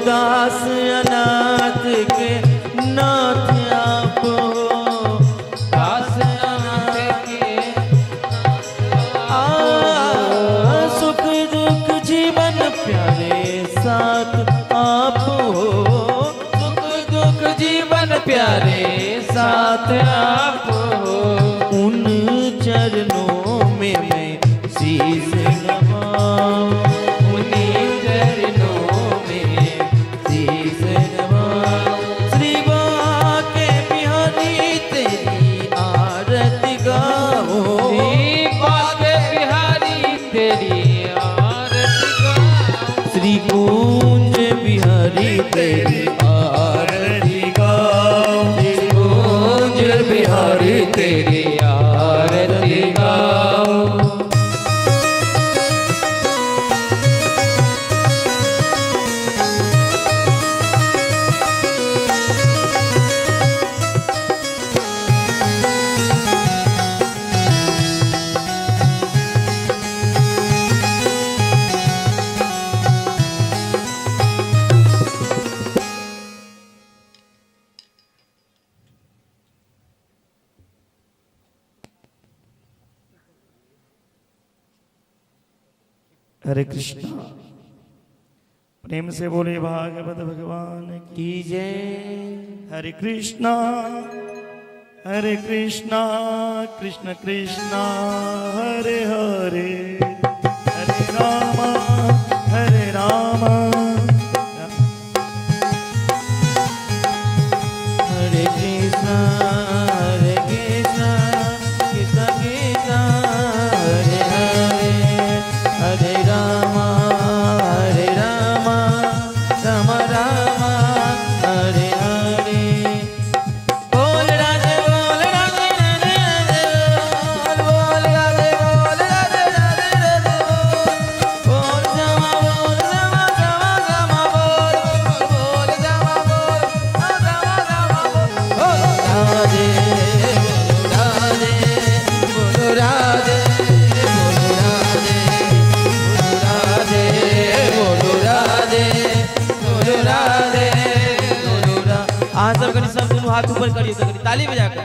दास अनाथ के नाथ आप हो, दास अनाथ के सुख दुख जीवन प्यारे साथ आप हो, सुख दुख जीवन प्यारे साथ आप हो, उन चरणों में मैं शीश नवाऊं, उन्हीं चरणों में शीश नवाऊं। श्री बांके बिहारी तेरी आरती गाऊं, श्री बांके बिहारी तेरी आरती गाऊं, श्री कुंज बिहारी तेरी आरती गाऊं, श्री कुंज बिहारी तेरी आरती गाऊं। हरे कृष्णा। प्रेम से बोले भागवत भगवान की जय। हरे कृष्णा कृष्ण कृष्णा हरे हरे, हरे राम हरे राम हरे कृष्णा कृष्ण कृष्ण हरे हरे, हरे राम राम राम हरे हरे। बोल राधे बोल राधे राधे राधे बोल राधे बोल राधे राधे राधे बोल श्यामा बोल श्यामा श्यामा श्यामा बोल श्यामा बोल श्यामा बोल राधे बोलो राधे सब दोनों हाथ ऊपर करिए, तो करिए ताली बजाकर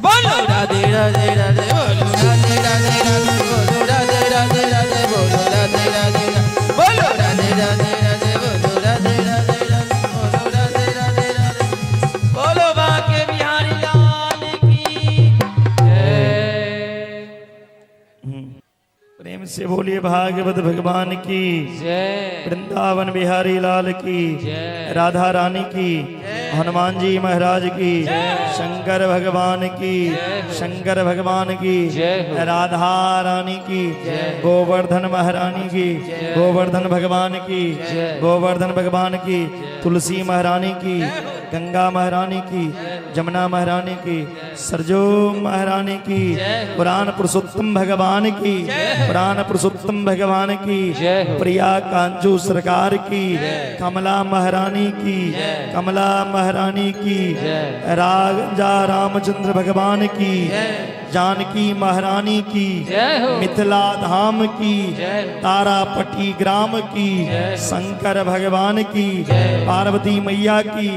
बोलो राधे राधे राधे, बोलो राधे राधे राधे, बोलो राधे राधे राधे, बोलो राधे राधे राधे, बोलो राधे राधे राधे, बोलो राधे राधे राधे, बोलो राधे राधे राधे, बोलो बांके बिहारी लाल की जय। प्रेम से बोलिए भागवत भगवान की जय, वृंदावन बिहारी लाल की जय, राधा रानी की, हनुमान जी महाराज की, शंकर भगवान की, शंकर भगवान की, राधा रानी की, गोवर्धन महारानी की, गोवर्धन भगवान की, गोवर्धन भगवान की, तुलसी महारानी की, गंगा महारानी की, जमुना महारानी की, सरजू महारानी की, पुराण पुरुषोत्तम भगवान की, पुराण पुरुषोत्तम भगवान की, प्रिया कांचू सरकार की, कमला महारानी की, कमला महारानी की, राजा रामचंद्र भगवान की, जानकी महारानी की, जय हो। मिथिला धाम की, जय। तारापट्टी ग्राम की, शंकर भगवान की, पार्वती मैया की,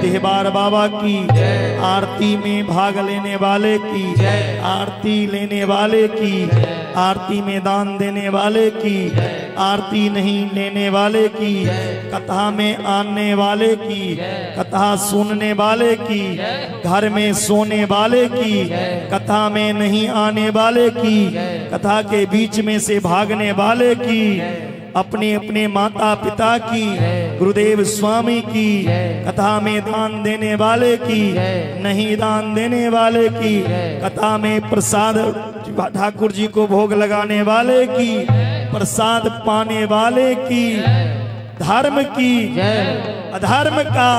देहबार बाबा की, आरती में भाग लेने वाले की, आरती लेने वाले की, आरती में दान देने वाले की, आरती नहीं लेने वाले की, कथा में आने वाले की, कथा सुनने वाले की, घर में सोने वाले की, कथा में नहीं आने वाले की, कथा के बीच में से भागने वाले की, अपने अपने माता पिता की, गुरुदेव स्वामी की, कथा में दान देने वाले की, नहीं दान देने वाले की, कथा में प्रसाद ठाकुर जी को भोग लगाने वाले की, प्रसाद पाने वाले की, धर्म की, अधर्म का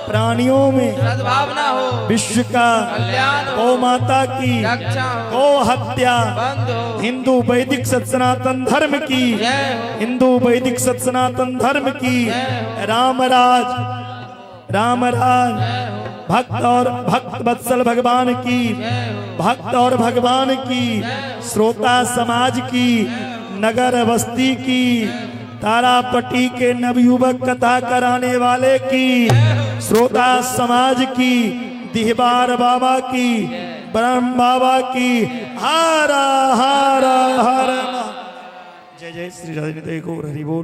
प्राणियों में सद्भावना हो, विश्व का कल्याण हो, गौ माता की रक्षा हो, गौ हत्या, बंद हो, हिंदू वैदिक सत सनातन धर्म की, जय हो, हिंदू वैदिक सत सनातन धर्म की, रामराज भक्त और भक्त वत्सल भगवान की, भक्त और भगवान की, श्रोता समाज की, नगर बस्ती की, तारापट्टी के नवयुवक कथा कराने वाले की, श्रोता समाज की, दिहबार बाबा की, ब्रह्म बाबा की, हारा हारा हारा। जय जय श्री राधे हरि बोल।